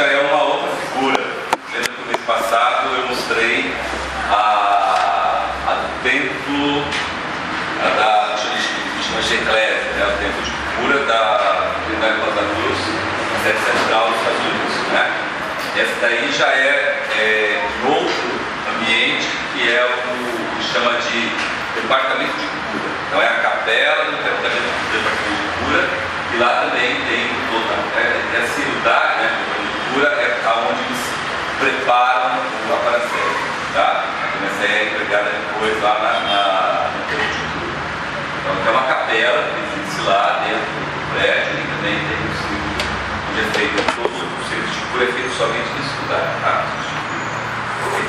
já é uma outra figura. Lembra que no mês passado eu mostrei do templo da Eclésia, né? O templo de cura da Trindade Rosa da Cruz, na sede central dos Estados Unidos, né? Essa daí já é em outro ambiente, que é o que chama de departamento de cura. Então é a capela do departamento de cura, e lá também tem esse lugar, né? De cura é onde eles preparam o aparacéu, tá? Essa é empregada depois lá no templo de cura. Então tem uma capela que existe lá dentro do prédio, e também tem um círculo onde é feito todo o serviço de cura, é feito somente nesse lugar, tá? Okay.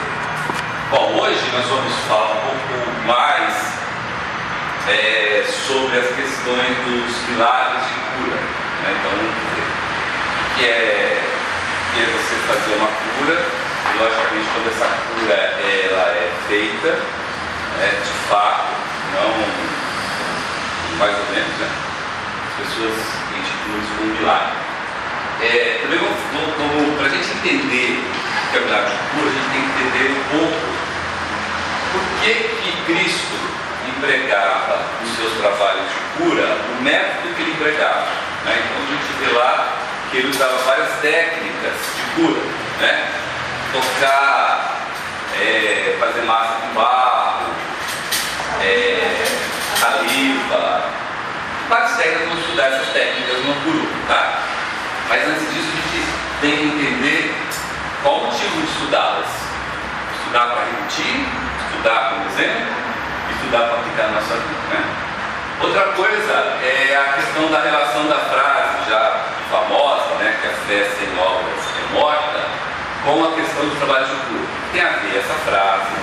Bom, hoje nós vamos falar um pouco mais sobre as questões dos milagres de cura, né? Então, o que é você fazer uma cura, e logicamente quando essa cura ela é feita, de fato, não mais ou menos, né? As pessoas identificam isso como um milagre. Também para a gente entender o que é o milagre de cura, a gente tem que entender um pouco por que Cristo empregava nos seus trabalhos de cura o método que ele empregava, né? Então a gente vê lá que ele usava várias técnicas de cura, né? Tocar, fazer massa com barro, saliva, várias técnicas, vamos estudar essas técnicas uma por uma, tá? Mas antes disso a gente tem que entender qual o motivo de estudá-las. Estudar para repetir, estudar como exemplo, estudar para aplicar na nossa vida, né? Outra coisa é a questão da relação da frase já famosa, né, que a fé sem obras é morta, com a questão do trabalho de cura. Tem a ver essa frase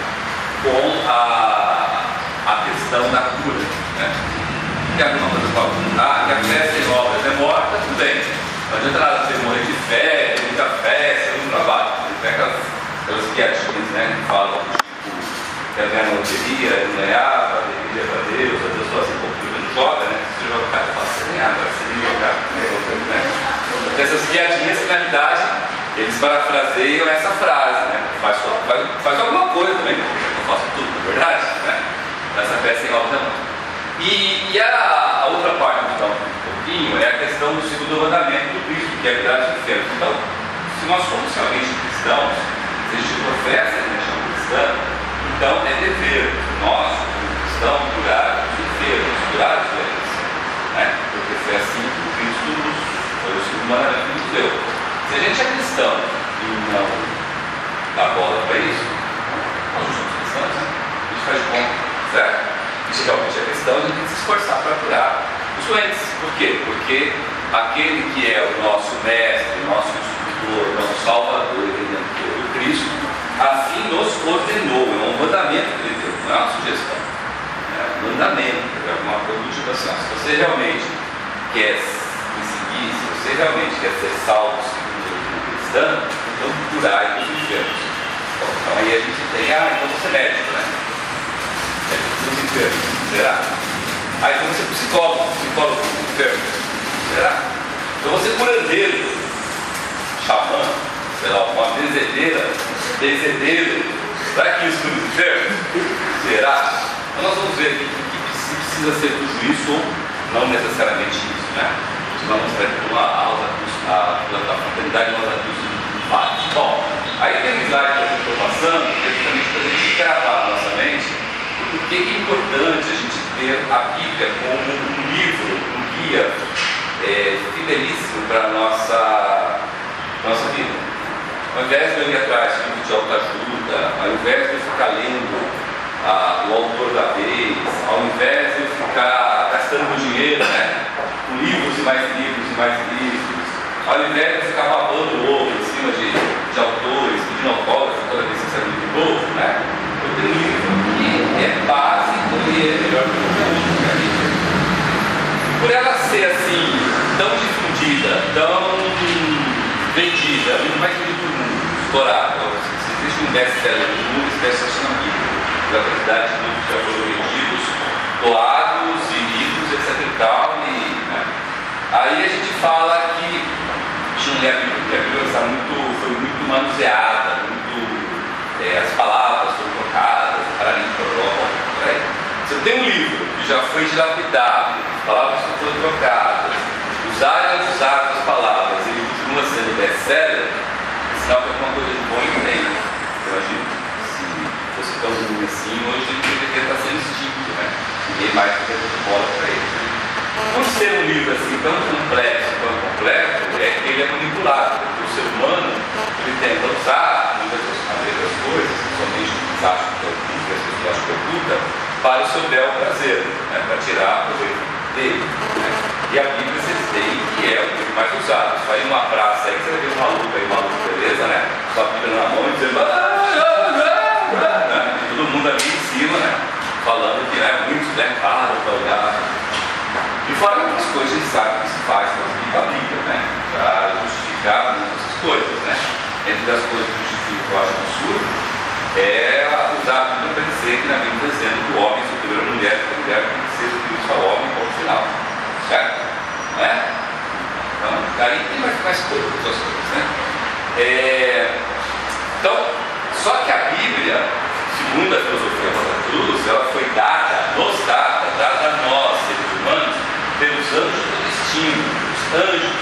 com a questão da cura, né? Tem alguma coisa para que a fé sem obras é morta, tudo bem. Não adianta nada você morrer de fé, ter muita fé, ser um trabalho. Tem aquelas piadinhas, né, que falam tipo, quer ganhar na loteria, não ganhava, deveria para Deus, a Deus só assim, pouco não joga, né? Se você joga o cara, fala, você ganhar, agora você nem jogar, né? Então, essas piadinhas, na realidade, eles parafraseiam essa frase, né? Faz alguma coisa também, porque eu faço tudo, na verdade, né? Essa fé sem obras é morta. E a outra parte, então, um pouquinho, é a questão do segundo mandamento do Cristo, que é a verdade do inferno. Então, se nós somos realmente cristãos, se a gente professa a religião cristã, então é dever nós, como cristãos, curar os enfermos, curar os doentes, né? Porque foi assim que o Cristo foi o segundo mandamento que nos deu. Se a gente é cristão e não dá bola para isso, nós não somos cristãos, né? A gente faz de conta, certo? Se realmente é cristão, a gente tem que se esforçar para curar os doentes. Por quê? Porque aquele que é o nosso mestre, o nosso instrutor, o nosso salvador e redentor, o Cristo, assim nos ordenou. É um mandamento que ele deu, não é uma sugestão. É um mandamento, é alguma coisa do tipo assim. Se você realmente quer me seguir, se você realmente quer ser salvo segundo a doutrina cristã, então curai os enfermos. Então aí a gente tem, então você é médico, né? Dos enfermos, será? Aí então você é psicólogo dos enfermos, será? Então você é curandeiro, xamã, sei lá, uma bezedeiro, será que isso dos enfermos? Será? Então nós vamos ver que precisa ser tudo isso ou não necessariamente isso, né? Nós vamos mostrar aqui uma aula da fraternidade nós adultos vários. Bom, aí tem um slide que eu estou passando, que é justamente para a gente gravar na nossa mente. Por que é importante a gente ter a Bíblia como um livro, um guia fidelíssimo para a nossa vida? Ao invés de eu ir atrás de livro de autoajuda, ao invés de eu ficar lendo o autor da vez, ao invés de eu ficar gastando meu dinheiro, né, com livros e mais livros e mais livros, ao invés de eu ficar babando o ovo em cima de autores, pedindo autógrafo toda vez que sai um livro novo, né, eu tenho um livro que é básico e é melhor que o outro. Por ela ser assim, tão difundida, tão vendida, muito mais vendida do mundo, estourada. Se existe um best-seller do mundo, esse best-seller chama Bíblia. Pela quantidade de livros que já foram vendidos, doados e lidos, etc e tal. Né? Aí a gente fala que a gente não lê a Bíblia porque a Bíblia foi muito manuseada, as palavras foram trocadas, o paralímpico por aí. Você tem um livro que já foi dilapidado, as palavras foram trocadas, usaram as palavras, ele continua sendo best-seller, é sinal que alguma coisa de bom ele tem. Imagina, se fosse tão ruim assim, hoje ele deveria estar sendo extinto, né? Ninguém mais fica de bola para ele. Por ser um livro assim tão complexo, tão completo, ele é manipulado, porque o ser humano ele tenta usar muitas das coisas, somente os acham que é oculta, as pessoas acham que é oculta, para o seu bel prazer, né? Para tirar proveito dele. Né? E a Bíblia vocês veem que é o livro mais usado. Você vai numa praça aí, você vai ver um maluco aí, beleza, né? Só a Bíblia na mão e dizendo né? Todo mundo ali em cima, né? Falando que é muito caro para olhar. E fora outras coisas, a gente sabe que se faz para a Bíblia, né? Para justificar muitas coisas, né? Entre as coisas que justificam, eu acho absurdo, é usar a Bíblia para dizer que na Bíblia dizendo que o homem é superior à mulher, que a mulher tem que ser superior ao homem, ponto final. Certo? Não é? Então, aí tem mais coisas, outras coisas, né? Então, só que a Bíblia, segundo a filosofia da cruz, ela foi dada a nós, seres humanos, pelos anjos do destino, os anjos,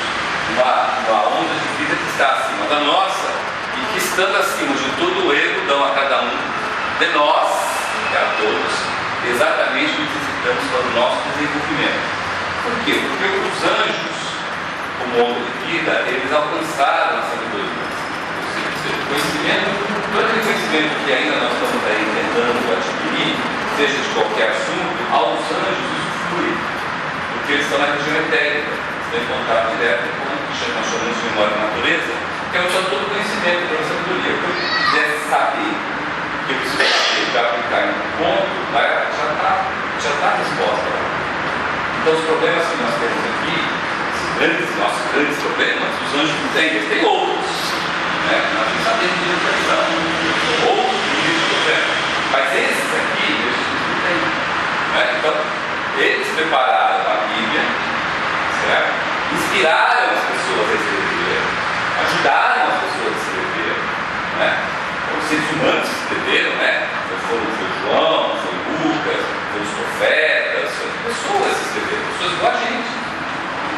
uma onda de vida que está acima da nossa e que, estando acima de todo o ego, dão a cada um de nós, e a todos, exatamente o que necessitamos para o nosso desenvolvimento. Por quê? Porque os anjos, como onda de vida, eles alcançaram a sabedoria. Ou seja, o conhecimento, todo aquele conhecimento que ainda nós estamos aí tentando adquirir, seja de qualquer assunto, aos anjos isso flui. Porque eles estão na região etérica, estão em contato direto com o que nós chamamos de memória da natureza, que é onde está todo o conhecimento, toda a sabedoria. O que eu quisesse saber, o que eu preciso saber para aplicar em um ponto, já está a resposta lá. Então, os problemas que nós temos aqui, nossos grandes problemas, os anjos não têm, eles têm outros. Né? Nós não sabemos de educação, outros problemas. Mas esses aqui, eles não têm. Né? Então, eles prepararam a Bíblia, certo? Inspiraram as pessoas a escrever, ajudaram as pessoas a escrever. Né? Os seres humanos escreveram, né? Foi João, foi Lucas, foi os profetas, foi pessoas que escreveram, pessoas igual a gente.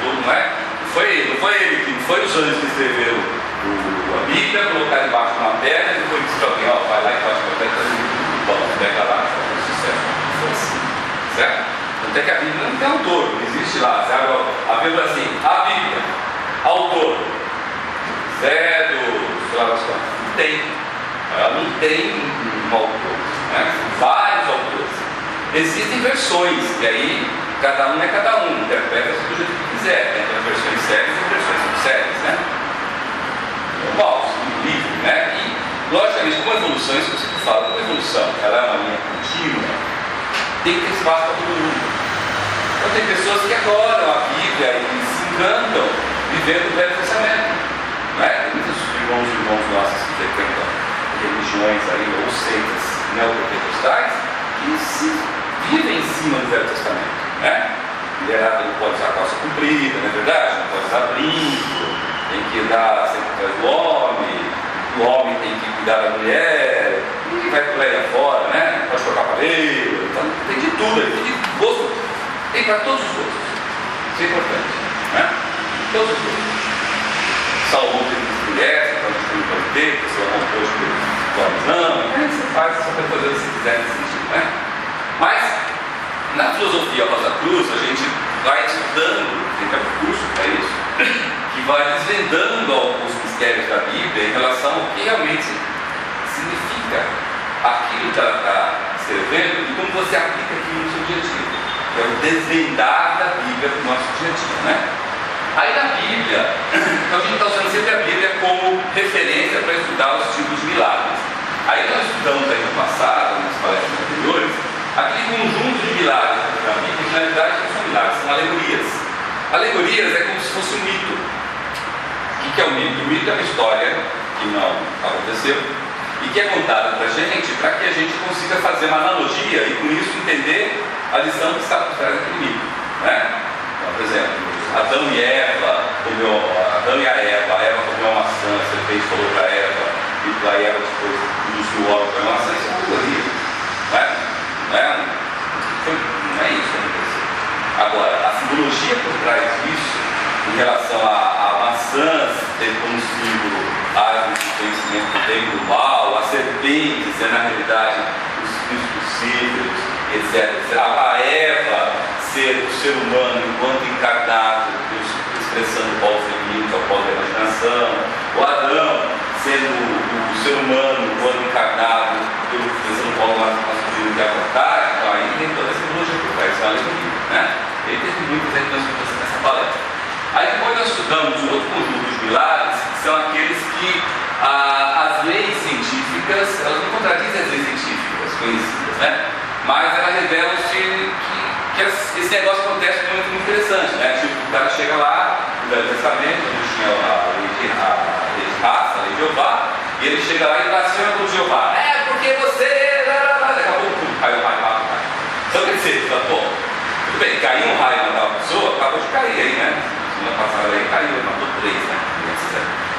Não é? Não foi os anjos que escreveram a Bíblia, colocaram embaixo de uma pedra e depois disse para alguém, vai lá e faz uma pedra, bom, pega lá, faz um sucesso. Não foi assim, certo? Até que a Bíblia não tem autor, não existe lá, sabe? A Bíblia assim, a Bíblia, autor, Zé do, sei lá, não tem. Ela não tem um autor, né? Vários autores. Existem versões, e aí cada um é cada um, interpreta do jeito que quiser. Tem versões sérias e versões subsérias, né? Normal, livre, né? E, logicamente, com a evolução, isso que eu sempre falo, com a evolução, ela é uma linha contínua, tem que ter espaço para todo mundo. Então, tem pessoas que adoram a Bíblia e se encantam vivendo o Velho Testamento. Não é? Tem muitos irmãos nossos que frequentam religiões aí, ou seitas neopentecostais, que se vivem em cima do Velho Testamento. Né? Mulherada não pode usar calça comprida, não é verdade? Não pode usar brinco, tem que andar sempre atrás do homem tem que cuidar da mulher, e vai por aí afora, né? Pode cortar cabelo, então, tem de tudo aí, tem de gosto, tem para todos os gostos. Isso é importante, né? Todos os gostos. Salomão tem muitas mulheres, então não pode ter, porque Salomão pôs por homens não, você faz, só para fazer o que você quiser nesse sentido, né? Mas, na filosofia Rosa Cruz, a gente vai estudando, tem um curso para isso, que vai desvendando alguns mistérios da Bíblia em relação ao que realmente significa aquilo que ela está escrevendo e como você aplica aquilo no seu dia a dia. É o desvendar da Bíblia para o nosso dia a dia, né? Aí na Bíblia, então a gente está usando sempre a Bíblia como referência para estudar os tipos de milagres. Aí nós estudamos aí no passado, nas palestras anteriores, aquele conjunto de milagres da Bíblia, que na realidade não são milagres, são alegorias. Alegorias é como se fosse um mito. O que é um mito? O mito é uma história que não aconteceu e que é contada para a gente que a gente consiga fazer uma analogia e com isso entender a lição que está por trás daquele mito. Né? Então, por exemplo, Adão e a Eva comeu a Eva comeu uma serpente falou para Eva, e para Eva depois induziu o homem para a relação, isso é alegoria. Não é isso que aconteceu. Agora, a simbologia por trás disso, em relação a maçãs, ter como símbolo a árvore de conhecimento do bem e do mal, a serpente ser na realidade os filhos possíveis, etc. A Eva ser o ser humano enquanto encarnado, expressando o polo feminino, que é o polo da imaginação, o Adão sendo o ser humano enquanto encarnado, expressando o polo masculino, que é a vontade. Então aí tem toda essa simbologia por trás, isso é uma alegoria, né? Ele teve muitas recomendações nessa palestra. Aí depois nós estudamos um outro conjunto de milagres, que são aqueles que as leis científicas, elas não contradizem as leis científicas conhecidas, né? Mas elas revelam que esse negócio acontece de um momento muito interessante, né? Tipo, o cara chega lá, no Velho Testamento, onde tinha a lei de raça, a lei de Jeová, e ele chega lá e blasfema com Jeová. Porque você... Daqui a pouco caiu o raio lá. Então quer dizer, pô, tudo bem, caiu um raio na pessoa, acabou de cair aí, né? Semana passada aí caiu, matou 3, né?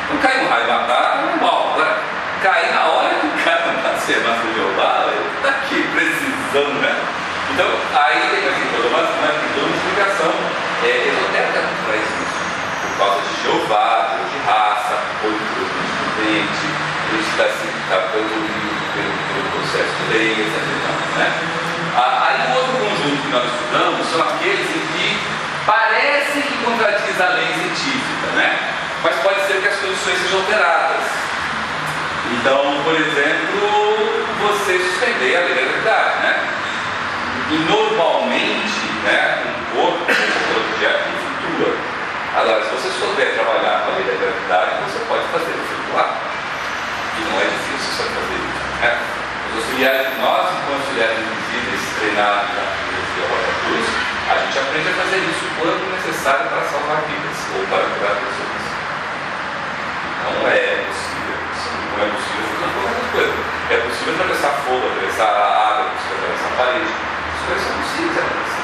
Então caiu um raio e matar, normal. Agora, cair na hora que o cara nascer na Jeová, ele tá aqui precisando, né? Então, aí tem aqui toda uma explicação esotérica para isso. Por causa de Jeová, Deus de raça, ou de Deus de ele está pelo processo de lei, etc. Né? Aí o outro conjunto que nós estudamos são aqueles em que parece que contradiz a lei científica, né? Mas pode ser que as condições sejam alteradas. Então, por exemplo, você suspender a lei da gravidade, né? E normalmente, né, um corpo objeto flutua. Agora, se você souber trabalhar com a lei da gravidade, você pode fazer ele flutuar. E não é difícil você fazer isso, né? Os auxiliares, nós, enquanto auxiliares invisíveis, treinados na filosofia Rosa Cruz, a gente aprende a fazer isso quando necessário para salvar vidas ou para curar pessoas. Não é possível. Não é possível fazer qualquer coisa. É possível atravessar fogo, atravessar a água, é possível atravessar a parede. As coisas são possíveis de atravessar.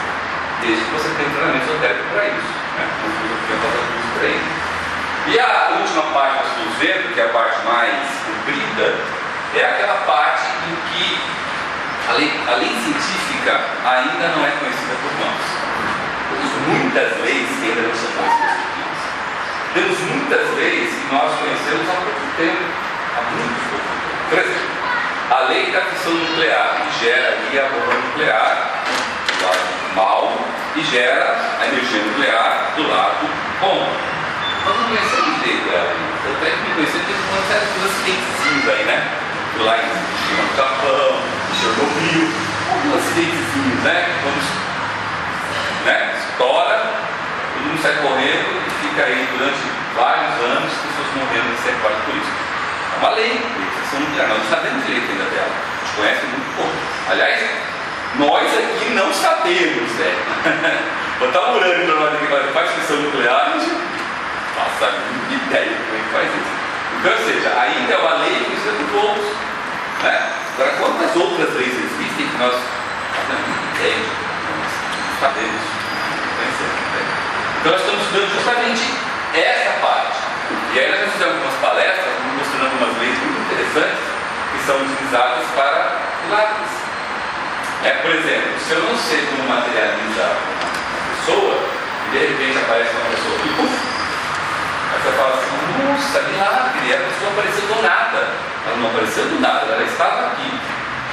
Desde que você tenha treinamento esotérico para isso. Né? Uma filosofia Rosa Cruz treina. E a última parte que nós estamos vendo, que é a parte mais comprida, é aquela parte em que a lei científica ainda não é conhecida por nós. Temos muitas leis que ainda não são conhecidas por nós. Temos muitas leis que nós conhecemos há pouco tempo, há muito pouco tempo. Por exemplo, a lei da fissão nuclear, que gera ali a bomba nuclear do lado mal e gera a energia nuclear do lado bom. Nós não conhecemos direito ela ainda. Eu tenho que conhecer que tem uma série de acidentezinhos aí, né? Lá em Japão, em Chernobyl, alguns acidentezinhos, né? Quando estoura, todo mundo sai correndo e fica aí durante vários anos, as pessoas morrendo de sequela por isso. É uma lei, fissão nuclear. Nós não sabemos direito ainda dela. A gente conhece muito pouco. Aliás, nós aqui não sabemos, né? Botar um urânio para nós que faz fissão nuclear, a gente não sabe nem ideia de como é que faz isso. Então, ou seja, ainda é uma lei que precisa de poucos. Né? Agora, quantas outras leis existem que nós não temos ideia, nós sabemos, conhecemos, né? Então nós estamos estudando justamente essa parte. E aí nós fizemos algumas palestras mostrando algumas leis muito interessantes que são utilizadas para milagres. Por exemplo, se eu não sei como materializa uma pessoa e de repente aparece uma pessoa que aí você fala assim, nossa, milagre, e a pessoa apareceu do nada. Ela não apareceu do nada, ela estava aqui.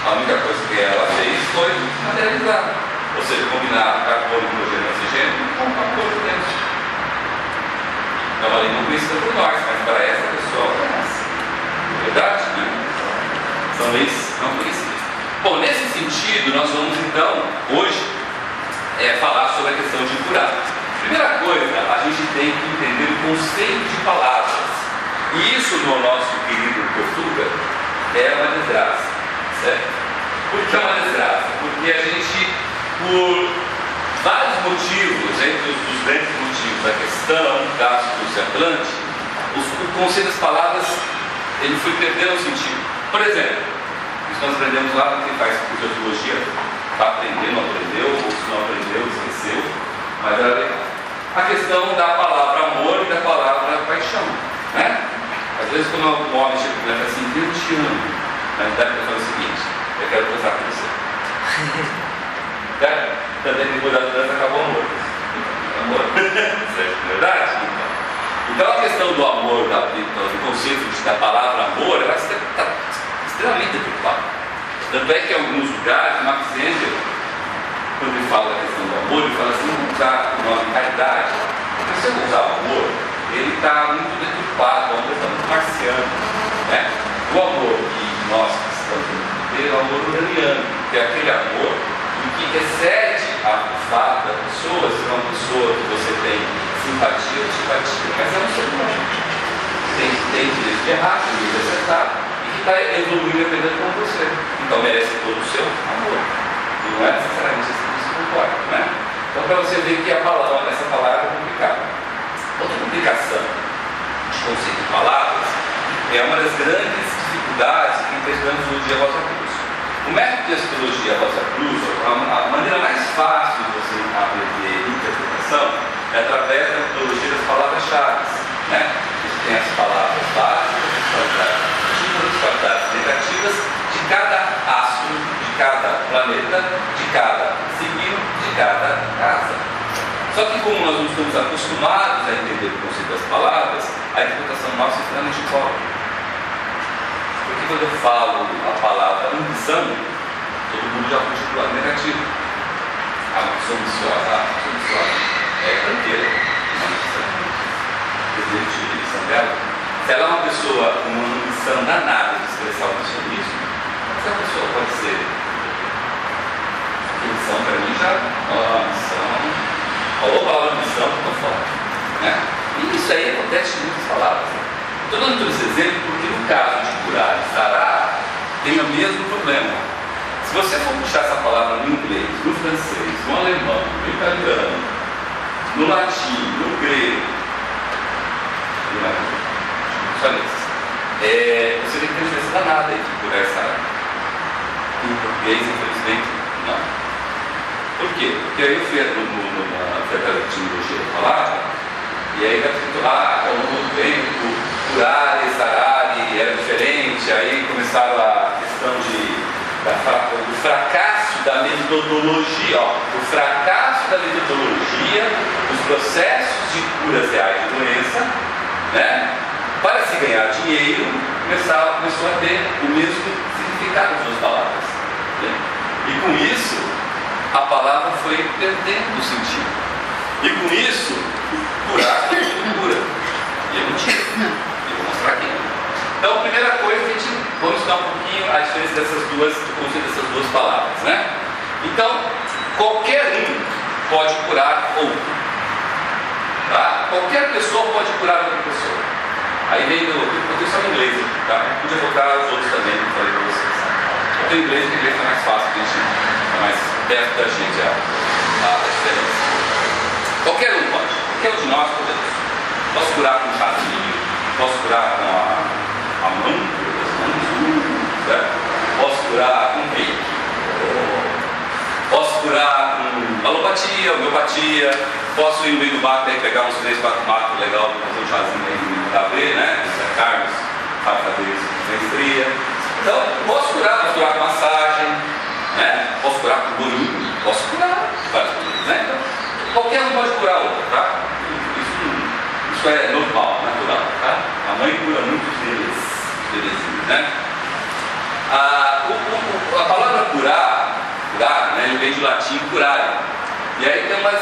A única coisa que ela fez foi materializar. Ou seja, combinar carbono, hidrogênio e oxigênio com carbono dentro. É uma lei não conhecida por nós, mas para essa pessoa conhece. Verdade, né? São leis não conhecidas. Bom, nesse sentido, nós vamos então, hoje, falar sobre a questão de curar. Primeira coisa, a gente tem que entender o conceito de palavras. E isso no nosso querido Portugal é uma desgraça, certo? Por que é uma desgraça? Porque a gente, por vários motivos, entre os grandes motivos da questão da superfície atlântica, o conceito das palavras ele foi perdendo o sentido. Por exemplo, isso nós aprendemos lá no que faz curso de teologia, está aprendendo, aprendeu, ou se não aprendeu, esqueceu, mas era legal. A questão da palavra amor e da palavra paixão, né? A vezes quando um homem chega e fala assim, eu te amo, na verdade eu falo o seguinte, eu quero casar com você. Também depois da dança acabou o amor. Amor. Certo? Verdade? Então a questão do amor, do conceito da palavra amor, ela está extremamente preocupada. Tanto é que em alguns lugares, Max Endel, quando ele fala da questão do amor, ele fala assim, vamos usar o nome caridade. Porque se eu usar o amor, ele está muito deturpado, o amor está muito marciano. Né? O amor que nós estamos tendo é o amor uraniano, que é aquele amor que excede o fato da pessoa ser uma pessoa que você tem simpatia ou antipatia, mas é um ser humano. Tem direito de errar, tem direito de acertar, e que está evoluindo aprendendo com você. Então merece todo o seu amor. E não é necessariamente assim que se comporta, né? Então, para você ver que essa palavra é complicada. Outra complicação de conceito de palavras é uma das grandes dificuldades que tem estudando zoologia Rosa Cruz. O método de astrologia Rosa Cruz, a maneira mais fácil de você aprender interpretação é através da metodologia das palavras-chave. Né? A gente tem as palavras básicas, as qualidades positivas, as qualidades negativas de cada astro, de cada planeta, de cada signo, de cada casa. Só que como nós não estamos acostumados a entender o conceito das palavras, a interpretação nossa é extremamente pobre. Porque quando eu falo a palavra ambição, todo mundo já puxa para o lado negativo. A pessoa ambiciosa é tranqueira, não necessariamente. Presidente de direção dela, se ela é uma pessoa com uma ambição danada de expressar o ambicionismo, essa pessoa pode ser. A ambição para mim já, a ambição, falou a palavra ambição, ficou fora. Né? E isso aí acontece em muitas palavras. Né? Estou dando todo esse exemplo porque no caso de curar e sarar, tem o mesmo problema. Se você for puxar essa palavra no inglês, no francês, no alemão, no italiano, no latim, no grego, você tem que ter diferença danada aí de curar e sarar. Em português, infelizmente, não. Por quê? Porque aí eu fui na etimologia da palavra, e aí vai titular ao longo do tempo, curar e sarar, e era diferente, aí começaram a questão do fracasso da metodologia, o fracasso da metodologia, os processos de curas reais de doença, né? Para se ganhar dinheiro, começou a ter o mesmo significado das suas palavras. Né? E com isso, a palavra foi perdendo o sentido. E com isso, curar foi cura. E é mentira. Eu vou mostrar aqui. Então, a primeira coisa, vamos estudar um pouquinho a diferença dessas duas palavras. Né? Então, qualquer um pode curar outro. Tá? Qualquer pessoa pode curar outra pessoa. Aí vem eu tenho só em inglês, tá? Eu podia colocar os outros também, que eu falei para vocês. Eu tenho inglês, porque inglês é mais fácil, a gente é mais perto da gente a diferença. Qualquer um pode, qualquer um de nós podemos. Posso curar com chazinho, posso curar com a mão, certo? Posso curar com reiki, posso curar com alopatia, homeopatia, posso ir no meio do mato e pegar uns 3, 4 matos legal, fazer um chazinho aí da ver, né? Carlos, sabe fazer isso com maestria. Então, posso curar com massagem, né? Posso curar com bolinho, posso curar várias coisas, né? Então, qualquer um pode curar outro, tá? Isso é normal, natural, tá? A mãe cura muitos bebezinhos, né? A palavra curar, né? Ele vem do latim curare. E aí tem umas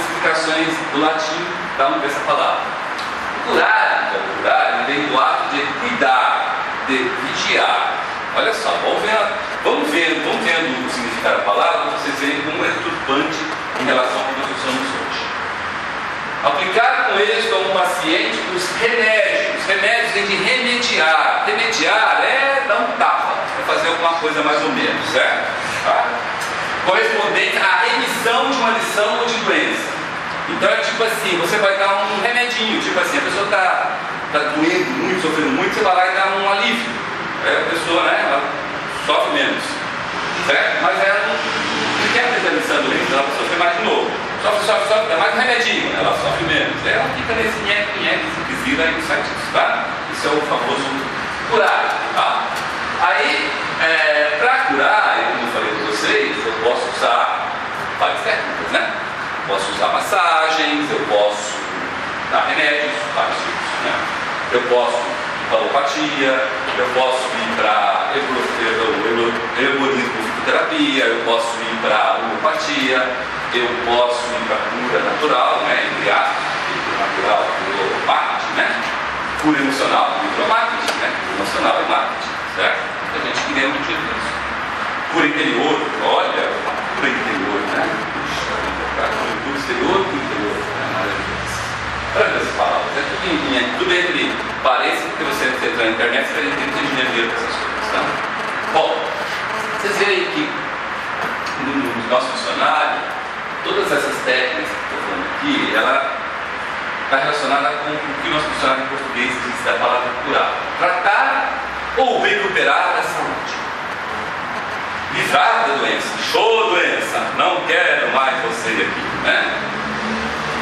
explicações do latim para não ver essa palavra. Curar, ele vem do ato de cuidar, de vigiar. Olha só, vamos vendo o significado da palavra, para vocês verem como é deturpante em relação ao que nós usamos hoje. Aplicar com eles como paciente os remédios. Os remédios vêm de remediar. Remediar é dar um tapa, é fazer alguma coisa mais ou menos, certo? Tá? Correspondente à remissão de uma lição ou de doença. Então é tipo assim, você vai dar um remedinho, tipo assim, a pessoa está doendo muito, sofrendo muito, você vai lá e dá um alívio. Aí a pessoa, né, ela sofre menos, certo? Mas ela não quer ter a lição doente, ela sofre mais de novo. Sofre, é mais um remedinho, ela sofre menos. Aí ela fica nesse nheque, se quiser, aí não sai disso, tá? Isso Isso é o famoso curar. Tá? Aí, para curar, como eu falei para vocês, eu posso usar várias técnicas, né? Posso usar massagens, eu posso dar remédios, vários tipos, né? Eu posso ir para alopatia, eu posso ir para herbalismo, fitoterapia, eu posso ir para homeopatia, eu posso ir para cura natural, né? Entre aspas, cura natural, cura marketing, né? Cura emocional, micromarketing, né? Cura emocional e marketing, certo? A gente queria muito disso. Cura interior, olha, cura interior, né? Cura exterior, cura interior, né? Olha as palavras, é tudo entre parece que você entra na internet, você vai entender dinheiro com essas coisas, tá? Bom, vocês veem que no nosso dicionário, todas essas técnicas que eu estou falando aqui, ela está relacionada com o que o nosso dicionário em português diz da palavra curar. Tratar ou recuperar a saúde. Livrar da doença. Show, doença! Não quero mais você aqui, né?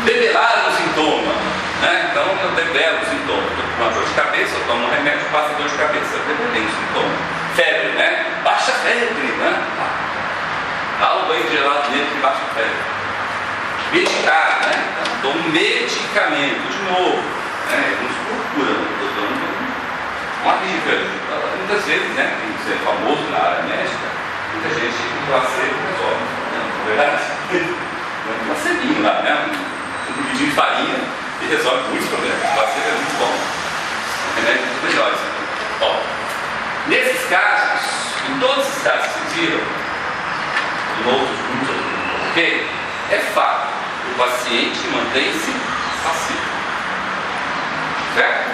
Debelar o sintoma, né? Então eu debelo o sintoma. Estou com uma dor de cabeça, eu tomo um remédio, passa dor de cabeça. Eu debelei o sintoma. Febre, né? Baixa febre, né? Dá um banho gelado nele que baixa febre. Medicar, né? Então, dou um medicamento de novo, né? Não se procura, não estou dando uma dica. Muitas vezes, né? Tem que ser famoso na área médica, muita gente com placebo resolve, né? Na verdade, um placebinho lá, né? Um vidinho de farinha e resolve muitos problemas. O placebo é muito bom. O remédio é muito melhor. Ó, nesses casos, em todos esses casos que vocês viram, em outros grupos, ok? É fato, o paciente mantém-se passivo. Certo?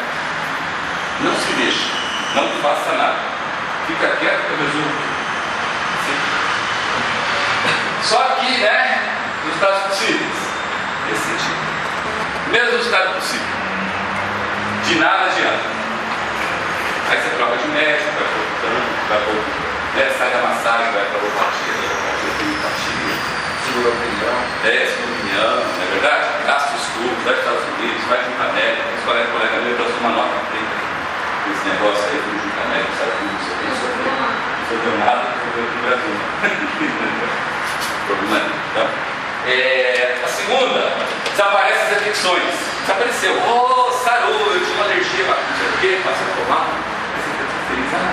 Não se mexa, não faça nada. Fica quieto que eu resolvo. Só que, né, nos casos possíveis, nesse sentido. Mesmo nos casos possíveis, de nada adianta. Aí você troca de médico, vai voltando, sai da massagem, vai para a homeopatia, tem empatia, segura a opinião, segura a opinião, não é verdade? Gasta os estudos, vai para os Estados Unidos, vai para o Canélio, os colegas meus trouxeram uma nota preta, esse negócio aí do Canélio, sabe que não sobrou nada, sobrou aqui no Brasil. Problema. Então, a segunda, desaparece as infecções. Desapareceu. Oh, sarou, eu tinha uma alergia, não sei o quê, passei a tomar.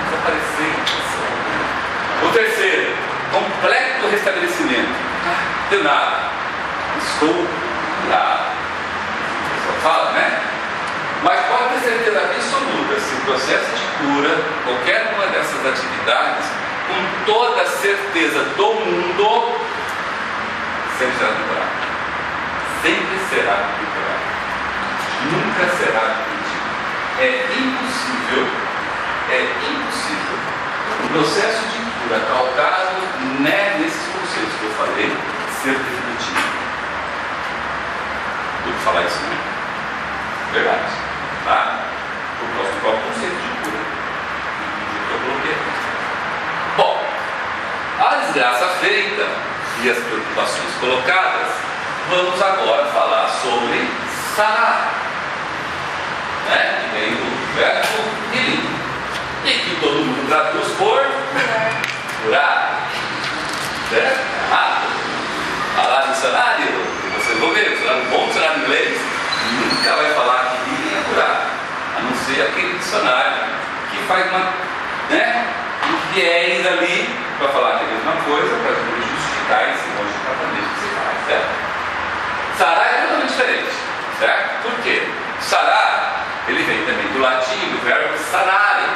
Desapareceu. O terceiro, completo restabelecimento. Não deu nada. Estou curado. Só fala, né? Mas pode ter certeza absoluta, se o processo de cura, qualquer uma dessas atividades, com toda a certeza do mundo, sempre será decorado. Sempre será decorado. Nunca será repetido. É impossível o processo de cura calcado, né, nesses conceitos que eu falei, ser definitivo. Vou falar isso, né? Verdade. Tá? Por causa do próprio conceito de cura. Que eu coloquei aqui. Bom, a desgraça feita e as preocupações colocadas, vamos agora falar sobre sarar, né? Que vem do verbo healing, e que todo mundo traduz por curar, certo? Lá no dicionário, vocês vão ver, um bom dicionário inglês nunca vai falar que healing é curar, a não ser aquele dicionário que faz um viés ali para falar que é a mesma coisa, para justificar esse monte de tratamento que você faz, certo? Sarar é totalmente diferente, certo? Por quê? Sarar, ele vem também do latim, do verbo sanare,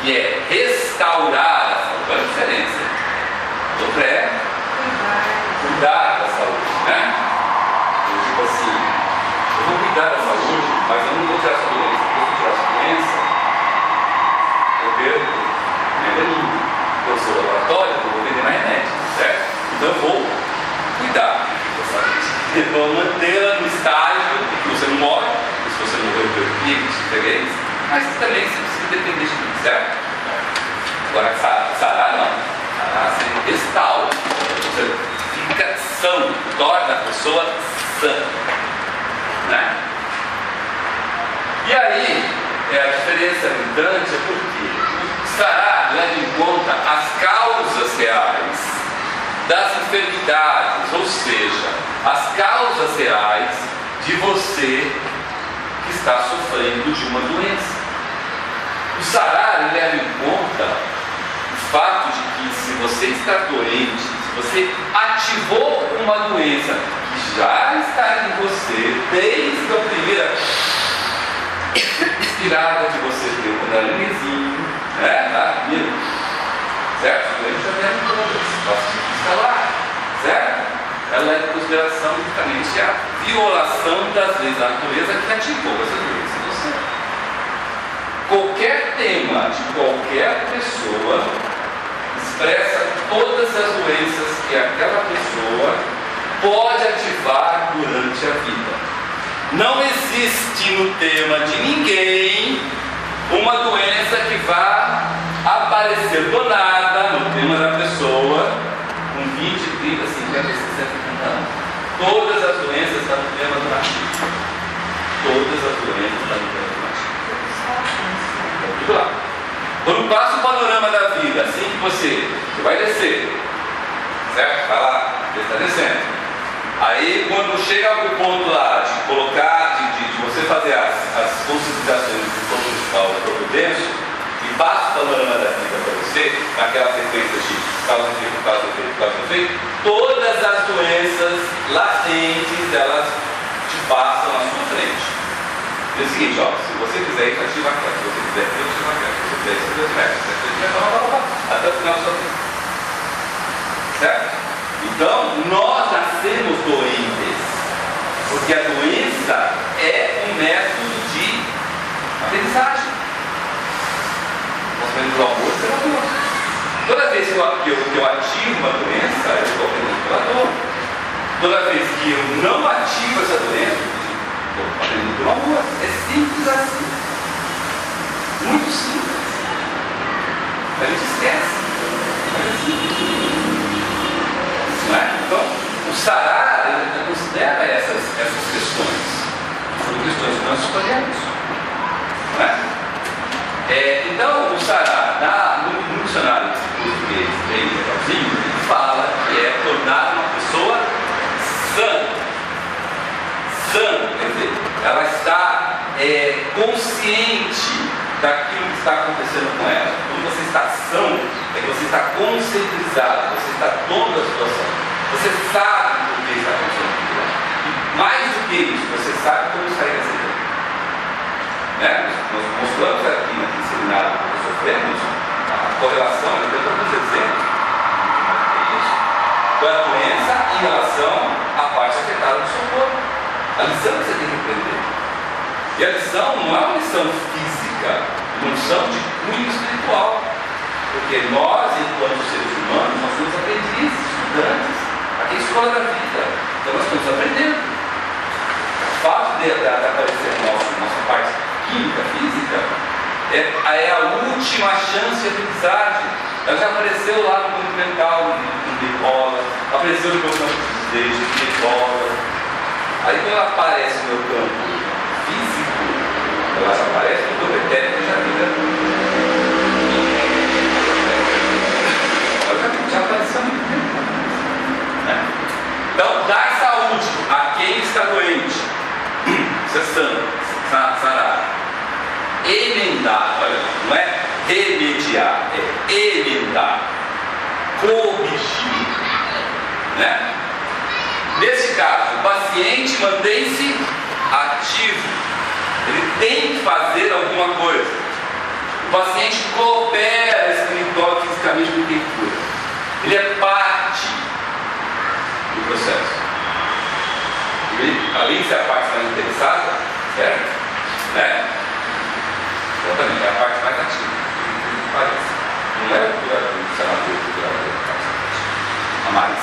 que é restaurar a saúde. Olha a diferença. Outro é cuidar da saúde, né? Tipo assim, eu vou cuidar da saúde, mas eu não vou tirar sua doença, porque se eu tirar sua doença, eu perco minha eu sou laboratório, eu vou vender mais remédio, certo? Então eu vou cuidar da saúde. Eu vou mantê-la no estágio que você não morre, se você não morrer, eu peguei isso, mas também você precisa depender de mim, certo? Agora, sarar não. Sarar você restaura, você fica são, torna a pessoa sã, né? E aí, a diferença gritante é porque o sará leva em conta as causas reais das enfermidades, ou seja, as causas reais de você que está sofrendo de uma doença. O sará leva em conta o fato de que se você está doente, se você ativou uma doença que já está em você desde a primeira inspirada que você deu quando era nenenzinho, né? Tá? Certo? A doença já vem todas, nossa, está lá, certo? Ela é de consideração justamente a violação das leis da natureza que ativou essa doença em você. Qualquer tema de qualquer pessoa expressa todas as doenças que aquela pessoa pode ativar durante a vida. Não existe no tema de ninguém uma doença que vá aparecer do nada no tema da pessoa com 20, 30, 50, 60, 70 anos. Todas as doenças estão no tema do nativo. Todas as doenças estão no tema do nativo. Então, tudo lá. Quando passa o panorama da vida, assim que você vai descer, certo? Vai lá, você está descendo. Aí, quando chega ao ponto lá de colocar, de você fazer as conscientizações do ponto principal do corpo denso, e passa o panorama da vida para você, naquela sequência de causa, efeito, causa, efeito, causa, efeito, todas as doenças latentes, elas te passam à sua frente. É o seguinte, ó, se você quiser ir, ativa aquela, se você quiser ir, ativa aquela, se você quiser ir, até o final da sua vida. Certo? Então, nós nascemos doentes, porque a doença é um método de aprendizagem. Nós aprendemos o amor pela dor. Toda vez que eu ativo uma doença, eu estou aprendendo pela dor. Toda vez que eu não ativo essa doença, eu estou aprendendo pelo amor. É simples assim. Muito simples. A gente esquece. Mas é simples. Então, o sará considera essas questões. São questões que nós escolhemos. Não é? Então, o sará, no dicionário de português bem legalzinho, ele fala que é tornar uma pessoa sã. Sã, quer dizer, ela está consciente daquilo que está acontecendo com ela. Quando você está são, é que você está conscientizado, você está dono da situação. Você sabe o que está acontecendo com ela. E mais do que isso, você sabe como sair dessa vida. Né? Nós mostramos aqui naquele seminário que nós sofremos a correlação entre o que você dizendo com a doença em relação à parte afetada do seu corpo. A lição que você tem que aprender. E a lição não é uma lição física, é uma lição de cunho espiritual. Porque nós, enquanto seres humanos, nós somos aprendizes, estudantes. Aqui é a escola da vida. Então nós estamos aprendendo. O fato de aparecer nossa parte química, física, é a última chance de aprendizagem. Ela já apareceu lá no campo mental, no decola, apareceu no meu campo de desejo, no decola. Aí quando ela aparece no meu campo físico, ela já aparece no campo etérico e já fica. Já apareceu há muito tempo. Né? Então, dar saúde a quem está doente. Isso é sará. Emendar, olha, não é remediar, é emendar, corrigir. Né? Nesse caso, o paciente mantém-se ativo. Ele tem que fazer alguma coisa. O paciente coopera espiritual e fisicamente com quem cura. Ele é parte do processo. Além de ser a parte mais interessada, certo? Né? Exatamente, é a parte mais ativa. Não é o curador, o senador, o curador, a mais.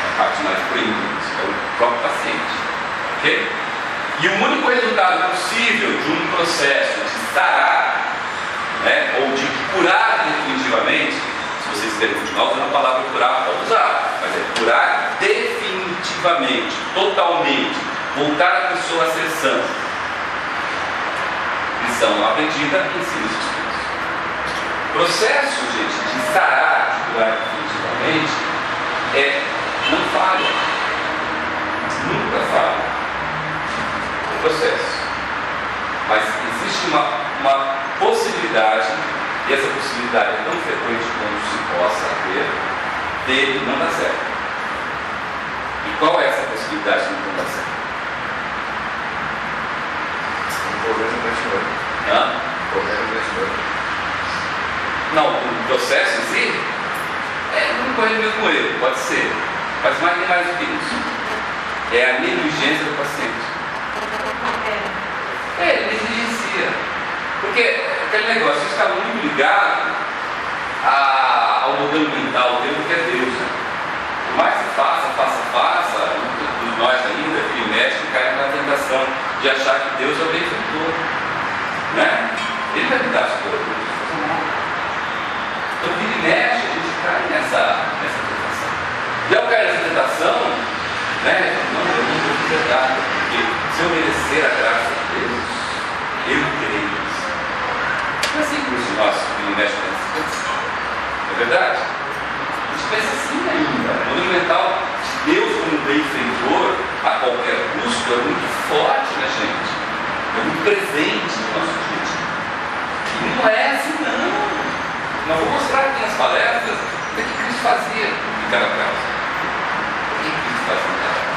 É a parte mais proeminente, é o próprio paciente. Ok? E o único resultado possível de um processo de sarar, né, ou de curar definitivamente, se vocês querem continuar usando a palavra curar, pode usar, mas é curar definitivamente, totalmente, voltar a pessoa a ser sã. lição aprendida, ensina os estudos. O processo, gente, de sarar, de curar definitivamente, não falha. Nunca falha. É um processo. Mas existe uma possibilidade, e essa possibilidade é tão frequente quanto se possa ter, dele não dar certo. E qual é essa possibilidade de não dar certo? Não, o processo em si não corre o mesmo erro, pode ser, mas mais do que isso. É a negligência do paciente. Ele negligencia. Porque aquele negócio está muito ligado ao modelo mental dele, que é Deus. Né? Por mais que faça, muitos de nós ainda, que mexe, cai na tentação de achar que Deus é o benfeitor. Né? Ele vai me dar as coisas. Então, vira e mexe, a gente cai nessa tentação. E ao cair nessa tentação, né? Não, eu não vou fazer nada, porque se eu merecer a graça de Deus, eu terei isso. Não é assim que nós vira e mexe nessa tentação. Não é verdade? A gente pensa assim ainda. O modelo mental de Deus como benfeitor a qualquer custo é muito forte na gente. É muito presente no nosso dia. E não é assim, não. Não vou mostrar aqui nas palestras o que Cristo fazia em cada caso. O que Cristo fazia em cada caso.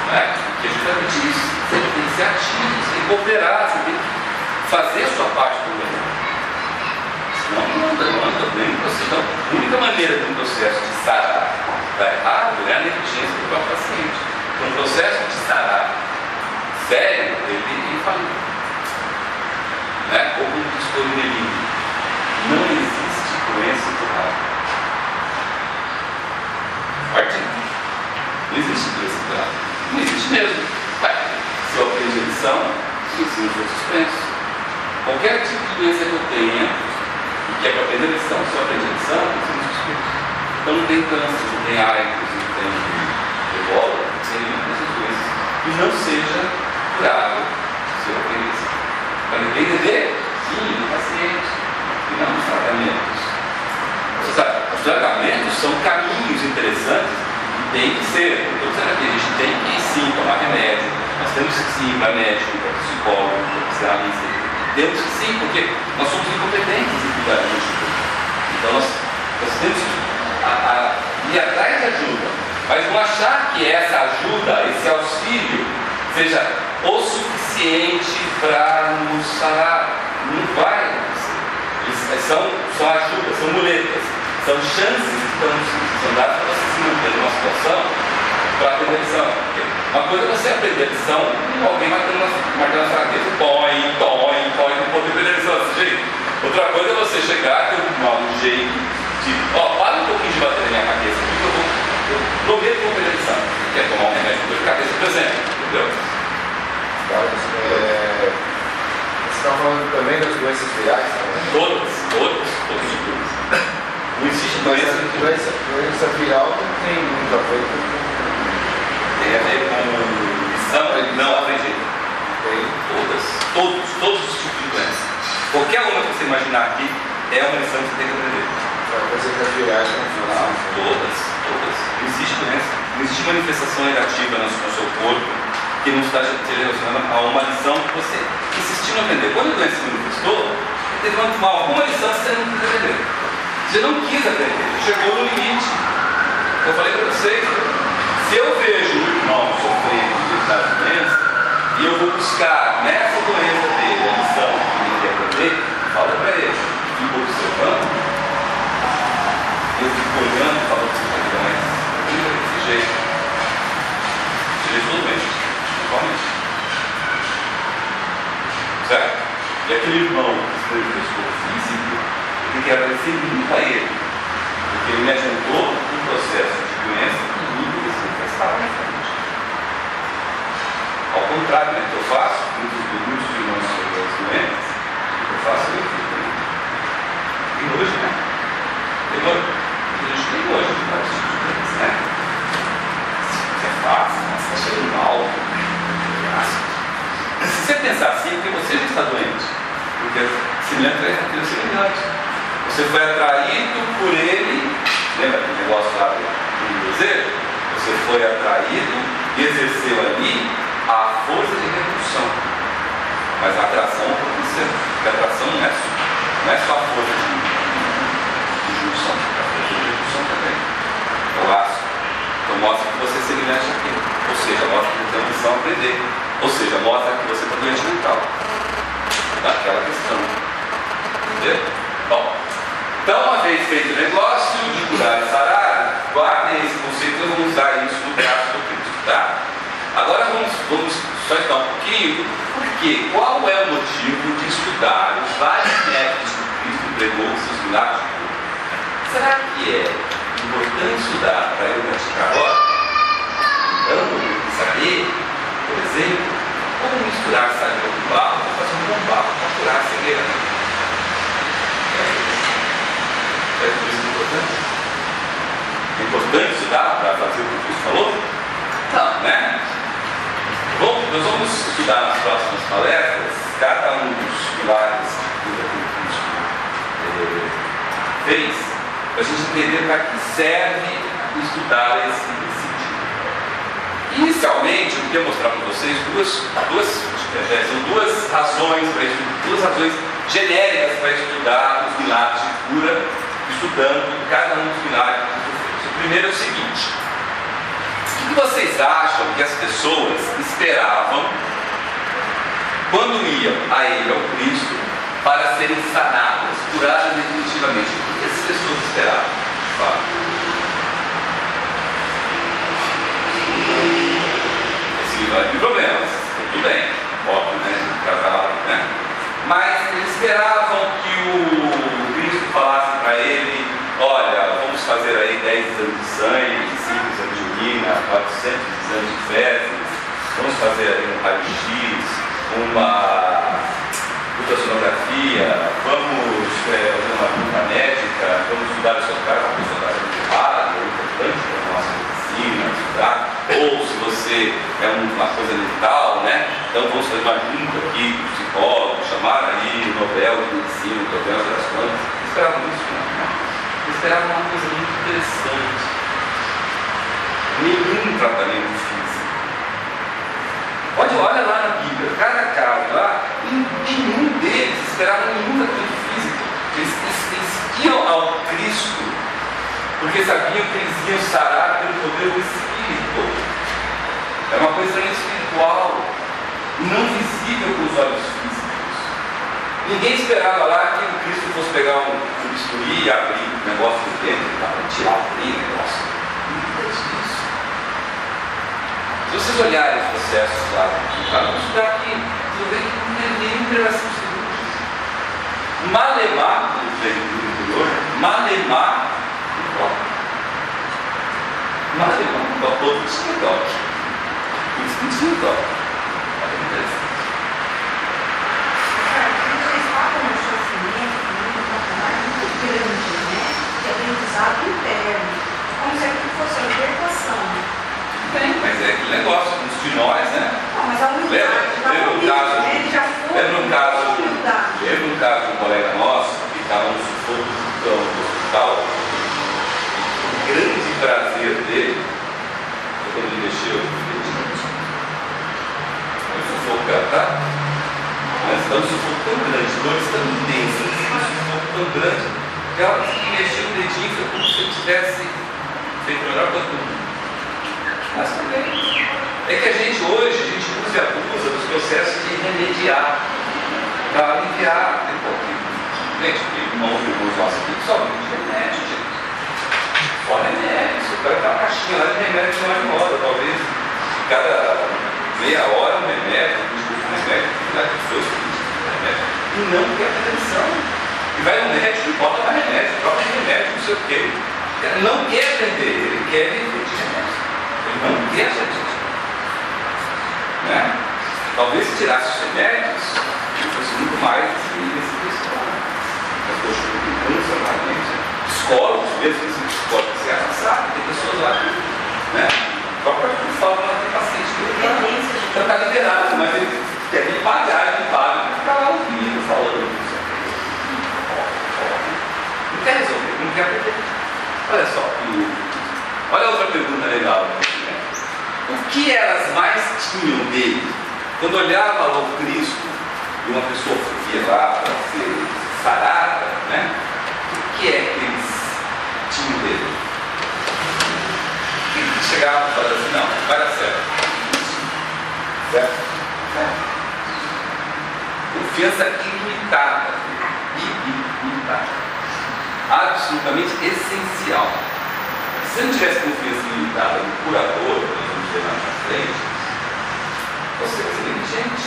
Não é? Porque é justamente isso. Você tem que ser ativo, você tem que cooperar, você tem que fazer a sua parte do bem. Senão não anda bem no processo. Então, a única maneira de um processo de sarar dar errado é a negligência do próprio paciente. Então, um processo de sarar sério, ele faliu. Né? Ou como diz o Melino, não existe doença curada. Forte, não? Não existe doença curada. Não existe mesmo. Se eu aprendo a lição, eu ensino os outros pensos. Qualquer tipo de doença que eu tenha, e que é para aprender a lição, se eu aprender a lição, eu ensino os outros pensos. Então não tem câncer, não tem AIDS, não tem ebola, não tem nenhuma dessas doenças. E não seja curado se eu aprender a lição. Para entender, sim, no paciente. E não os tratamentos. Os tratamentos são caminhos interessantes e tem que ser. Estou dizendo aqui, a gente tem que sim tomar remédio, nós temos que sim ir para médico, para psicólogo, para especialista. Temos que sim, porque nós somos incompetentes em cuidar da gente. Então nós temos que ir atrás de ajuda, mas não achar que essa ajuda, esse auxílio, seja o suficiente para nos sarar. Não vai acontecer. São ajudas, são muletas, são chances que são dadas para você se manter numa situação para aprender a lição. Uma coisa é você aprender a lição com alguém marcando na sua cabeça, não poder aprender a lição desse jeito. Outra coisa é você chegar e ter um jeito de, para um pouquinho de bater na minha cabeça, porque eu prometo que vou aprender a lição. Quer tomar um remédio com dor de cabeça, por exemplo, entendeu? Você está falando também das doenças virais? Todos os tipos. Não existe doença viral não tem muito a ver com... Tem a ver com lição? Não, aprendi. Todos os tipos de doença. Qualquer uma que você imaginar aqui é uma lição que você tem que aprender. Doenças virais não. Todas. Não existe doença. Não existe manifestação negativa no seu corpo que não está te relacionando a uma lição que você insistiu em aprender. Quando a doença se manifestou, teve alguma lição que você não quis aprender. Você não quis aprender, chegou no limite. Eu falei para vocês, se eu vejo um irmão sofrendo de determinada doença, e eu vou buscar nessa doença dele a lição que ele quer aprender, fala para ele, fico observando, eu fico olhando e falo para você, mas desse jeito. Desse jeito todo bem. Certo? E aquele irmão que foi o professor físico, eu tenho que agradecer muito a ele, porque ele me ajudou no processo de doença que nunca se manifestava na frente. Ao contrário, né, que eu faço, muitos irmãos são doentes, eu faço eu fico. Tem hoje, né? Tem hoje. A gente tem hoje de vários tipos de doenças, né? Você faz, você está cheio de mal. Se você pensar assim, é porque você já está doente. Semelhante vai reter semelhante. Você foi atraído por ele, lembra aquele negócio lá do desejo? Você foi atraído e exerceu ali a força de repulsão. Mas a atração aconteceu. Porque a atração não é só a força de junção, a força de repulsão também. É o laço. Então mostra que você é semelhante àquilo. Ou seja, mostra que você tem a missão a aprender. Ou seja, mostra que você está doente mental. Daquela questão. Entendeu? Bom, então uma vez feito o negócio de curar e sarar, guardem esse conceito e vamos usar isso no braço do Cristo, tá? Agora vamos só estudar um pouquinho, porque qual é o motivo de estudar os vários métodos que Cristo empregou os seus milagres de cura? Será que é importante estudar para eu praticar agora? Então, eu tenho que saber, por exemplo, como misturar saliva com barro para fazer um bom barro para curar a cegueira. É por isso importante? É importante estudar para fazer o que o Cristo falou? Não, né? Bom, nós vamos estudar nas próximas palestras cada um dos pilares que o Cristo fez, para a gente entender para que serve estudar esse sentido. Inicialmente, eu queria mostrar para vocês duas razões para estudar, duas razões genéricas para estudar os milagres de cura, estudando cada um dos milagres que Cristo fez. O primeiro é o seguinte: o que vocês acham que as pessoas esperavam quando iam a Ele, ao Cristo, para serem sanadas, curadas definitivamente? O que as pessoas esperavam? Esse livro vai ter problemas, tudo bem, óbvio, né? Casal, né? Mas eles esperavam que o Cristo falasse para ele: olha, vamos fazer aí 10 exames de sangue, 5 exames de urina, 400 exames de fezes, vamos fazer aí um raio-x, uma ultrassonografia, vamos fazer uma conta médica, vamos estudar o seu caso, uma pessoa rara, é importante para a nossa medicina, estudar, ou se você é uma coisa mental, né? Então vamos fazer uma junta aqui com o psicólogo, chamar aí o Nobel de Medicina, o Nobel das Plantas. Eles esperavam isso, não. Eles esperavam uma coisa muito interessante. Nenhum tratamento físico. Olha lá na Bíblia, cada caso lá, nenhum deles esperava nenhum tratamento físico. Eles iam ao Cristo porque sabiam que eles iam sarar pelo poder do Espírito. É uma coisa espiritual, não visível com os olhos físicos. Ninguém esperava lá que o Cristo fosse pegar um bisturi e abrir um negócio por dentro e tirar o negócio. Nada disso. Se vocês olharem os processos lá, vamos estudar aqui, vocês verem que não tem nenhuma relação cirúrgica. Malemar, no interior, malemar, todo isso é toque. Isso não tinha toque. Olha que interessante. Vocês falam no sofrimento, um patamar muito grande, né? De aprendizado interno. Como se aquilo fosse a libertação. Bem, mas é aquele negócio, uns de nós, né? Não, mas a humildade, lembra um caso, né? Ele já foi. Lembra um caso de um colega nosso que estava no sufoco do hospital. O grande prazer dele foi quando ele mexeu no dedinho. Ele sufoca, tá? Mas está um sufoco tão grande, dores tão intensas, um sufoco tão grande, que ela mexeu o dedinho, foi como se ele tivesse feito a melhor coisa do mundo. Mas também é que a gente hoje, a gente usa e abusa dos processos de remediar, para aliviar. Gente, irmãos e irmãos nossos aqui, somente remédio, gente. Só remédio. Você vai dar uma caixinha lá de remédio não vai embora. Talvez cada meia hora um remédio, um remédio, remédio. E não quer atenção. E vai no médico e bota mais remédio, troca de remédio, não sei o quê. Não quer atender, ele quer viver de remédio. Ele não quer atender. Né? Talvez se tirasse os remédios, fosse muito mais esse questão. Mas poxa, muito realmente. Psicólogos, mesmo que esse psicólogo se avançar, tem pessoas lá que, né? Só para que falam que tem paciente que está liberado, mas ele quer me pagar, ele paga, para ficar lá ouvindo, falando isso. Olha só, olha outra pergunta legal. O que elas mais tinham dele? Quando olhava ao Cristo e uma pessoa ia lá para ser sarada, né? O que é que eles tinham dele? Eles chegavam e falavam assim, não, vai dar certo. Certo? Confiança ilimitada. Ilimitada. Absolutamente essencial. Se não tivesse confiança ilimitada no curador, nós vamos ver mais na frente, você vai ser negligente.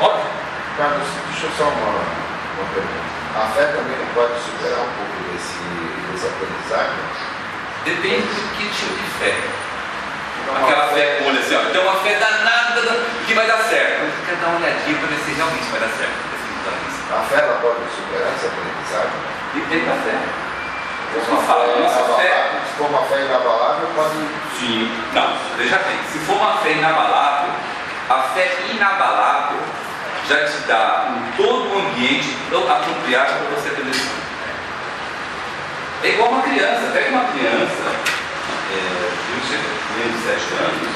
Óbvio. Carlos, deixa eu só uma pergunta. A fé também não pode superar um pouco desse aprendizado? Depende do que tipo de fé. Aquela fé, olha assim, ó, tem uma fé danada que vai dar certo. Mas quer dar uma olhadinha para ver se realmente vai dar certo. A fé ela pode superar esse aprendizado? Depende da fé. Se for uma fé inabalável, pode. Sim. Não, veja bem, se for uma fé inabalável, a fé inabalável já te dá todo o ambiente apropriado para você ter decisão. É igual uma criança, pega uma criança de 7 anos,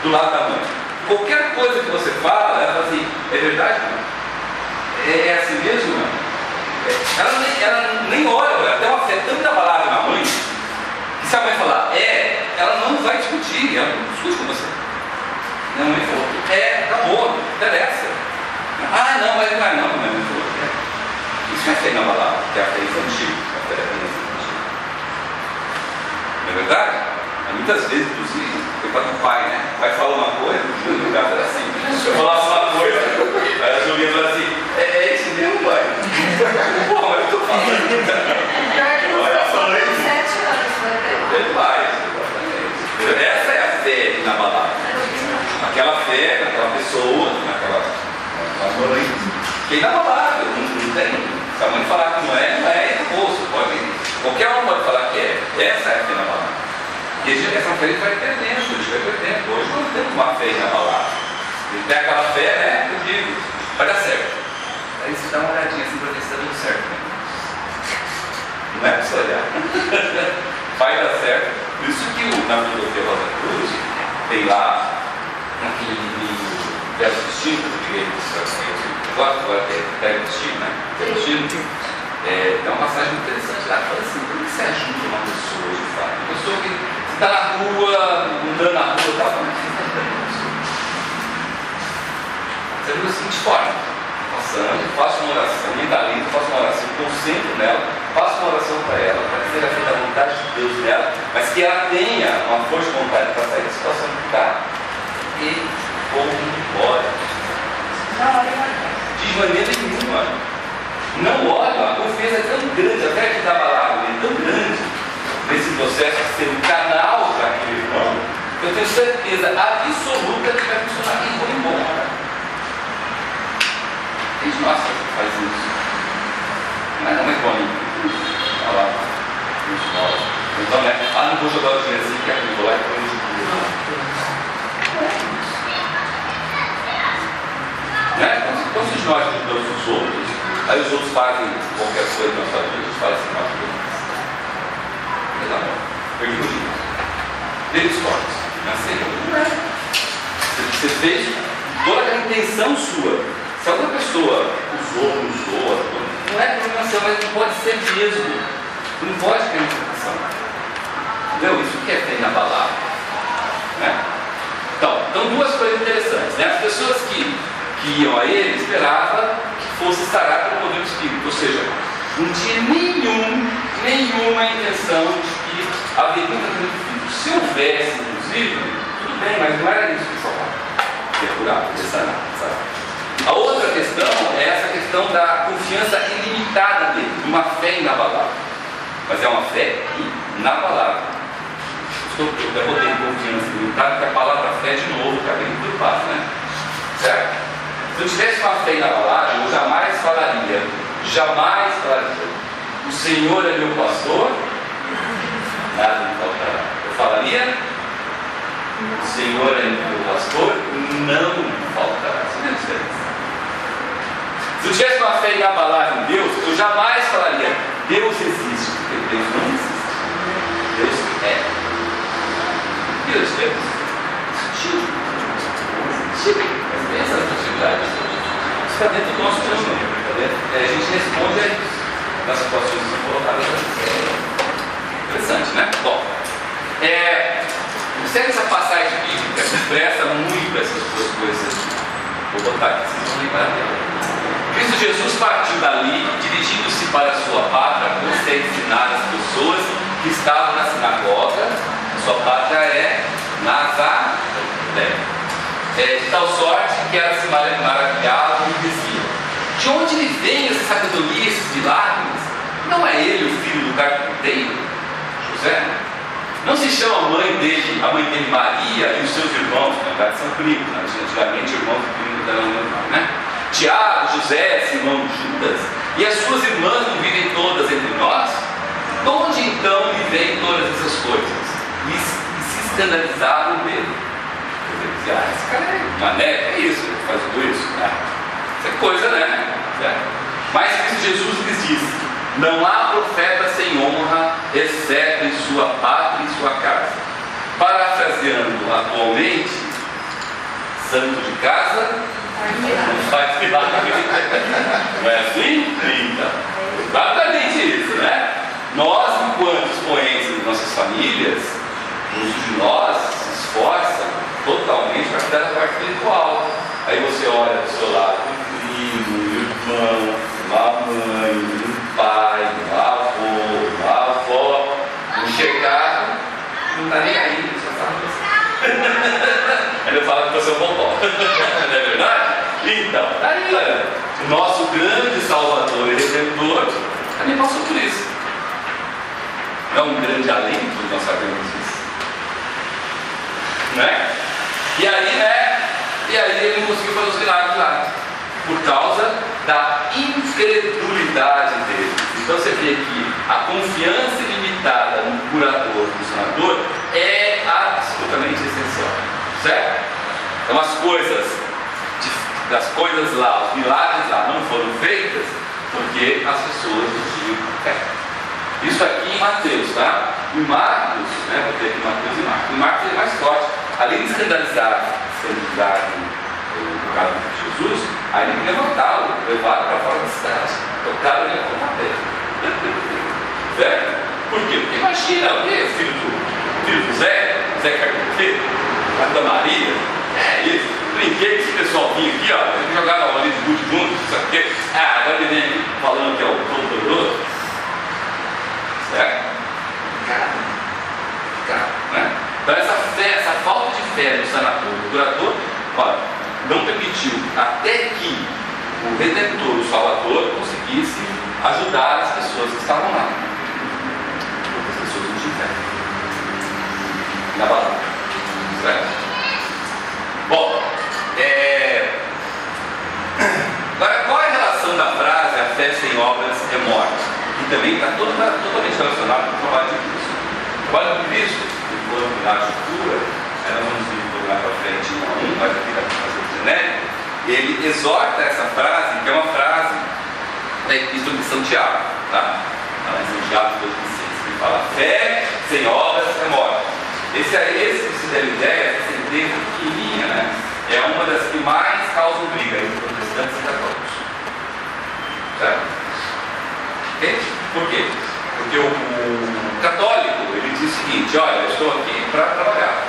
do lado da mãe. Qualquer coisa que você fala, ela fala assim, é verdade, mãe? É assim mesmo, mãe? Ela nem olha, ela tem uma fé tão inabalável na mãe, que se a mãe falar ela não vai discutir, ela não discute com você. A mãe falou, tá bom, não interessa. Não, mas não é não, mãe falou, Isso é fé inabalável, que é a fé infantil, a fé infantil. Não é verdade? Muitas vezes, inclusive, coitado do pai, né? O pai fala uma coisa, no caso era assim. Eu falava uma coisa, aí a Julinha fala assim, é isso mesmo, pai? Pô, mas eu estou falando. Olha, falei. 7 anos, Ele vai, exatamente. Essa é a fé inabalável. Aquela fé, naquela pessoa, naquela mãe, que é inabalável, não tem. Se a mãe falar que não é poço, pode. Qualquer um pode falar que é. Essa é a fé inabalável. E essa fé vai perdendo, a gente vai perdendo. Hoje nós temos uma fé inabalável. Ele tem aquela fé, né? Eu digo, vai dar certo. Aí você dá uma olhadinha assim para ver se está dando certo. Né? Não é para você olhar. Vai dar certo. Por isso que na filosofia Rosa Cruz tem lá naquele livro Verbo Destino, eu gosto agora de Verbo Destino, né? Verbo Destino. Tem uma passagem interessante lá que fala assim, como que você ajuda uma pessoa de fato? Uma pessoa que está na rua, andando na rua, tá? Como é que você está ajudando a pessoa? Você ajuda da seguinte forma, passando, faço uma oração, mentalizo, faço uma oração, concentro nela, faço uma oração para ela, para que seja feita a vontade de Deus nela, mas que ela tenha uma força de vontade para sair da situação que está e vou embora. De maneira nenhuma. Não olha, a confiança é tão grande, a fé que estava lá, é tão grande nesse processo de ser um canal para aquele irmão, que eu tenho certeza absoluta que vai funcionar e vou embora. Quem de nós faz isso? Não é mais bonito. Olha lá, então, né? Não vou jogar o dinheiro assim, que é vou lá e põe o dinheiro. Né? Quantos de nós ajudamos os outros? Aí os outros fazem qualquer coisa na sua vida, a gente fala assim, não ajuda. Perdi o dinheiro. Teve esportes. Você fez toda aquela intenção sua. Se alguma pessoa usou, não usou, não é programação, mas não pode ser mesmo. Não pode ter programação. Entendeu? Isso que é fé inabalável. Né? Então, duas coisas interessantes. Né? As pessoas que iam a ele esperavam que fosse sarado pelo poder do Espírito, ou seja, não tinha nenhuma intenção de que haveria tratamento físico. Se houvesse, inclusive, tudo bem, mas não era isso que salvava. Ia curar, ia sanar, sabe? A outra questão é essa questão da confiança ilimitada dele, uma fé inabalável. Mas é uma fé inabalável. Eu derrotei confiança ilimitada, porque a palavra fé, de novo, está bem turpada, né? Certo? Se eu tivesse uma fé inabalável, eu jamais falaria, o Senhor é meu pastor, nada me faltará. Eu falaria, o Senhor é meu pastor, não me faltará. Isso é a diferença. Se eu tivesse uma fé inabalável em Deus, eu jamais falaria, Deus existe, porque Deus não existe. está dentro do nosso planejamento. A gente responde a isso nas situações que são colocadas aqui. Interessante, né? Bom, observe essa passagem bíblica que expressa muito essas duas coisas aqui. Vou botar aqui, vocês vão lembrar dela. Cristo Jesus partiu dali, dirigindo-se para a sua pátria, para ensinar as pessoas que estavam na sinagoga. A sua pátria é Nazaré. De tal sorte que elas se maravilhavam e diziam: de onde lhe vem essa sabedoria, esses milagres? Não é ele o filho do carpinteiro, José? Não se chama a mãe dele Maria e os seus irmãos, na verdade são primos, né? Antigamente irmãos e primos eram normal, né? Tiago, José, Simão, Judas, e as suas irmãs não vivem todas entre nós? De onde então lhe vêm todas essas coisas? E se escandalizaram dele. Esse cara é mané, é isso, ele faz tudo isso, né? Isso é coisa, né? Mas Cristo Jesus lhes disse: não há profeta sem honra, exceto em sua pátria e em sua casa. Parafraseando atualmente, santo de casa não faz milagre. Não é assim? Então, exatamente isso, né? Nós, enquanto expoentes das nossas famílias, muitos de nós se esforçam totalmente para cuidar da parte espiritual. Aí você olha do seu lado o primo, o irmão, a mãe, o pai, o avô, a avó, o chegado, não está nem aí, só fala assim. Ele fala que você é um bobó. Não é verdade? Então, aí, olha, o nosso grande Salvador e Redentor também passou por isso. Não é um grande alento, nós sabemos isso. Né? E aí ele não conseguiu fazer os milagres lá, por causa da incredulidade dele. Então você vê que a confiança ilimitada no curador, no sanador, é absolutamente essencial, certo? Então as coisas lá, os milagres lá não foram feitas porque as pessoas não tinham fé. Isso aqui em Mateus, tá? Em Marcos, né? Vou ter aqui Mateus e Marcos. Em Marcos é mais forte. Além de escandalizar no caso de Jesus, aí ele levantá-lo, levá-lo para fora da cidade, tocaram ele com uma pedra. Certo? Por quê? Porque imagina, o que é filho do Zé Carpinteiro, da Maria? É isso, brinquei com esse pessoal vinha aqui, ó, eles jogaram a bolinha de gude juntos, sabe o quê? Agora ele vem aqui falando que é o todo-poderoso. Certo? Cara, né? Então essa falta de fé no sanador, no curador, olha, não permitiu até que o Redentor, o Salvador, conseguisse ajudar as pessoas que estavam lá. Porque as pessoas não tinham fé na palavra. Certo? Bom, agora qual é a relação da frase "a fé sem obras é morte"? Que também está totalmente relacionado com o trabalho de Cristo. O trabalho de Cristo, no plano da cultura, nós vamos vir lá para frente mas aqui está fazendo genérico, ele exorta essa frase, que é uma frase da Epístola de São Tiago, tá? Em São Tiago 2,6, que fala: fé sem obras é morte. Esse que se der ideia, essa sentença pequenininha, né? É uma das que mais causam briga entre protestantes e católicos. Certo? Okay? Por quê? Porque o católico, ele diz o seguinte: olha, eu estou aqui para trabalhar.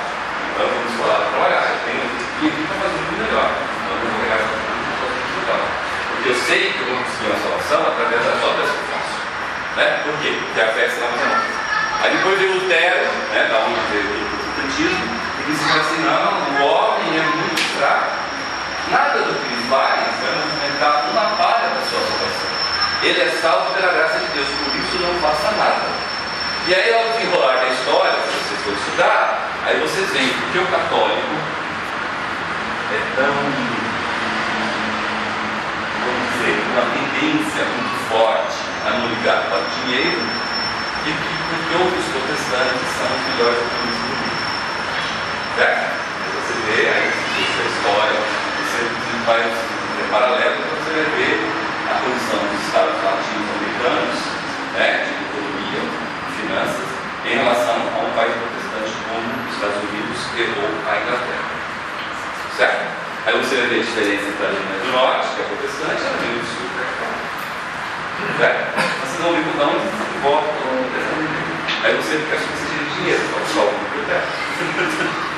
Então vamos falar para trabalhar. Eu tenho aqui para fazer muito melhor. Então eu vou pegar essa coisa. Porque eu sei que eu vou conseguir uma salvação através das obras que eu faço. Né? Por quê? Porque a fé se lava as mãos. Aí depois veio Lutero, né, da onde veio o protestantismo, e disse assim: não, o homem é muito fraco. Nada do que ele faz vai movimentar uma palha da sua salvação. Ele é salvo pela graça de Deus, por isso não faça nada. E aí, ao desenrolar da história, se vocês forem estudar, aí vocês veem porque o católico é tão, vamos dizer, uma tendência muito forte a não ligar para o dinheiro, e porque outros protestantes são os melhores economistas do mundo. Certo? Você vê aí essa história, você vai fazer paralelo, você vai ver a condição dos Estados latino-americanos, né, de economia, de finanças, em relação a um país protestante como os Estados Unidos ou a Inglaterra. Certo? Aí você vai ver a diferença entre a Alemanha do Norte, que é protestante, Certo? Vocês vão ver por onde volta ao longo dessa vida. Aí você fica achando que você tem dinheiro, pode só algum protesto.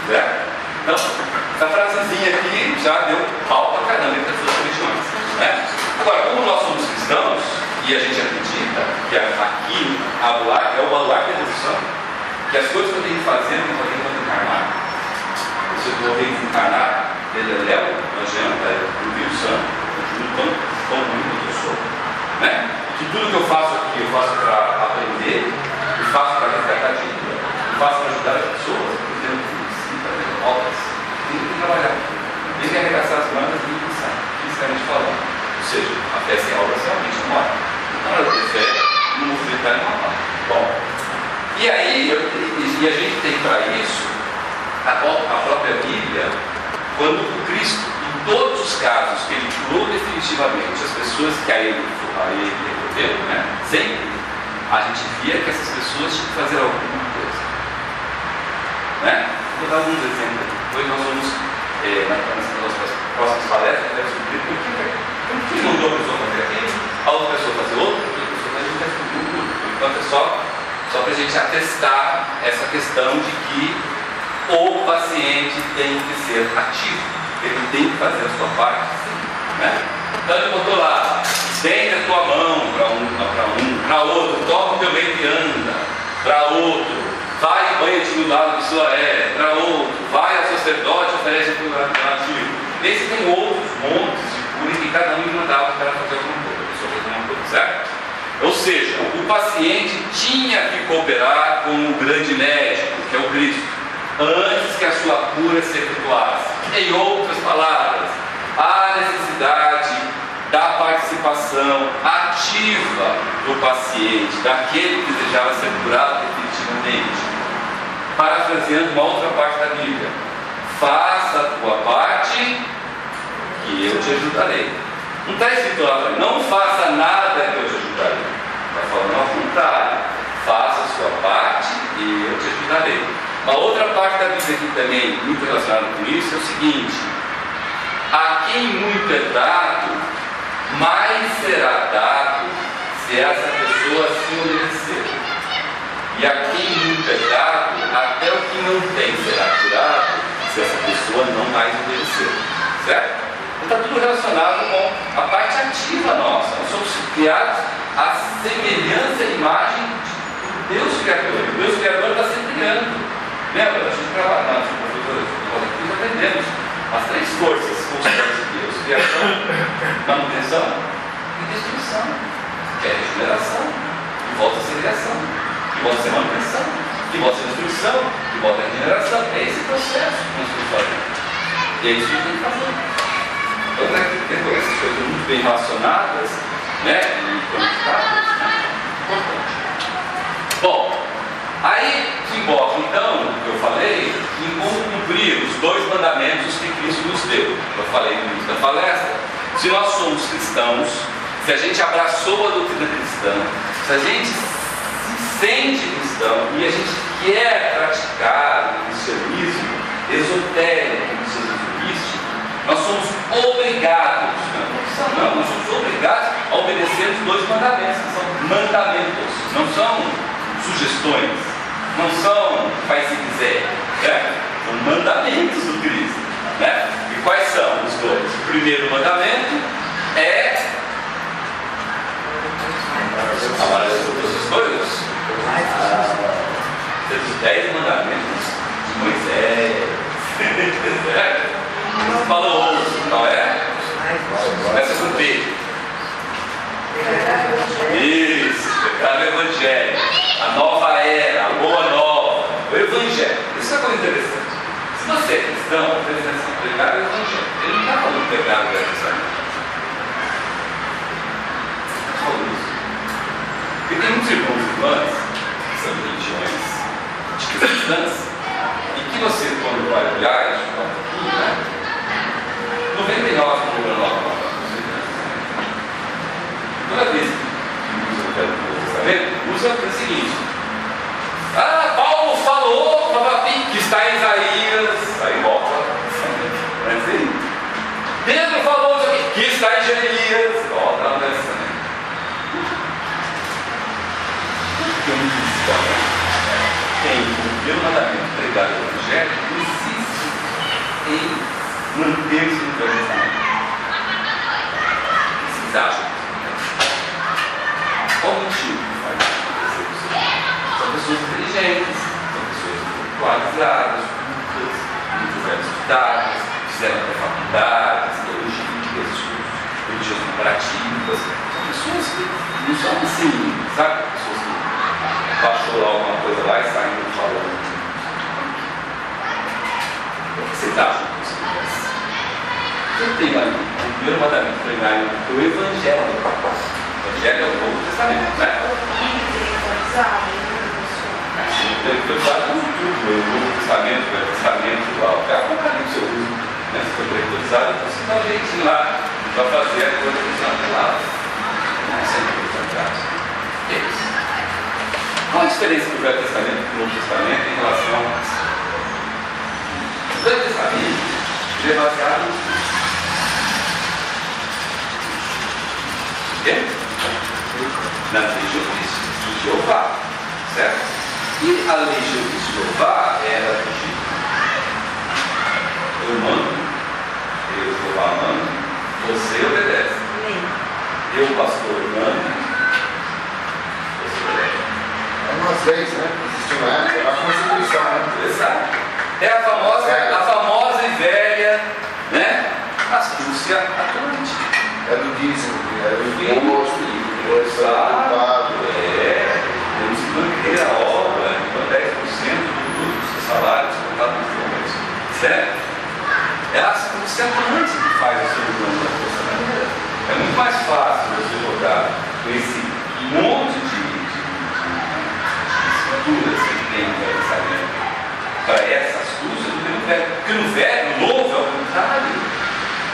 Certo? Então, essa frasezinha aqui já deu pau pra caramba entre as suas religiões. Né? Agora, como nós somos cristãos, e a gente acredita que aqui é o baluarte da evolução, que as coisas que eu tenho que fazer, eu tenho que fazer enquanto encarnar. Se eu vou reencarnar, Léo, Angela, o Espírito Santo, tão muito que eu sou. Né? Que tudo que eu faço aqui, eu faço para aprender, eu faço para resgatar de vida, eu faço para ajudar as pessoas, eu tenho que fazer obras, eu tenho que trabalhar, tem que arregaçar as mangas e pensar, fisicamente falando. Ou seja, a fé sem obras realmente não morre. Na hora de ter fé, no movimento vai morrer. Bom, e aí, a gente tem para isso a própria Bíblia, quando o Cristo, em todos os casos que ele curou definitivamente as pessoas que a ele recorreu, né, sempre, a gente via que essas pessoas tinham que fazer alguma coisa. Né? Vou dar alguns exemplos. Depois nós vamos, nas próximas palestras, descobrir por que mandou a pessoa fazer aquilo, a outra pessoa fazer outra, a pessoa fazer outra, enquanto é só para a gente atestar essa questão de que o paciente tem que ser ativo, ele tem que fazer a sua parte, né? Então ele botou lá, estende a tua mão para outro, toma o teu leite e anda, para outro, vai e banha-te no lado de sua para outro, vai ao sacerdote, oferece a tua ativo. Nesse tem outros montes de cura que cada um mandava o cara fazer alguma coisa, a pessoa fazer alguma coisa, certo? Ou seja, o paciente tinha que cooperar com o grande médico, que é o Cristo, antes que a sua cura se efetuasse. Em outras palavras, há necessidade da participação ativa do paciente, daquele que desejava ser curado definitivamente. Parafraseando uma outra parte da Bíblia: faça a tua parte, que eu te ajudarei. Não está escrito lá, não faça nada que eu te ajudarei. Está falando ao contrário: faça a sua parte e eu te ajudarei. Uma outra parte da Bíblia aqui também, muito relacionada com isso, é o seguinte: a quem muito é dado, mais será dado se essa pessoa se obedecer. E a quem muito é dado, até o que não tem será tirado se essa pessoa não mais obedecer. Certo? Então está tudo relacionado com a parte ativa nossa. Nós somos criados à semelhança e imagem de Deus Criador. O Deus Criador está sempre criando. Lembra? A gente trabalha nos professores, aprendemos as três forças constantes de Deus: criação, manutenção e destruição, que é regeneração, que volta a ser criação, que volta a ser manutenção, que volta a ser destruição, que volta a regeneração. É esse processo que nós estamos fazendo. E é isso que a gente tem que fazer. Então, né, tem essas coisas muito bem relacionadas, né, e conectadas, né? Importante. Bom, aí desemboca então, o que eu falei, em como cumprir os dois mandamentos que Cristo nos deu. Eu falei no início da palestra: se nós somos cristãos, se a gente abraçou a doutrina cristã, se a gente se sente cristão e a gente quer praticar o cristianismo esotérico, o cristianismo místico, nós somos obrigados, nós somos obrigados a obedecer os dois mandamentos, que são mandamentos, não são sugestões, não são faz se quiser, né? São mandamentos do Cristo, né? E quais são os dois? O primeiro mandamento é amar a Deus sobre todas as coisas. Os 10 mandamentos de Moisés. Falou, não é? Começa com B. Isso, pecado evangelho, a nova era, a boa nova, o evangelho. Isso é uma coisa interessante. Se você é cristão, você deve ser pregado o evangelho. Ele não está falando pecado evangelho. Não falou isso. Porque tem muitos irmãos e irmãs que são religiões cristãs e que você, quando vai olhar, isso fala um pouquinho, né? 99,9%. Toda vez que usa o Velho Testamento, usa o seguinte: Paulo falou que está em Isaías, aí volta, Pedro falou que está em Jeremias, volta no Velho Testamento. temos no Velho Testamento? O que vocês acham? Qual o motivo que faz isso acontecer com isso? São pessoas inteligentes, são pessoas intelectualizadas, cultas, muito bem estudadas, fizeram até faculdades, teologias, estudos religiosos comparativos. São pessoas que não são assim, sabe? Pessoas que baixou lá alguma coisa lá e saíram falando. O que vocês acham que isso acontece? Eu tenho ali o primeiro mandamento primário do Evangelho. O Evangelho é o Novo Testamento, né? Intelectualizado com tudo, o Novo Testamento, o Velho Testamento, o Apocalipse eu uso, né? Se for intelectualizado, então você dá um jeitinho lá para fazer a coisa que está lá. Não é sempre intelectualizado. É isso. Qual a diferença do Velho Testamento e do Novo Testamento em relação a isso? O Velho Testamento é baseado na lei de Jeová, certo? E a lei de Jeová era do tipo: eu mando, eu Jeová mando, você obedece. Eu, pastor, mando, você obedece. É umas leis, né? Existe uma época, a Constituição, né? Exato. É a famosa e velha, né? Astúcia atlântica. É do dízimo, é do imposto, temos que manter a obra, então 10% do seu salário descontado no comércio, certo? É a astúcia atlântica que faz o ser humano da força maneira. É muito mais fácil você jogar com esse monte de estruturas que tem no Velho Testamento para essa astúcia do que no Velho. Porque no Velho, o Novo é o contrário.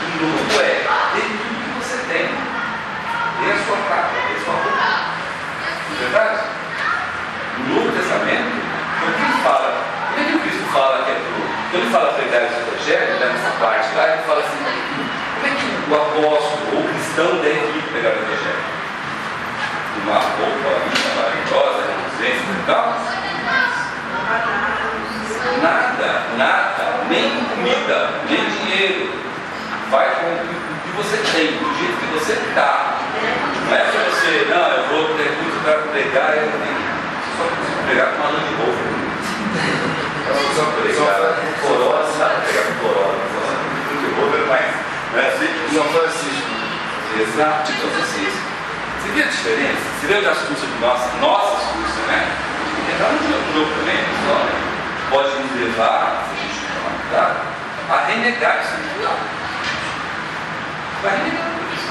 O Novo é tudo que você tem. Dê a sua capa, dê a sua roupa. Verdade? No Novo Testamento, quando ele fala, como é que o Cristo fala que é tudo? Quando ele fala pregar esse evangelho, nessa parte lá, ele fala assim: como é que o apóstolo ou o cristão deve ir pregar o evangelho? Uma roupa maravilhosa, reluzente e tal? Nada, nem comida, nem dinheiro. Vai com o que você tem, do jeito que você está. Não é para você, não, eu vou ter muito para pregar, eu não tenho. Você só consigo pregar com uma lã de roupa. Só pregar com coroa, sabe? Pregar com coroa. De roupa é mais. Não é assim? São Francisco. Exato, de São Francisco. Você vê a diferença? Você vê a astúcia de nossa astúcia, né? Entrar no jogo também, pessoal, né? Pode nos levar, se a gente não tomar cuidado, a renegar isso aqui. Vai renegando isso.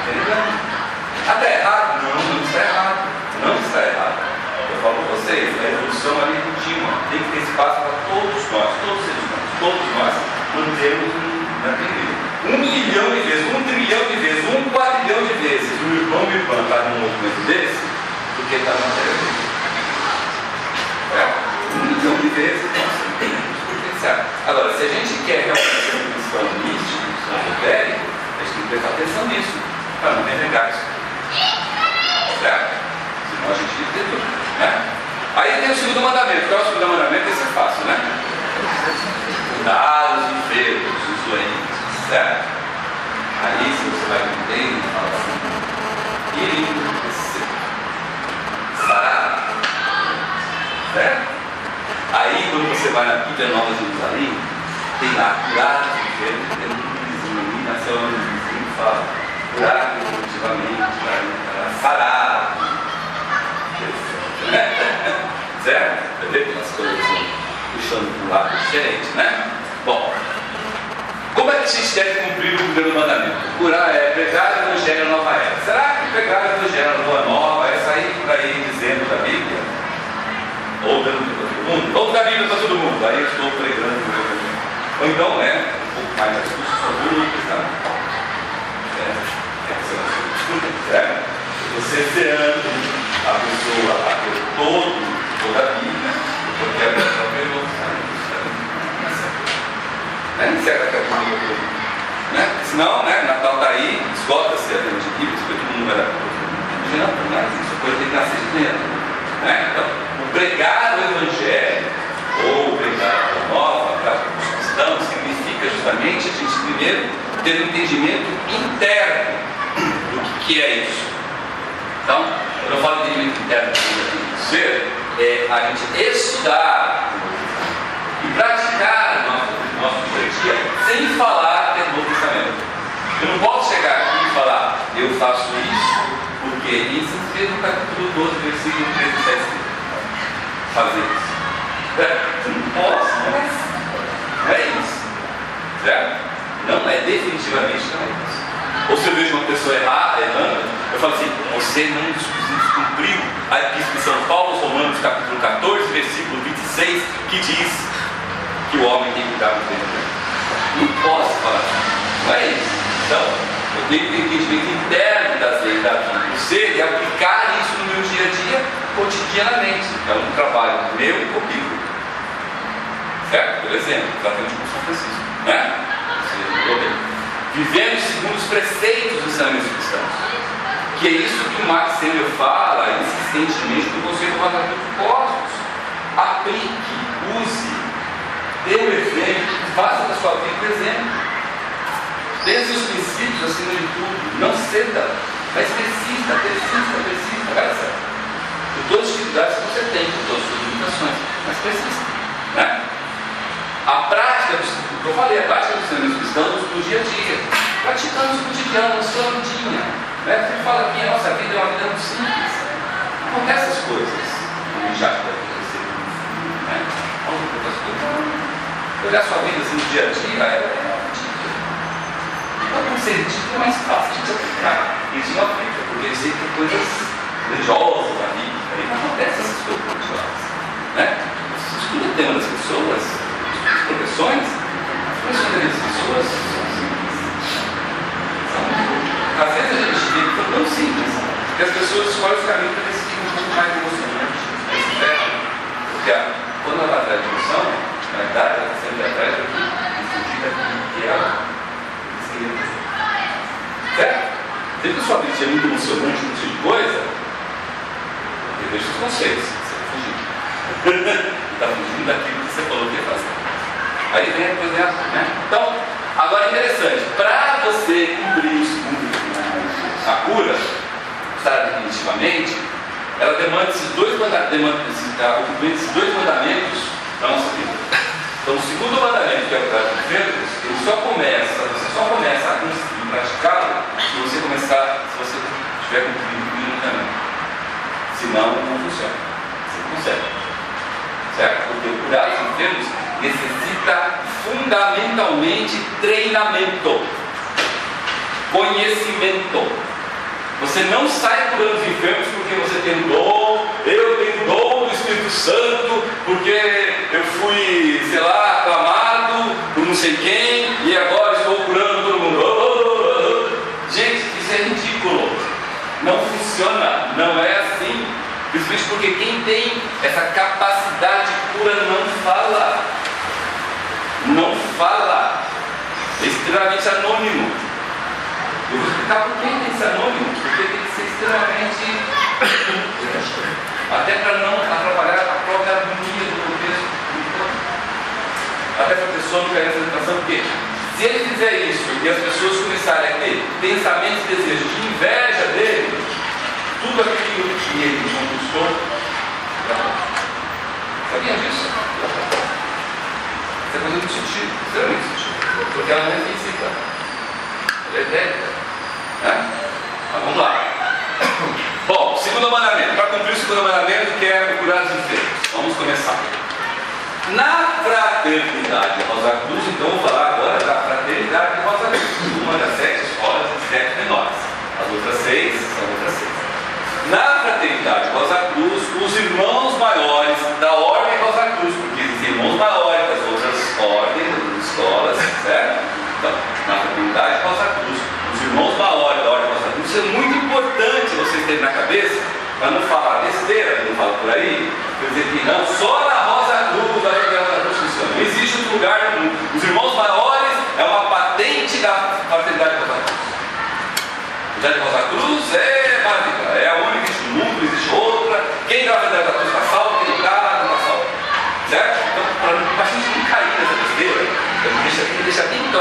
Renegando. Ah, está errado? Não está errado. Não está errado. Eu falo para vocês, a evolução ali é contínua. Tem que ter espaço para todos nós, todos os seres humanos, todos nós mantermos um aprendido. 1 milhão de vezes, 1 trilhão de vezes, 1 quadrilhão de vezes o irmão e irmã está num movimento desse, porque está na matéria dele. 1 milhão de vezes, então, agora, se a gente quer realmente ser um cristão místico, esotérico, a gente tem que prestar atenção nisso, para não renegar isso. Certo? Senão a gente tem que ter tudo. Né? Aí tem o segundo mandamento. Qual é o segundo mandamento? Esse é fácil, né? Cuidar os enfermos, os doentes. Certo? Aí, se você vai entender, fala assim: e sará. Certo? Aí, quando você vai na Bíblia Nova Jerusalém, tem lá curar os enfermos, tem um vizinho ali, nasceu um vizinho que fala curar definitivamente, sarar. Certo? Você vê que as coisas estão puxando para um lado diferente, né? Bom, como é que a gente deve cumprir o primeiro mandamento? Pregar o Evangelho na nova era. Será que pregar o Evangelho na boa nova é sair por aí dizendo da Bíblia? Ou dando para todo mundo? Ou da Bíblia para todo mundo? Aí eu estou pregando o Evangelho. Ou então, né? Um pouco mais da discussão sobre o Novo Testamento. Certo? Você ferando a pessoa a ter toda a Bíblia, porque a pessoa pegou nem certo que a Bíblia toda. Né? Senão, né, Natal está aí, esgota-se a Bíblia de Bíblia, porque todo mundo vai dar não, mas isso coisa tem que nascer de dentro. Né? Então, o pregar o Evangelho, ou pregar a nova para os cristãos, significa justamente a gente primeiro ter um entendimento interno do que é isso. Então, quando eu falo de entendimento interno do ser, é a gente estudar e praticar no nosso dia a dia sem falar que é novo pensamento. Eu não posso chegar aqui e falar, eu faço isso porque isso fez no capítulo 12, versículo 13 e 17. Fazer isso. Eu não posso, não é isso. Certo? Não é, definitivamente não é isso. Ou se eu vejo uma pessoa errando, eu falo assim, você não descumpriu a Epístola de São Paulo, Romanos capítulo 14, versículo 26, que diz que o homem tem que cuidar do tempo. Não posso falar assim. Não é isso. Então, eu tenho que ter entendimento interno das leis da vida do ser e aplicar isso no meu dia a dia, cotidianamente. É um trabalho meu e comigo. Certo? Por exemplo, exatamente como São Francisco. Né? Vivendo segundo os preceitos dos ensinamentos cristãos. Que é isso que o Max Sandler fala insistentemente no Conselho do Mandamento dos Cosmos. Aplique, use, dê um exemplo, faça da sua vida um exemplo. Pense os princípios acima de tudo, não ceda, mas persista. Olha só. Com todas as dificuldades que você tem, com todas as suas limitações, mas persista. Né? A prática, que eu falei, a prática dos ensinamentos cristãos no dia a dia, praticando no cotidiano, na sua vidinha. Né? Você fala aqui, a nossa vida é uma vida muito simples. Não acontecem essas coisas, como já deve acontecer. Né? Não acontecem essas coisas. Olhar a sua vida assim no dia a dia é não ser dito é mais fácil de aplicar. Isso não aplica, porque existem coisas religiosas ali, aí não acontecem essas coisas religiosas. Né? Você estuda o tema das pessoas, as profissões das pessoas às vezes a gente vê que é tão simples que as pessoas escolhem os caminhos para decidir um pouco mais emocionante. Porque quando ela vai atrás de emoção, na verdade ela está sempre atrás de fugir daquilo que ela. Certo? Sempre que a sua vida é muito emocionante, muito de coisa, eu vejo os conceitos, você está fugindo. Está fugindo daquilo que você falou que ia fazer. Aí vem a coisa errada, né? Então, agora é interessante, para você cumprir a cura, estar definitivamente, ela demanda esses dois mandamentos para a nossa vida. Então, o segundo mandamento, que é o curar dos enfermos, você só começa a conseguir praticá-lo se você estiver cumprindo o primeiro mandamento. Senão, não funciona. Você não consegue. Certo? Porque o curar dos enfermos necessita fundamentalmente treinamento, conhecimento. Você não sai curando os enfermos porque você tem dom, eu tenho dom do Espírito Santo, porque eu fui, sei lá, aclamado por não sei quem, e agora estou curando todo mundo. Gente, isso é ridículo. Não funciona, não é assim. Principalmente porque quem tem essa capacidade de cura não fala. Não fala. É extremamente anônimo. Eu vou explicar por que tem que ser anônimo, porque tem que ser extremamente até para não atrapalhar a própria harmonia do contexto. Até para a pessoa não cair nessa tentação, porque se ele fizer isso e as pessoas começarem a ter pensamentos e desejos de inveja dele, tudo aquilo que ele conquistou, sabia disso? Isso é coisa muito sutil, extremamente sutil, porque ela não é física, ela é técnica. Né? Mas vamos lá. Bom, segundo mandamento. Para cumprir o segundo mandamento, que é o curar dos enfermos. Vamos começar. Na fraternidade Rosa Cruz, então vou falar agora da fraternidade Rosa Cruz. Uma das 7 escolas de 7 menores. As outras 6 são outras 6. Na fraternidade Rosa Cruz, os irmãos maiores da ordem Rosa Cruz, porque existem irmãos maiores das outras ordens, das escolas, certo? Então, na fraternidade Rosa Cruz, os irmãos maiores da ordem Rosa Cruz, isso é muito importante vocês terem na cabeça, para não falar besteira, que não fala por aí, quer dizer que não, só na Rosa Cruz, a Rosa Cruz funciona. Não existe outro lugar no mundo. Os irmãos maiores é uma patente da fraternidade Rosa Cruz. A fraternidade Rosa Cruz é maravilhosa, é a única que existe no mundo, não existe outra. Quem está na fraternidade Rosa Cruz está salvo, quem não está, não está salvo. Certo? Então, para a gente não cair nessa besteira, deixa bem claro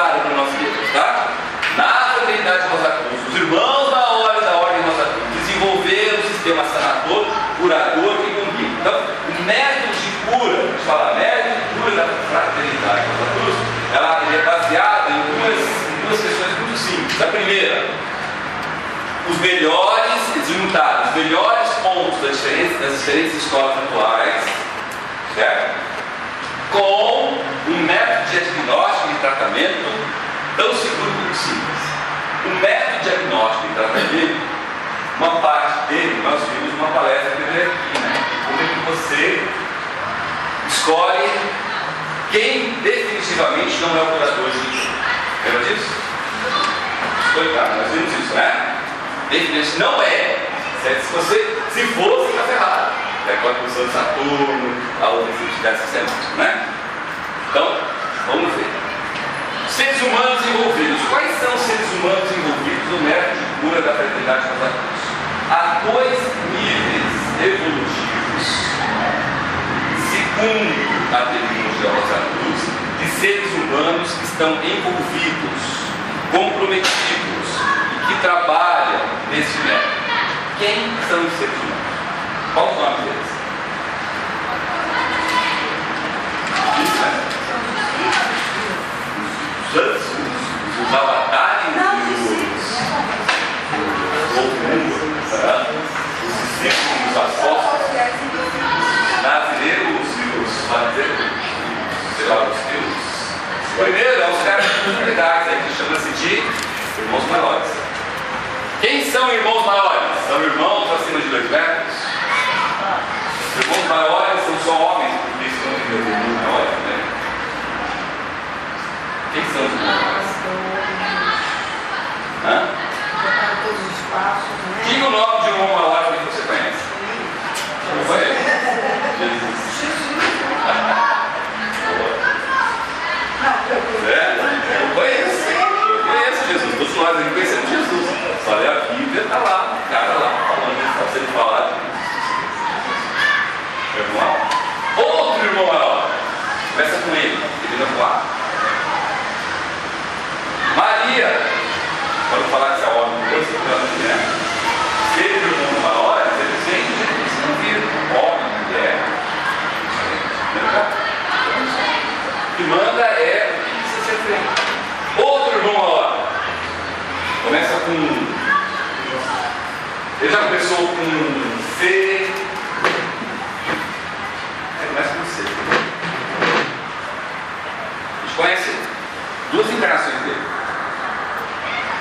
melhores, juntar os melhores pontos das diferentes escolas atuais, certo? Com um método de diagnóstico e tratamento tão seguro como simples. O método de diagnóstico e tratamento, uma parte dele, nós vimos uma palestra que veio aqui, né? Como é que você escolhe quem definitivamente não é o curador de lixo. Lembra disso? Nós vimos isso, né? Definitivamente não é. Certo? Se fosse, está ferrado. É com a posição de Saturno, a outra entidade sistemática, né? Então, vamos ver. Seres humanos envolvidos. Quais são os seres humanos envolvidos no método de cura da fraternidade Rosa Cruz? Há dois níveis evolutivos, segundo a terminologia Rosa Cruz, de seres humanos que estão envolvidos, comprometidos e que trabalham nesse método. Quem são os seres humanos? Qual os nomes deles? Isso, né? Os avatares, os discípulos, os apóstolos, os nazireus e os fariseus, sei lá, os teus. Primeiro, é os caras de comunidades aí, que chama-se de irmãos maiores. Quem são irmãos maiores? São irmãos acima de 2 metros? Irmãos maiores são só homens, porque isso não tem irmãos maiores, né? Quem são os irmãos maiores? Hã? Diga o nome de um irmão maior que você conhece. Não conhece? Jesus. Eu conheço Jesus. Todos nós aqui conhecemos Jesus. Só ler a Bíblia, está lá, o cara lá falando, está sendo falado. Irmão. Outro irmão maior. Começa com ele vai voar. Maria, quando falar que é homem, né? Seres irmãos maiores, eles vêm de jeito que você não vira. Homem, mulher. O que manda é o que precisa ser feito. Outro irmão maior. Começa com. Ele já começou com C. Começa com C. A gente conhece duas encarnações dele.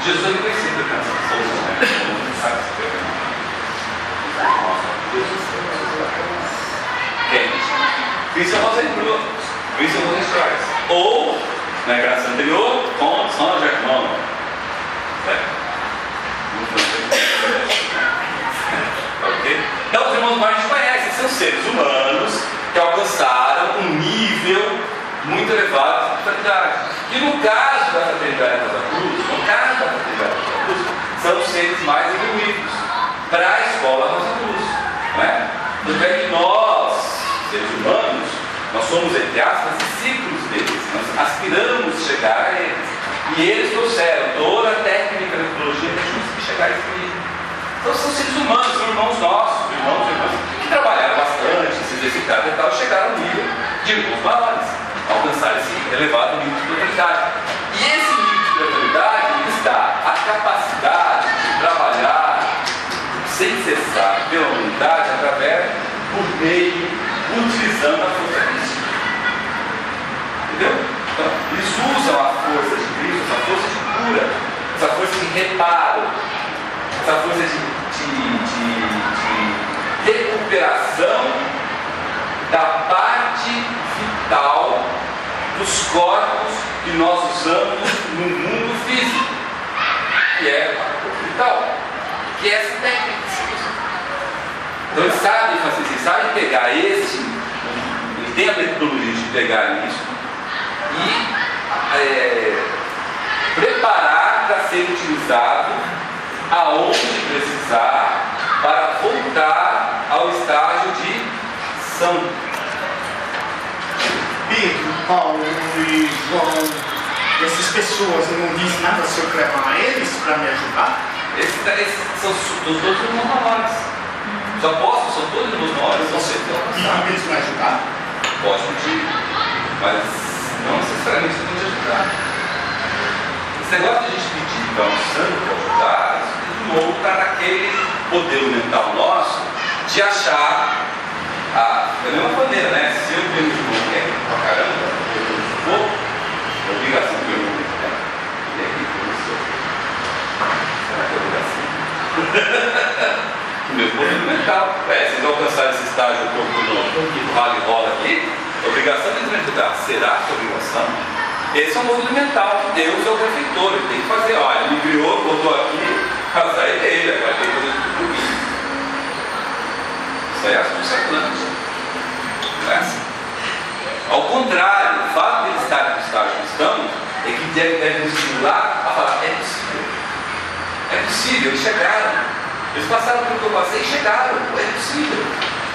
Jesus é conhecido, né? Quem? Cristo é Rosa Cruz. Cristo é Rosa Cruz. Ou, na encarnação anterior, com São Germano. Ok? Então, os irmãos mais a gente conhece, são seres humanos que alcançaram um nível muito elevado de fraternidade. E no caso da fraternidade Rosa Cruz, são os seres mais evoluídos para a escola Rosa Cruz. Não é? Tanto é que nós, seres humanos, nós somos, entre aspas, discípulos deles. Nós aspiramos a chegar a eles. E eles trouxeram toda a técnica da metodologia para conseguir chegar a esse nível. Então são seres humanos, são irmãos nossos, irmãos que trabalharam bastante, se exercitaram e tal, chegaram ao nível de irmãos maiores, alcançar esse elevado nível de fraternidade. E esse nível de fraternidade está a capacidade de trabalhar sem cessar pela humanidade através, por meio, utilizando a força de Cristo. Entendeu? Então, eles usam a força de Cristo, essa força de cura, essa força de reparo, essa força de recuperação da parte vital dos corpos que nós usamos no mundo físico, que é o corpo vital, que é essa técnica. Então eles sabem pegar eles têm a metodologia de pegar isso e preparar para ser utilizado aonde precisar para voltar ao estágio de São Pedro, Paulo e João, essas pessoas não dizem nada se eu levar eles para me ajudar? Esses são todos irmãos maiores. Os apóstolos são todos irmãos maiores. Você pediu eles para ajudar? Pode pedir, mas não necessariamente você tem que ajudar. Esse negócio de a gente pedir para um santo para ajudar, isso acostumou para naquele modelo mental nosso de achar da mesma maneira, né? Se eu tenho um irmão que é pra caramba, eu vou, é obrigação do meu irmão, né? E aí, professor? Será que é obrigação? O meu modelo mental. Vocês alcançaram esse estágio que vale e rola aqui, obrigação de me ajudar. Será que é obrigação? Esse é um modelo mental. Deus é o prefeitor, ele tem que fazer, olha, ele me criou, botou aqui, casar é dele, agora tem que fazer tudo por mim. Isso aí é astúcia atlântica. Não é assim. Ao contrário, o fato de eles estarem no estágio que estão é que deve nos estimular a falar, é possível. É possível, eles chegaram. Eles passaram pelo que eu passei e chegaram. É possível.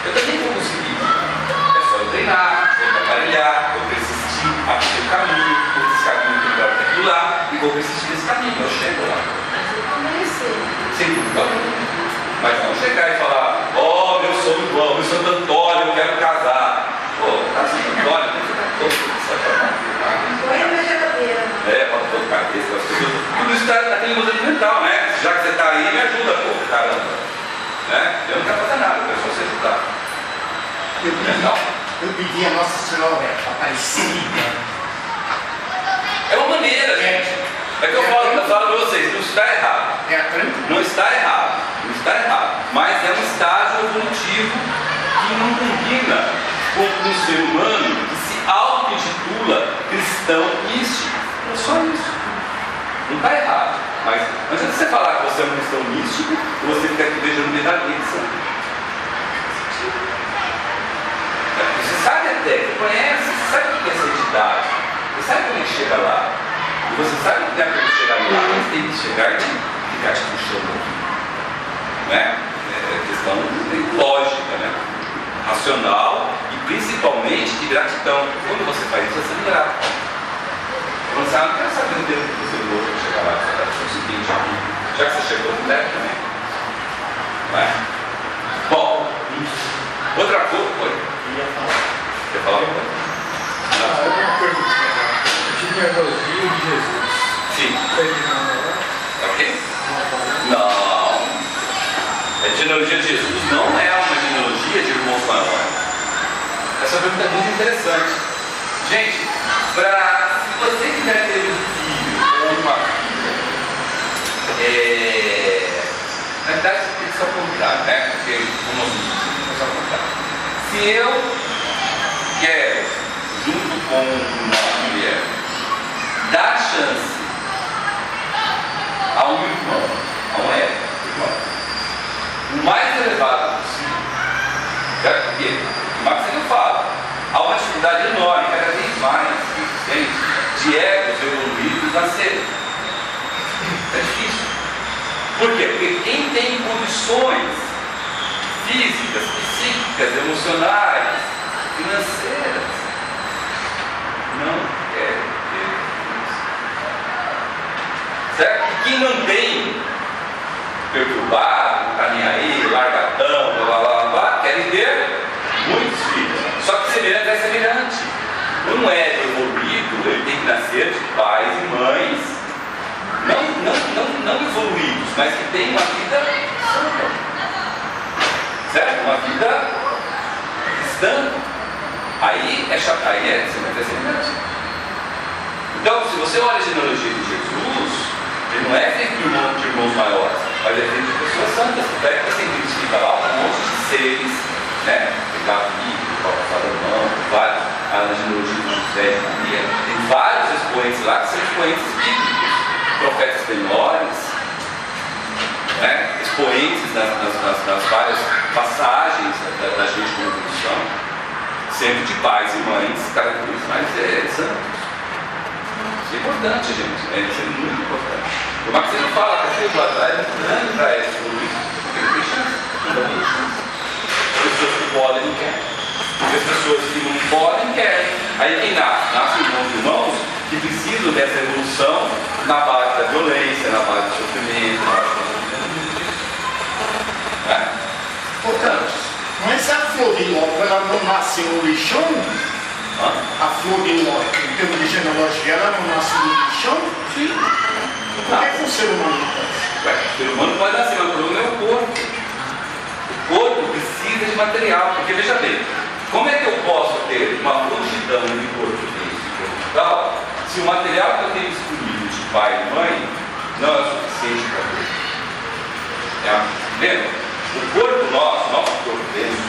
Eu também vou conseguir. É só eu treinar, eu trabalhar, eu persistir, aprender o caminho, esse caminho que melhor que aquilo lá, e vou persistir nesse caminho, eu chego lá. Sem dúvida alguma. Mas não chegar e falar, ó, meu Santo Antônio, eu quero casar. Pô, tá Santo Antônio, não fica todo isso. Põe na geladeira. Pode tocar cabeça, tudo isso está naquele modelo mental, né? Já que você está aí, me ajuda, pô, caramba. Né? Eu não quero fazer nada, eu quero só você ajudar. Eu pedi a Nossa Senhora Aparecida. É uma maneira, gente. É que eu falo para vocês, não está errado. Não está errado. Não está errado. Mas é um estágio evolutivo que não combina com um ser humano que se auto-intitula cristão místico. É só isso. Não está errado. Mas não adianta você falar que você é um cristão místico e você fica aqui beijando medalhinha de sangue. Você sabe até, você conhece, você sabe o que é essa entidade. Você sabe como é que chega lá. E você sabe que deve chegar lá, mas tem que chegar e ficar te puxando aqui. Né? É questão lógica, né? Racional e principalmente de gratidão. Quando você faz isso, você é grato. Quando você não quer saber o tempo que você levou para chegar lá, você está o seguinte aqui. Já que você chegou, deve também. Não é? Bom, outra coisa foi. Quer falar alguma coisa? Eu tenho uma pergunta. Genealogia de Jesus. Sim. É ok? Não. A genealogia de Jesus não é uma genealogia de irmãos maiores. Essa pergunta é muito interessante. Gente, se você quiser ter um filho ou uma filha, na verdade você tem que se apontar, né? Porque como nós ao contrário. Se eu quero, junto com uma mulher, dar chance a um irmão, a um irmão, o mais elevado possível, certo? Porque, mas eu falo, há uma dificuldade enorme, cada vez mais, de egos evoluídos nascerem. É difícil. Por quê? Porque quem tem condições físicas, psíquicas, emocionais, financeiras, não quer ter isso. Certo? E quem não tem, perturbado, tá nem aí, largadão, blá blá blá blá, querem ter muitos filhos. Só que semelhante é semelhante. Não é evoluído, ele tem que nascer de pais e mães não evoluídos, mas que têm uma vida santa. Certo? Uma vida cristã. Aí é semelhante. Então, se você olha a genealogia de Jesus, ele não é feito de irmãos maiores, mas é feito de pessoas santas. Até que você identifica lá um monte de seres, né? Davi, o próprio Salomão, vários, a genealogia de José, de Maria, tem vários expoentes lá que são expoentes bíblicos, profetas menores, né? Expoentes nas várias passagens da gente como evolução, sempre de pais e mães cada vez mais santos. Isso é importante, gente, né? Isso é muito importante. O Marcelo fala que aquilo lá atrás é muito grande para eles, porque não tem chance, não tem chance. As pessoas que podem não querem. As pessoas que não podem querem. Aí quem nasce? Nasce irmãos que precisam dessa evolução na base da violência, na base do sofrimento, na base do sofrimento. Portanto, mas a flor de ló, ela não nasce no lixão? A flor de ló, em termos de genealogia, ela não nasce no lixão? Sim. Por que o ser humano não nasce? O ser humano pode nascer, mas o problema é o corpo. O corpo precisa de material, porque veja bem, como é que eu posso ter uma prontidão de corpo físico e tal, se o material que eu tenho disponível de pai e mãe não é o suficiente para mim? Lembra? O corpo nosso corpo denso,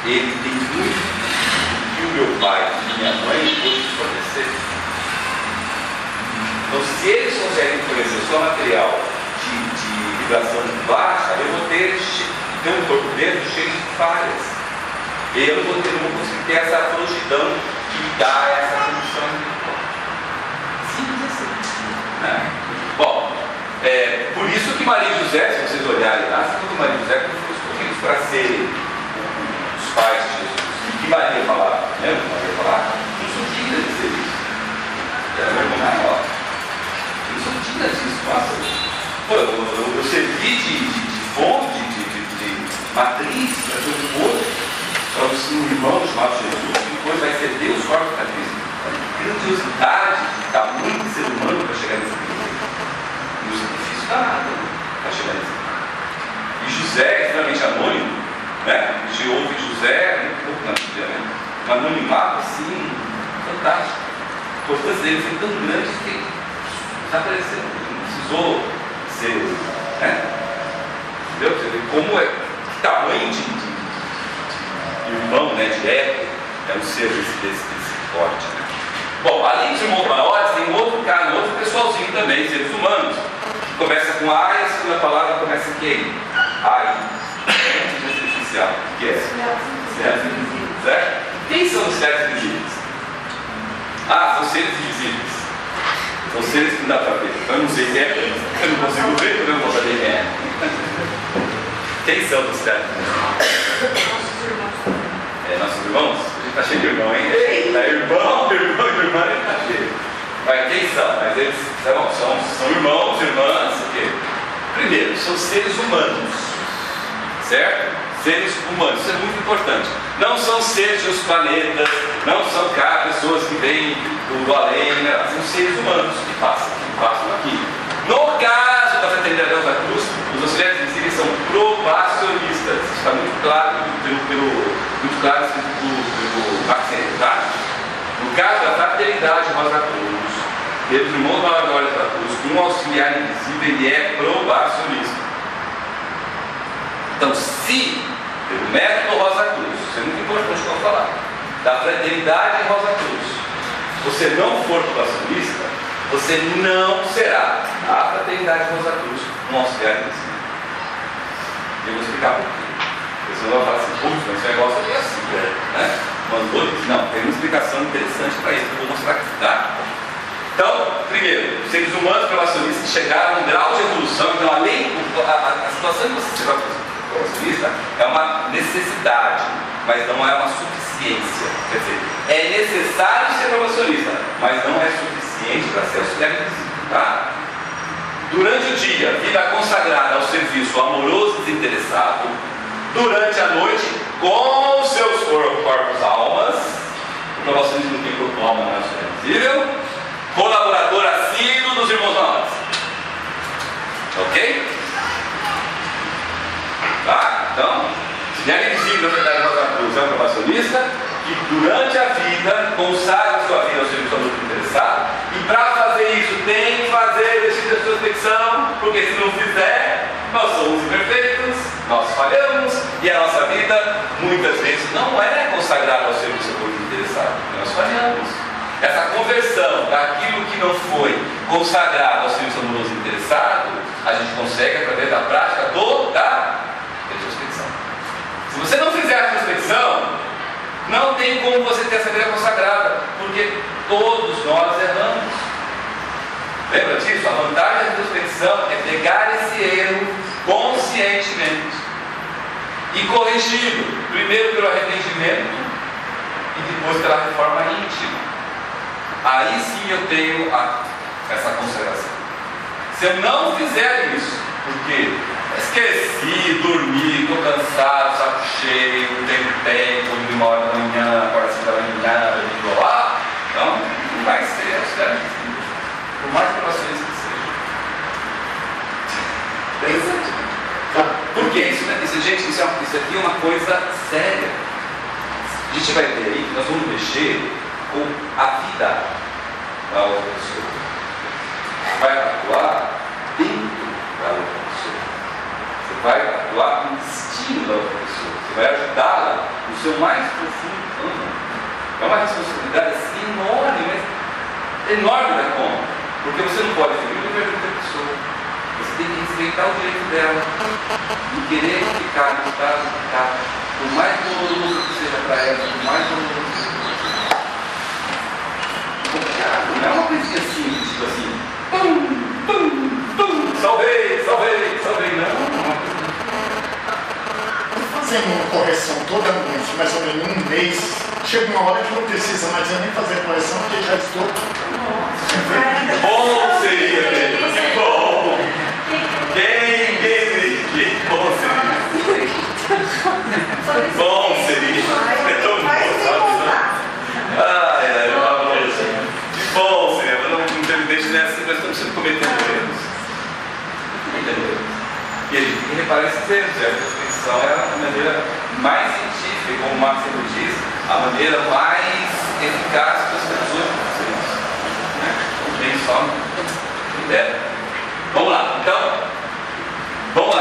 ele tem muito que o meu pai e minha mãe pôde fornecer. Então, se eles conseguem fornecer só material de vibração baixa, eu vou ter um corpo denso cheio de falhas. E eu não vou conseguir ter essa frouxidão que dá essa condição espiritual. Simples assim. Né? Bom, por isso que Maria e José, se vocês olharem lá, você viu que Maria e José foram escolhidos para serem os pais de Jesus. E que Maria falava? Lembra que Maria falava? Não sou digna de ser isso. Era meu irmão maior. Eu não sou digna disso. Nossa, pô, eu servi de fonte, de matriz para todo o povo. Para o seu irmão chamado Jesus, que depois vai ser Deus forte para Cristo. Grandiosidade, tamanho de ser humano para chegar nesse nível. E o sacrifício dá nada para chegar nesse nível. E José é extremamente anônimo, né? A gente ouve José um pouco na Bíblia, né? Um anonimato assim, fantástico. A importância dele foi tão grande que desapareceu. Não precisou ser, né? Entendeu? Você vê como é, que tamanho de irmão, né, de época, é um ser desse forte. Né? Bom, além dos irmãos maiores, tem um outro cara, um outro pessoalzinho também, seres humanos, que começa com A e a segunda palavra começa em quem? Ai, artificial. O que é? Certo? Quem são os seres invisíveis? São seres invisíveis. São seres que não dá para ver. Eu não sei quem é, eu não consigo ver, eu não vou saber quem é. Quem são os seres invisíveis? Nossos irmãos? A gente está cheio de irmão, hein? Eita, irmã, ele está cheio. Mas quem são? Mas eles são irmãos, irmãs, o quê? Primeiro, são seres humanos, certo? Seres humanos, isso é muito importante. Não são seres dos planetas, não são pessoas que vêm do além, né? São seres humanos que passam aqui. No caso da Fraternidade da Rosa Cruz, os auxiliares invisíveis são probacionistas. Isso está muito claro pelo Maxênio, tá? No caso da Fraternidade Rosa Cruz, pelos irmãos maiores da Cruz, um auxiliar invisível ele é probacionista. Então, se pelo método Rosa Cruz, isso é muito importante que eu vou falar, da Fraternidade Rosa Cruz, você não for probacionista, você não será a Fraternidade Rosa Cruz um auxiliar invisível. E eu vou explicar por quê. Porque senão eu vou falar assim, putz, mas esse negócio é assim, né? Mandou isso. Não, tem uma explicação interessante para isso que eu vou mostrar aqui, tá? Então, primeiro, os seres humanos probacionistas chegaram a um grau de evolução, então além, a situação de você ser probacionista é uma necessidade, mas não é uma suficiência. Quer dizer, é necessário ser probacionista, mas não é suficiente para ser auxiliar invisível, tá? Durante o dia, vida consagrada ao serviço amoroso e desinteressado. Durante a noite, com seus corpos almas, o probacionismo não tem corpo alma, não é auxiliar invisível. Colaborador assíduo dos irmãos maiores. Ok? Tá? Então, auxiliar invisível da Fraternidade Rosa Cruz é um probacionista que durante a vida consagra sua vida ao serviço amoroso e interessado, e para fazer isso tem que fazer esse de introspecção, porque se não fizer, nós somos imperfeitos, nós falhamos, e a nossa vida muitas vezes não é consagrada ao serviço amoroso e interessado, nós falhamos. Essa conversão daquilo que não foi consagrado ao serviço amoroso e interessado, a gente consegue através da prática da retrospecção. Se você não fizer a retrospecção, não tem como você ter essa vida consagrada, porque todos nós erramos. Lembra disso? A vantagem da retrospecção é pegar esse erro conscientemente e corrigi-lo, primeiro pelo arrependimento e depois pela reforma íntima. Aí sim eu tenho essa consagração. Se eu não fizer isso, porque esqueci, dormi, estou cansado, saco cheio, não tenho tempo, dormi 1 hora da manhã, acordo 5 da manhã, vou lá, então não vai ser auxiliar invisível, por mais provações que seja. Por quê? Gente, isso aqui é uma coisa séria. A gente vai ver aí que nós vamos mexer com a vida da outra pessoa. Vai atuar dentro da outra pessoa. Você vai atuar no destino da outra pessoa. Você vai ajudá-la no seu mais profundo plano. É uma responsabilidade assim enorme, mas enorme da conta. Porque você não pode ferir o livre da pessoa. Você tem que respeitar o direito dela e querer ficar no estado que está, por mais doloroso que seja para ela, por mais doloroso que seja. Não é uma coisinha simples, tipo assim, salvei, não. Fazendo uma correção toda noite, mais ou menos um mês, chega uma hora que não precisa mais eu nem fazer correção, porque já estou. Bom seria, que bom! Que bom seria! Bom seria! É tão bom, sabe? Que bom seria! Mas não deixe nessa, nós estamos sempre cometendo erros. E ele tem que reparar esses erros. A reflexão é a maneira mais científica, como o Marx diz, a maneira mais eficaz para as pessoas fazerem isso. Não tem só ideia. Vamos lá, então, vamos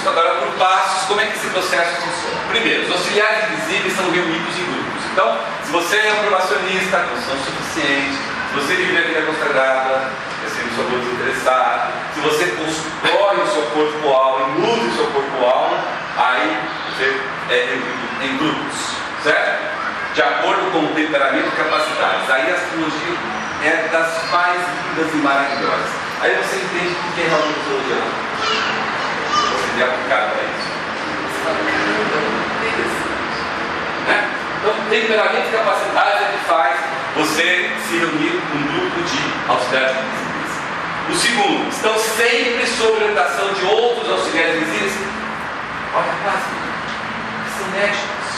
agora por passos, como é que esse processo funciona. Primeiro, os auxiliares invisíveis são reunidos em grupos. Então, se você é um provacionista, condição suficiente, se você vive a vida consagrada, sendo o seu corpo desinteressado, se você constrói o seu corpo-alma, nutre o seu corpo-alma, aí você é reunido em grupos, certo? De acordo com o temperamento e capacidades. Aí a astrologia é das mais lindas e maravilhosas. Aí você entende o que é realmente astrologia. Você é aplicado a isso. Né? Então, temperamento e capacidade é que faz você se reunir com um grupo de auxiliares invisíveis. O segundo, estão sempre sob orientação de outros auxiliares invisíveis. Olha a classe, são médicos.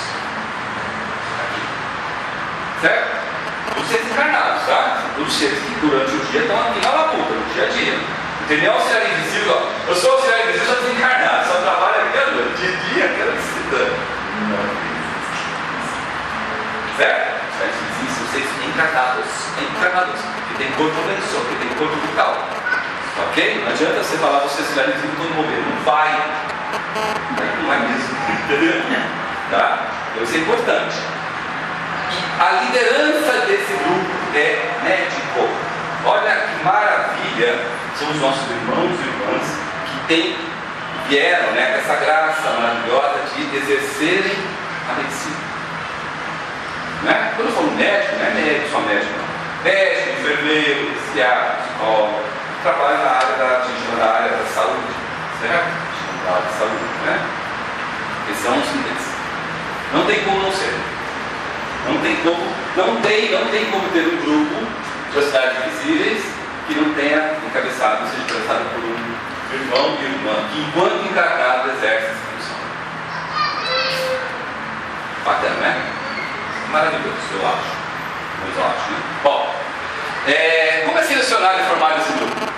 Certo? Os seres encarnados, tá? Os seres que durante o dia estão aqui na labuta, no dia a dia. Entendeu? Auxiliar invisível, ó. Eu sou auxiliar invisível, só desencarnado, só trabalho aqui à noite, dia a dia, quero visitando. Certo? Existem seres encarnados, que tem corpo denso, que tem corpo vital. Ok? Não adianta você falar você auxiliar invisível quando morrer, não vai. Não é mesmo, entendeu? Tá? Então isso é importante. A liderança desse grupo é médico. Olha que maravilha, são os nossos irmãos e irmãs que vieram, né, com essa graça maravilhosa de exercerem a medicina. Né? Quando eu falo médico, não é médico, só médico, não. Médico, enfermeiro, psiquiatra, psicólogo, trabalho na área da saúde, certo? Na área da saúde, né? Esses são os níveis. Não tem como não ser. Não tem como ter um grupo de auxiliares invisíveis que não tenha encabeçado, seja encabeçado por um irmão e irmã que, enquanto encarnado, exerce essa função. Bacana, né? Maravilhoso, eu acho. Mas eu acho, né? Bom, como é selecionado e formado esse grupo?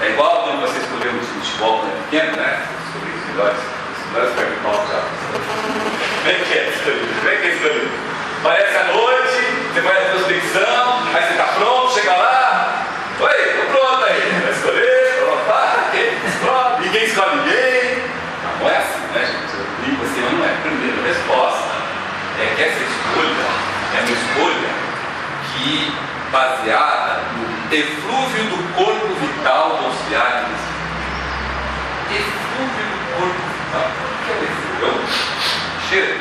É igual quando você escolheu um time de futebol quando é pequeno, né? Você escolheu os melhores perguntas já. Como é que é escolhido? Parece à noite, você vai fazer a reflexão, aí você está pronto, chega lá. Oi, estou pronto aí. Vai escolher, pronto, ninguém escolhe ninguém. Não é assim, né, gente? Eu brinco assim, mas não é. Primeira resposta é que essa escolha é uma escolha que baseada no eflúvio do corpo vital do auxiliar invisível. Eflúvio do corpo vital. O que é o eflúvio? Cheiro,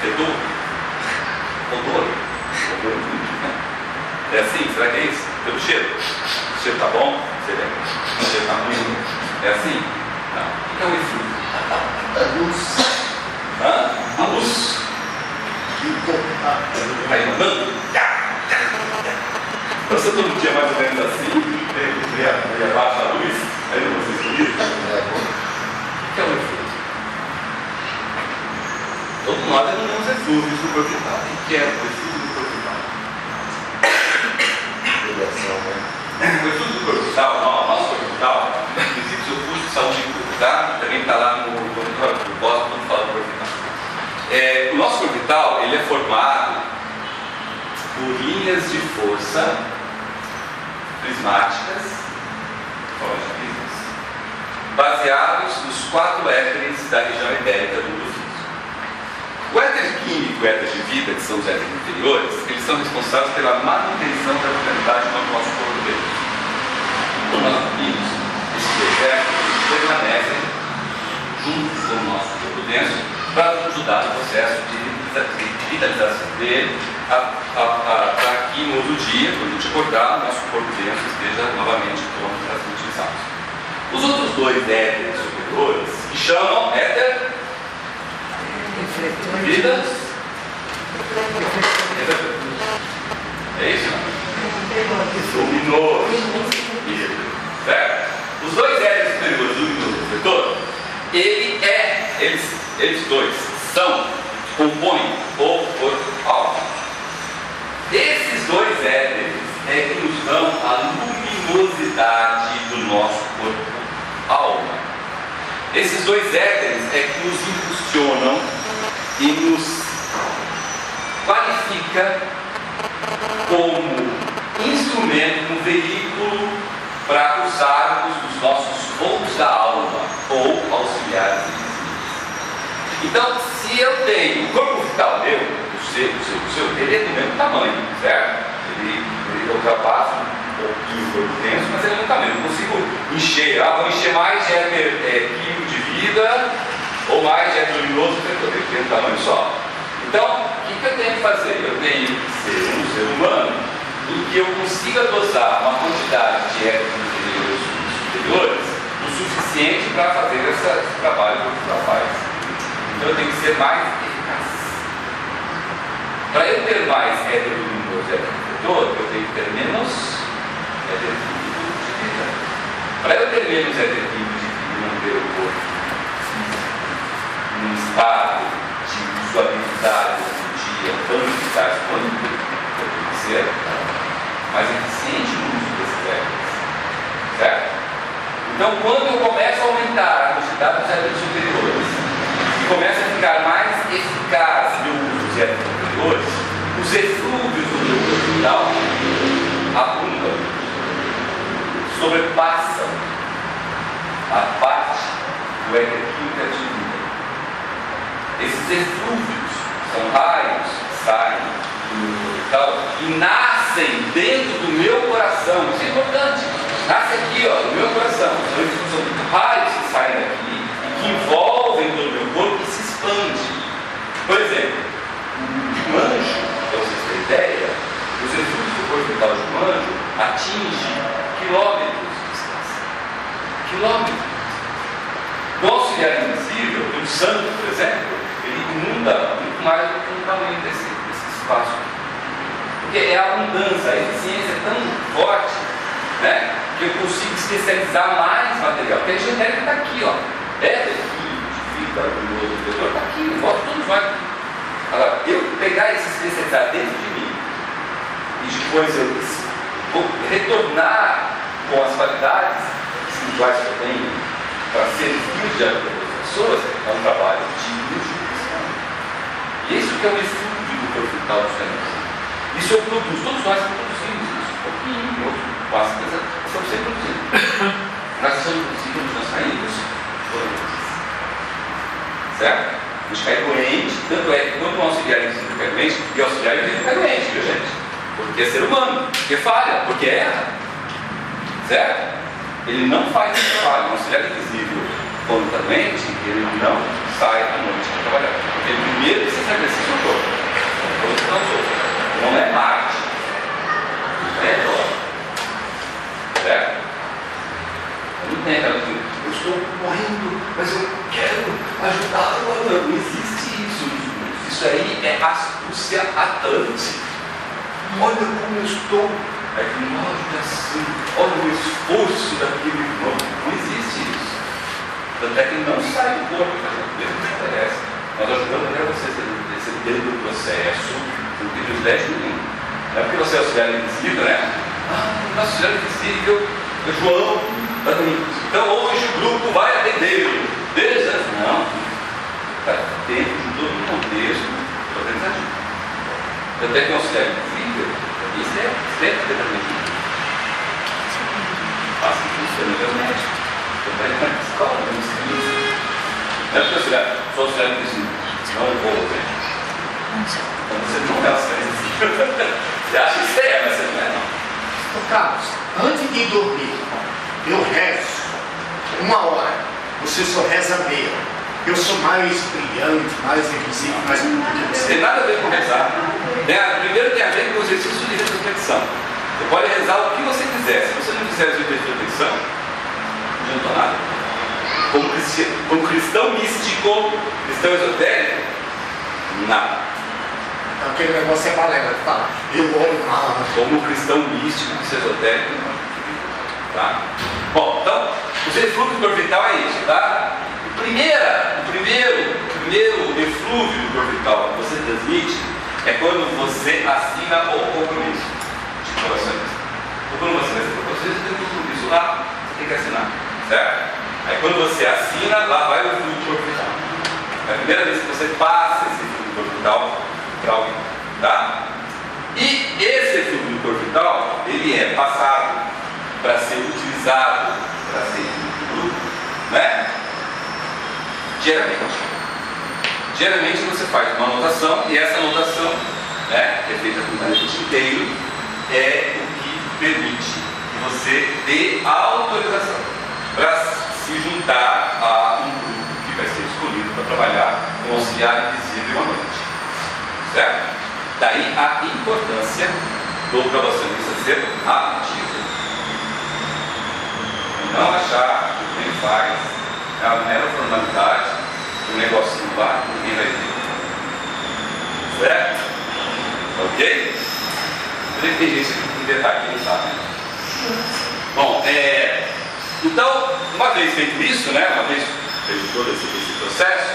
fedor, odor, é assim? Será que é isso? Pelo cheiro? O cheiro está bom? O cheiro está ruim? É assim? Não. O que é o eflúvio? A luz. Hã? A luz. Aí mandando. Você todo dia mais ou menos assim, e abaixa a luz, aí não você escolhido. O que é o eflúvio? Todos nós temos eflúvios do corpo vital. O que é o eflúvio do corpo vital? O eflúvio do corpo vital, nosso corpo vital, princípios ocultos de saúde pública, tá? está lá no propósito quando fala do corpo vital. O nosso corpo vital, ele é formado por linhas de força prismáticas, baseados nos 4 éteres da região etérica do mundo físico. O éter químico e o éter de vida, que são os éteres inferiores, eles são responsáveis pela manutenção da vitalidade do nosso corpo dentro. Quando nós dormimos, esses dois éteres permanecem juntos com o nosso corpo dentro para nos ajudar no processo de vitalização dele, para que no outro dia, quando a gente acordar, o nosso corpo dentro esteja novamente pronto para ser utilizado. Os outros 2 éteres superiores, que chamam éter vida, é isso? Luminoso, certo? Os 2 éteres superiores, luminoso e refletor, eles dois compõem o corpo alma. Esses 2 éteres é que nos dão a luminosidade do nosso corpo alma. Esses 2 éteres é que nos impulsionam e nos qualifica como instrumento, um veículo para usarmos os nossos voos da alma ou auxiliares invisíveis. Então, se eu tenho o corpo vital meu, o seu, ele é do mesmo tamanho, certo? Ele ultrapassa um pouquinho o corpo denso, mas ele é do mesmo tamanho. Eu não consigo encher, vou encher mais de éter químico de vida ou mais de éter luminoso, ele tem um tamanho só. Então, o que eu tenho que fazer? Eu tenho que ser um ser humano em que eu consiga dosar uma quantidade de éteres inferiores e superiores o suficiente para fazer esse trabalho que eu faço. Então eu tenho que ser mais eficaz. Para eu ter mais éter luminoso e éter refletor, eu tenho que ter menos éter químico de vida. Para eu ter menos éter químico de vida e manter o corpo num estado de usabilidade do dia tão eficaz quanto eu tenho que ser mais eficiente no uso desses éteres. Certo? Então, quando eu começo a aumentar a quantidade dos éteres superiores e começa a ficar mais eficaz no uso dos éteres superiores, os eflúvios do meu corpo vital abundam, sobrepassam a parte do éter químico de vida. Esses eflúvios são raios que saem do meu corpo vital e nascem dentro do meu coração. Isso é importante. Nasce aqui, no meu coração. São raios que saem daqui e que envolvem todo o meu corpo e se expandem. Por exemplo, um anjo, para vocês terem ideia, os eflúvios do corpo vital de um anjo atingem quilômetros de distância. Quilômetros. O auxiliar invisível, um santo, por exemplo, ele inunda muito mais do que o tamanho desse espaço. Porque é a abundância, a eficiência é tão forte, né, que eu consigo especializar mais material. Porque a energia etérica está aqui, éter químico de vida, luminoso, refletor, está aqui, todos nós. Agora, eu pegar e se especializar dentro de mim e depois eu vou retornar com as qualidades espirituais que eu tenho para ser filho de outras pessoas, é um trabalho de multiplicação. E isso que é o estudo do corpo vital dos fenômenos. Isso eu produzo, todos nós produzimos isso, um pouquinho, outro, quase, estamos sempre produzindo. Nós estamos produzindo, nós saímos doentes. Certo? A gente cai doente, tanto é que quando o auxiliar invisível cai doente, e o auxiliar invisível cai doente, viu, gente? Porque é ser humano, porque falha, porque erra. Certo? Ele não faz esse trabalho. O auxiliar invisível, quando está doente, ele não sai à noite para trabalhar. Porque ele primeiro precisa agradecer seu corpo. Depois não os outros. Não é Marte. É Dó. Certo? Não tem aquela coisa, eu estou morrendo, mas eu quero ajudá-lo. Não existe isso. Isso aí é astúcia atlante. Olha como eu estou. É que olha assim, olha o esforço daquele irmão. Não existe isso. Tanto é que não sai do corpo, fazendo o mesmo que interessa. Nós ajudamos até você ser dentro do processo, não tem privilégio nenhum. Não é porque você é auxiliar invisível, né? Nosso auxiliar invisível é João. Então hoje o grupo vai atender. Desde Tanto é que um auxiliar incrível, isso é determinante. Faça que funciona meu médico. Eu estou indo na escola, eu não sei isso. Não é porque sou auxiliar que diz, não vou, né? Então você não é auxiliar. Você acha que você é, mas você não é, não. Ô Carlos, antes de dormir, eu rezo 1 hora, você só reza meia. Eu sou mais brilhante, mais requisito, mais do que você. Tem nada a ver com rezar. Primeiro tem a ver com o exercício de reflexão. Você pode rezar o que você quiser. Se você não fizer exercício de reflexão, não adianta nada. Como cristão místico, cristão esotérico, nada. Então, aquele negócio é balela, fala, eu oro mal. Como cristão místico, esotérico, não. Tá? Bom, então, o seu eflúvio orbital é isso, tá? O primeiro eflúvio orbital que você transmite é quando você assina o compromisso de provações. Ou quando você vai ser provações, você tem um compromisso lá, você tem que assinar, certo? Aí quando você assina, lá vai o eflúvio orbital. É a primeira vez que você passa esse eflúvio orbital para alguém, tá? E esse eflúvio orbital, ele é passado para ser utilizado para ser grupo, né? Diariamente você faz uma anotação e essa anotação, né, que é feita com o manete inteiro, é o que permite que você dê a autorização para se juntar a um grupo que vai ser escolhido para trabalhar com auxiliar invisível à noite, certo? Daí a importância do provacionista ser ativo. Não achar que o que ele faz é uma mera formalidade, o negócio não vai, ninguém vai ver. Certo? Ok? Tem gente que detalhe que não sabe. Bom, então, uma vez feito isso, né, uma vez feito todo esse processo,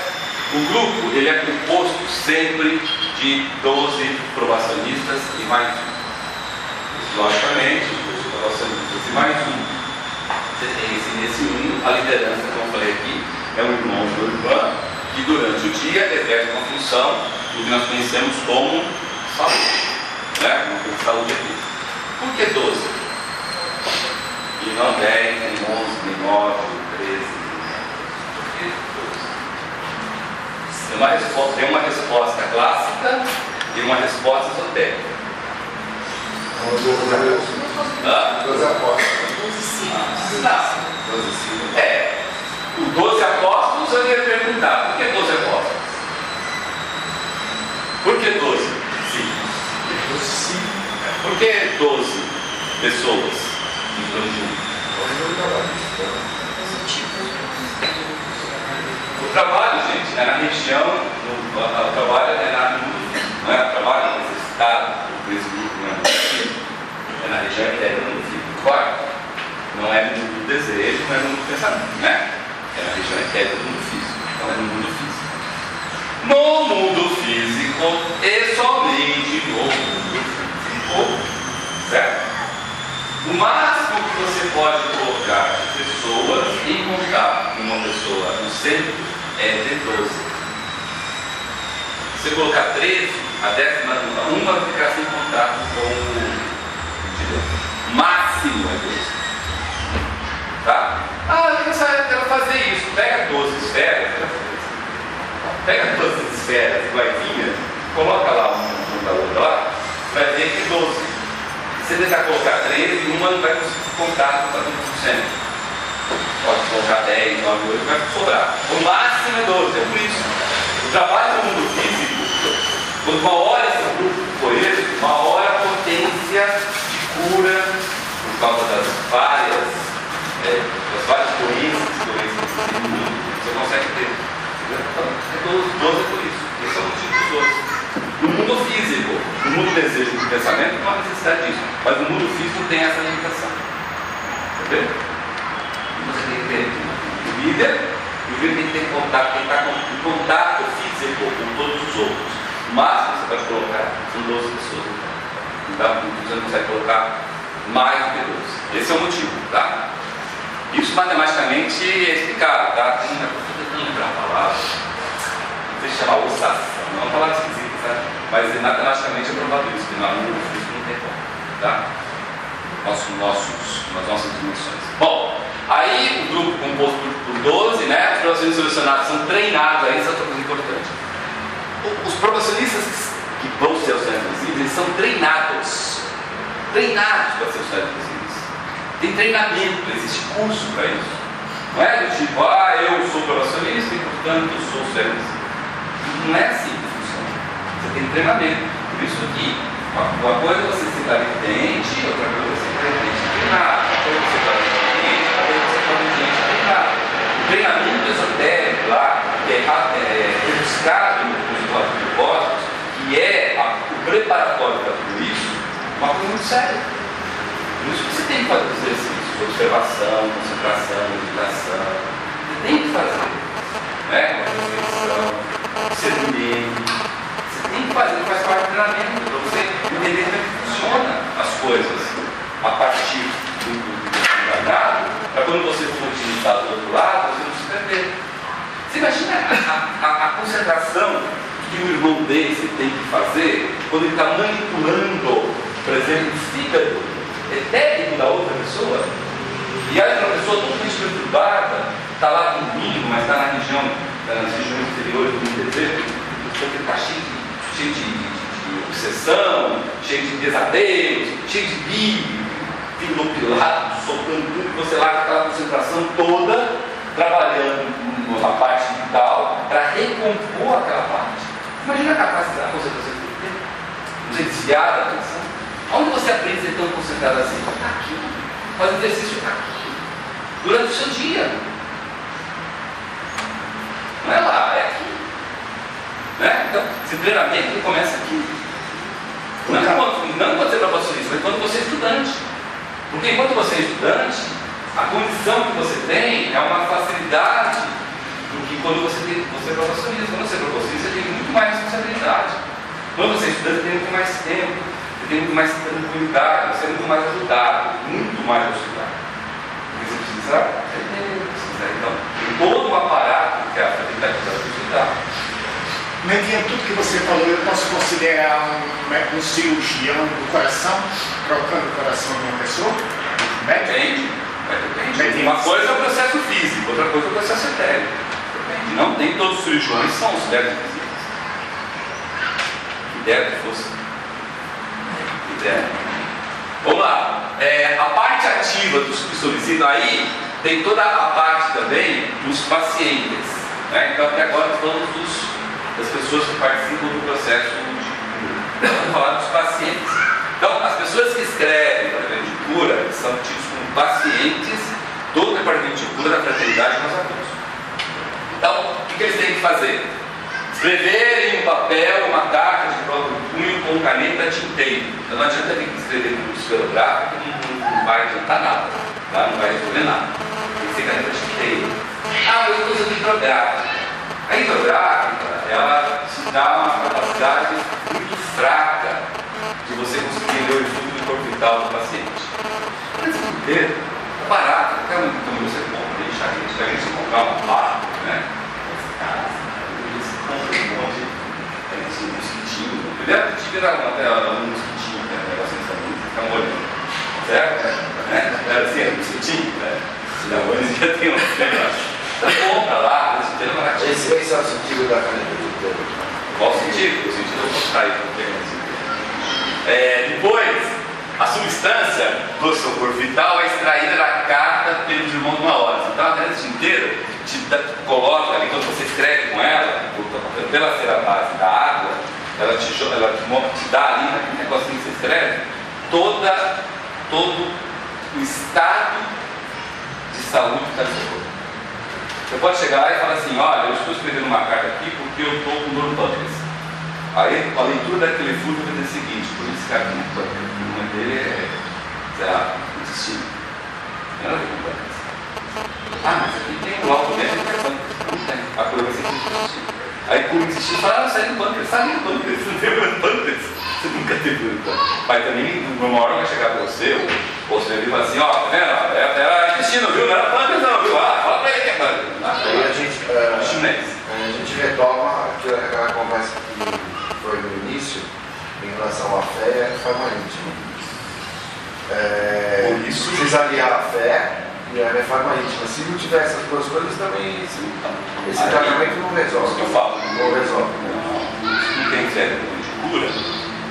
o grupo ele é composto sempre de 12 provacionistas e mais um. Logicamente, os provacionistas e mais um. Você tem nesse a liderança, como eu falei aqui, é um irmão ou irmã que durante o dia exerce uma função do que nós conhecemos como saúde, né? Uma coisa de saúde aqui. Por que 12? E não 10, nem 11, nem 9, 13, por que 12? Tem uma resposta clássica e uma resposta esotérica. 12 apóstolos. Os 12 apóstolos eu ia perguntar, por que 12 apóstolos? Por que 12? Sim. Por que 12 pessoas que estão juntos? O trabalho, gente, é na região, o trabalho é não é o trabalho necessitado por esse grupo, não é na região interna do mundo físico. Não é no mundo do desejo, não é no mundo do pensamento, né? É na região interna do mundo físico. Então é no mundo físico. No mundo físico e somente no mundo físico, certo? O máximo que você pode colocar de pessoas em contato com uma pessoa no centro é de 12. Se você colocar 13, a 11ª vai ficar sem contato com o de Deus. Máximo é 12. Tá? Eu quero fazer isso. Pega 12 esferas, pega 12 esferas iguaizinhas, coloca lá uma da outra lá, vai ver que 12. Se você tentar colocar 13, uma não vai conseguir contato para 100%. Pode colocar 10, 9, 8, vai sobrar. O máximo é 12, é por isso. O trabalho no mundo físico, quando maior esse grupo for esse, maior a potência de cura por causa das várias doenças do mundo, você consegue ter. Então, 12 é por isso. Esse é o motivo dos 12. No mundo físico, no mundo do desejo e do pensamento, não há necessidade disso. Mas no mundo físico tem essa limitação. Entendeu? Você tem que ter o líder, e o líder tem que ter contato, tem que estar em contato físico com todos os outros. O máximo que você pode colocar são 12 pessoas. Então, você não consegue colocar mais do que 12. Esse é o motivo, tá? Isso matematicamente é explicado, tá? Tem uma coisa que eu não lembrar a palavra, não sei se chama ossação, não é uma palavra esquisita, sabe? Mas matematicamente é provado sendo selecionados, são treinados, aí isso é outra coisa importante. Os promocionistas que vão ser auxiliares invisíveis, eles são treinados para ser auxiliares invisíveis. Tem treinamento, existe curso para isso. Não é do tipo, eu sou promocionista e portanto eu sou auxiliar invisível. Não é assim que funciona. Você tem treinamento. Por isso que uma coisa é você ser clarividente, outra coisa é você ser clarividente treinado, outra coisa é você ser clarividente, outra coisa é você ser clarividente treinado. O treinamento esotérico lá, que é buscado nos propósitos, que é o preparatório para tudo isso, é uma coisa muito séria. Por isso que você tem que fazer os exercícios, observação, concentração, meditação. Você tem que fazer, né? Uma reflexão, discernimento. Você tem que fazer, faz parte do treinamento, para você entender como é que funciona as coisas a partir do encarnado, para quando você for utilizar do outro lado, você não se perder. Você imagina a concentração que o irmão desse tem que fazer quando ele está manipulando, por exemplo, o fígado etérico da outra pessoa, e aí uma pessoa totalmente perturbada, está lá dormindo, mas está nas regiões inferiores do desejo, porque está cheio de obsessão, cheio de pesadelos, cheio de vídeo, fica opilado, soltando tudo, e você lá com aquela concentração toda, trabalhando na parte vital para recompor aquela parte. Imagina a capacidade, a concentração que você tem, você desviar da atenção. Onde você aprende a ser tão concentrado assim? Está aqui, faz exercício aqui, durante o seu dia. Não é lá, é aqui. Né? Então, esse treinamento começa aqui. Não quando você é profissionista, mas quando você é estudante. Porque enquanto você é estudante, a condição que você tem é uma facilidade do que quando você é profissionista. Quando você é profissionista, você tem muito mais responsabilidade. Quando você é estudante, você tem muito mais tempo, você tem muito mais tranquilidade, você é muito mais ajudado, muito mais auxiliado. Porque você precisa entender, então, tem todo um aparato que é a tentativa de estudar. Mentinha, tudo que você falou, eu posso considerar um cirurgião do coração, trocando o coração de uma pessoa? Depende. Uma coisa é o processo físico, outra coisa é o processo etérico. Não tem todos os cirurgiões são os auxiliares invisíveis. Que deve que fosse. Que deve. Vamos lá. A parte ativa dos que solicitam aí tem toda a parte também dos pacientes. Né? Então até agora falamos das pessoas que participam do processo de vamos falar dos pacientes. Então, as pessoas que escrevem para o departamento de cura são tidos como pacientes do departamento de cura da fraternidade nos adultos. Então, o que eles têm que fazer? Escrever em um papel uma carta de próprio punho com caneta tinteiro. Então, não adianta vir escrever com esferográfico, não vai adiantar nada, tá? Não vai resolver nada. Tem que ser caneta tinteiro. Eu uso hidrográfica. A hidrográfica, ela te dá uma capacidade muito fraca de você conseguir ler o estudo do corpo vital do paciente. Mas é barato, cada então você compra, deixa a gente comprar uma barra, né? Eles compram um monte de mosquitinho. Primeiro que tive um mosquitinho, né? Um negócio de saúde, fica molhando, certo? Era assim, um mosquitinho, né? Hoje em dia tem um, acho. Então compra lá, esse é baratinho. Esse é o sentido da caneta de dedo. Qual o sentido? O sentido é mostrar aí depois, a substância do seu corpo vital é extraída da carta pelos irmãos maiores. Então a caneta inteira te coloca ali, quando você escreve com ela, pela ser a base da água, ela te dá ali, naquele negocinho que você escreve, todo o estado de saúde que está no seu corpo. Você pode chegar lá e falar assim, olha, eu estou escrevendo uma carta aqui porque eu estou com dor no pâncreas. Aí a leitura daquele fluido vai dizer o seguinte, por esse cara aqui no pâncreas, o nome dele é, sei lá, intestino. Não é com pâncreas. Mas aqui tem o alto dentro que é pâncreas. Não tem. A coisa vai ser intestino. Aí por intestino fala, sai do pâncreas, sai do pâncreas, você não tem mais pâncreas. Você nunca teve dor no pâncreas. Mas também, uma hora vai chegar para você, ou você vai falar assim, ó, tá vendo? Era intestino, viu? Não era pâncreas não, viu? Fala pra ele que é pâncreas. Aí a gente retoma aquela conversa que foi no início em relação à fé e à forma íntima. Precisa aliar a fé E a reforma íntima, se não tiver essas duas coisas, também esse tratamento não resolve. Isso que eu falo. Não resolve. Não tem fé de cura,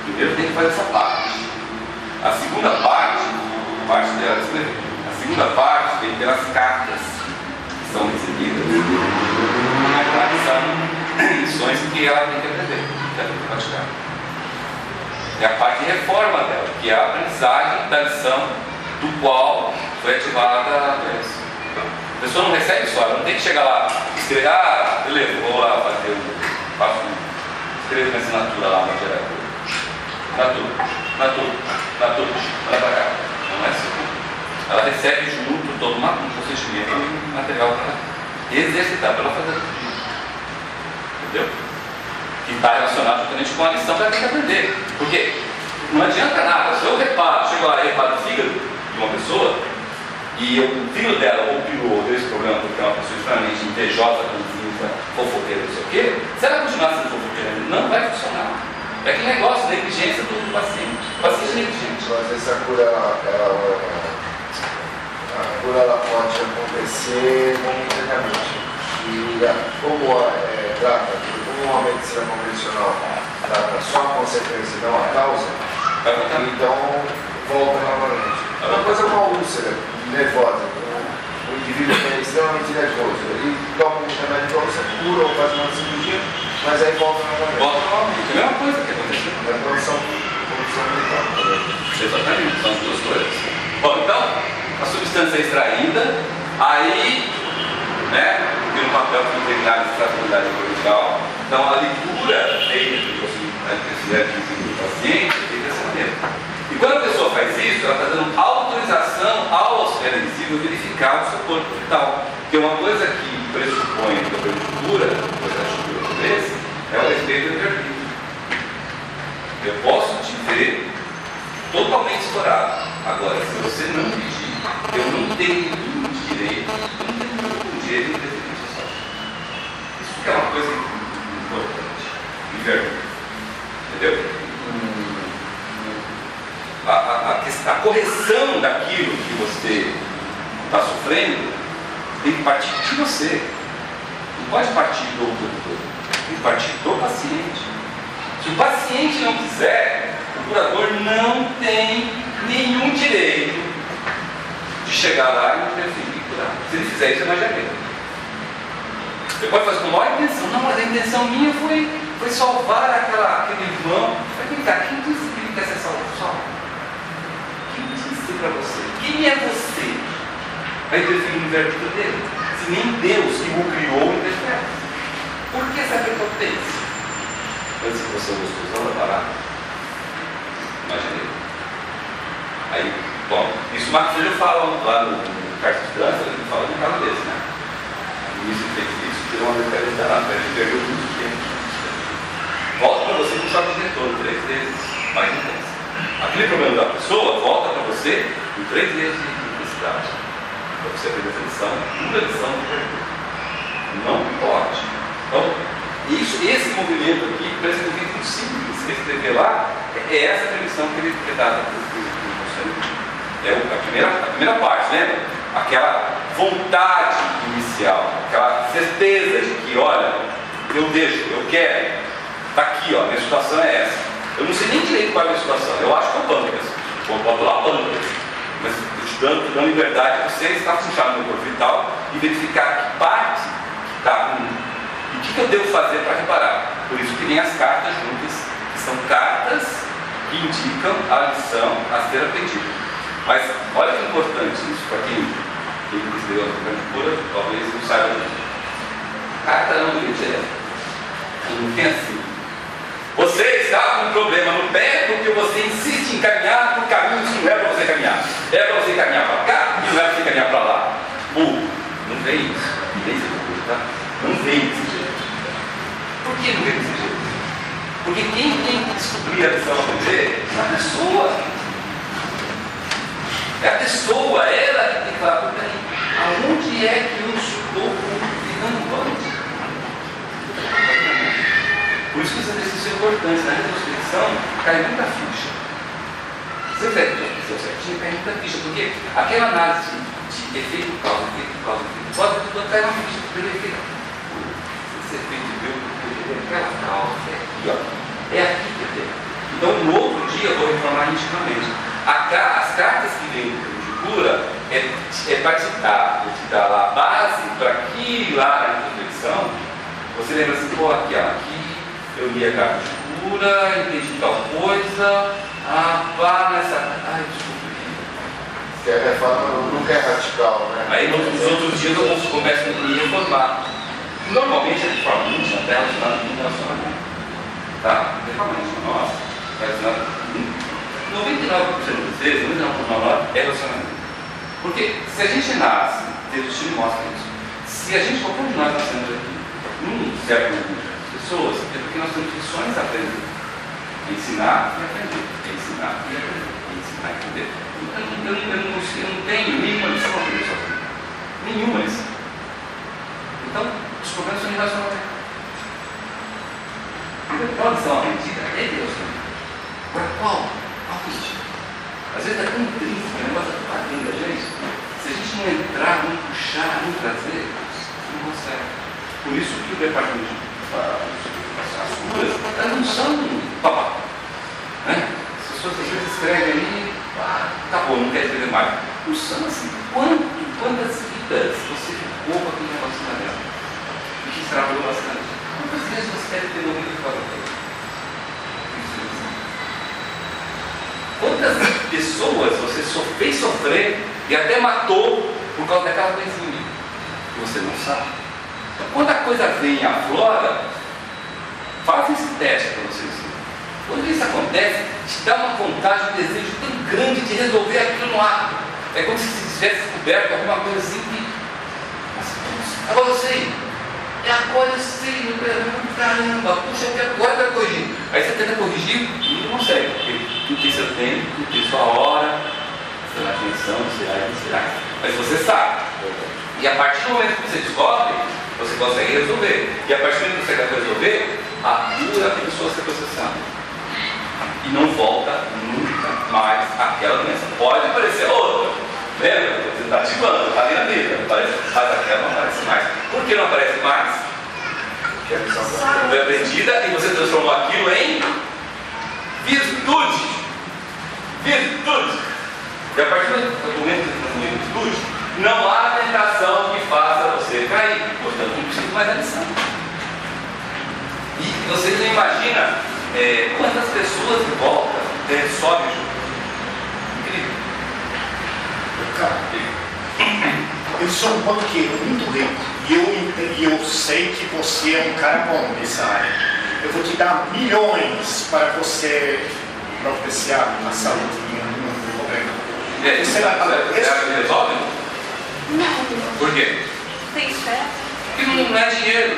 primeiro tem que fazer essa parte. A segunda parte, a segunda parte vem pelas cartas que são recebidas na lições que ela tem que aprender, que ela tem que praticar. É a parte de reforma dela, que é a aprendizagem da lição do qual foi ativada a doença. A pessoa não recebe só, ela não tem que chegar lá e escrever, beleza, vou lá fazer escrever uma assinatura lá no gerador. Natura, vai pra cá. Não é assim. Ela recebe junto todo um procedimento e material para exercitar, para ela fazer tudo. Entendeu? Que está relacionado justamente com a lição que ela tem que aprender. Porque não adianta nada, se eu chego lá e reparo o fígado de uma pessoa e o filho dela ou piorou desse problema porque é uma pessoa extremamente invejosa, fofoqueira, não sei o quê, se ela continuar sendo fofoqueira, não vai funcionar. É aquele negócio, negligência do paciente. O paciente é negligente. Às vezes a cura ela pode acontecer momentaneamente. E como uma medicina convencional trata só a consequência e não a causa, então volta novamente. É uma coisa como uma úlcera nervosa. O indivíduo é extremamente nervoso. Ele toma um remédio para úlcera, cura ou faz uma cirurgia, mas aí volta novamente. Volta novamente. É a mesma coisa que aconteceu. É a condição mental. Exatamente, são as duas coisas. Bom, então, a substância é extraída, aí, tem um papel veterinário de tratabilidade corporal. Então, a leitura feita do paciente tem que ser mesmo. E quando a pessoa faz isso, ela está dando autorização ao auxiliar invisível verificar o seu corpo vital. Porque uma coisa que pressupõe que a abertura, é o respeito do livre-arbítrio. Eu posso te ver totalmente estourado. Agora, se você não pedir, eu não tenho nenhum direito, de preferência só. Isso que é uma coisa importante. Livre-arbítrio. Entendeu? A correção daquilo que você está sofrendo tem que partir de você. Não pode partir do doutor, tem que partir do paciente. Se o paciente não quiser, o curador não tem nenhum direito de chegar lá e interferir e curar. Se ele fizer isso, é magia negra. Você pode fazer com a maior intenção. Não, mas a intenção minha foi salvar aquele irmão. Mas vem cá, quem disse que ele quer ser salvo? Quem disse para você? Quem é você para interferir no livre-arbítrio dele? Se nem Deus que o criou interfere. Por que essa prepotência? Antes que você gostou da parada, imaginei. Aí, bom, isso o Marcos Filho fala lá no Carta de Trânsito, ele fala de um caso desse, né? O ministro fez isso, tirou uma determinada danada, ele perdeu muito tempo. Volta para você com choque de retorno 3 vezes, mais intenso. Aquele problema da pessoa volta para você com 3 vezes de intensidade. Para você aprender essa lição, uma lição do perdão. Não pode. Então, esse movimento aqui parece um movimento muito simples. Se escrever lá, é essa permissão que ele dá para você. É a primeira parte, lembra? Aquela vontade inicial, aquela certeza de que, olha, eu deixo, eu quero, está aqui, ó, minha situação é essa. Eu não sei nem direito qual é a minha situação, eu acho que é o pâncreas, eu boto lá pâncreas, mas te dando liberdade de você estar puxado no corpo vital e verificar que parte está com. E o que eu devo fazer para reparar? Por isso que vem as cartas juntas, que são cartas que indicam a lição a ser aprendida. Mas olha que importante isso para quem escreveu a candidatura, talvez não saiba disso. Carta não do direto. Não tem assim. Você está com um problema no pé porque você insiste em caminhar por caminhos que não é para você caminhar. É para você caminhar para cá e não é para você caminhar para lá. Burro. Não vem isso. Nem se burro, tá? Não vem desse jeito. Por que não vem desse jeito? Porque quem tem que descobrir a lição a aprender é a pessoa. É a pessoa, ela que tem que falar, peraí, aonde é que eu estou ficando antes? Por isso que os exercícios são importantes. Na retrospecção, cai muita ficha. Você vê que certinho, cai muita ficha, porque aquela análise de efeito causa, efeito causa, efeito causa, quando cai uma ficha de efeito. Esse efeito de Deus, aquela causa, é aqui, ó. É aqui que tem. Então, no outro dia, eu vou reformar intimamente. As cartas que vêm de cura é para te dar lá a base para que lá na introdução você lembra assim, pô, aqui, ó, aqui eu li a carta de cura, entendi tal coisa, vá nessa. Ai, desculpa. Que a reforma nunca é radical, né? Aí nos outros dias eu começo a me reformar. Normalmente a reforma íntima está relacionada com o relacionamento. Tá? Reforma íntima nossa, relacionada com 99% das vezes, 99% é relacionamento. Porque se a gente nasce, Deus te mostra isso. Se a gente, qualquer um de nós nascemos aqui, num certo número de pessoas, é porque nós temos lições a aprender. Ensinar e aprender. Ensinar e aprender. Ensinar e aprender. Eu não tenho nenhuma lição a aprender sozinho. Nenhuma lição. Então, os problemas são de relacionamento. Qual lição aprendida é de relacionamento. Agora, qual? Às vezes é tão triste, o negócio está dentro da gente. Se a gente não entrar, não puxar, não trazer, não consegue. Por isso que o departamento as curas, elas não são top. Né? As pessoas às vezes escrevem ali, tá bom, não quer escrever mais. Não são assim. Quantas vidas você ficou com aquele relacionamento? E que trabalhou bastante? Quantas vezes você deve ter morrido fora dele? Quantas pessoas você fez sofrer e até matou por causa daquela coisinha que você não sabe? Então, quando a coisa vem à flora, faz esse teste para vocês. Quando isso acontece, te dá uma vontade, um desejo tão grande de resolver aquilo no ato. É como se tivesse descoberto alguma coisa assim que. Agora eu sei. Agora eu sei, caramba, puxa, agora eu quero corrigir. Aí você tenta corrigir e não consegue, porque não tem seu tempo, não tem sua hora, você dá atenção, será. Mas você sabe. E a partir do momento que você descobre, você consegue resolver. E a partir do momento que você consegue resolver, a cura começou a ser processada. E não volta nunca mais aquela doença. Pode aparecer outra. Lembra? Você está ativando, está ali na vida. Mas aquela não aparece mais. Por que não aparece mais? Porque a missão foi aprendida e você transformou aquilo em virtude. Virtude. E a partir do momento que você transformou em virtude, não há tentação que faça você cair. Portanto, não precisa mais da lição. E vocês não imaginam quantas pessoas em volta sobem junto. Incrível. Cara, eu sou um banqueiro muito rico e eu sei que você é um cara bom nessa área. Eu vou te dar milhões para você providenciar a saúde no problema. Você resolve? Não. Por quê? Tem fé? Porque não é dinheiro.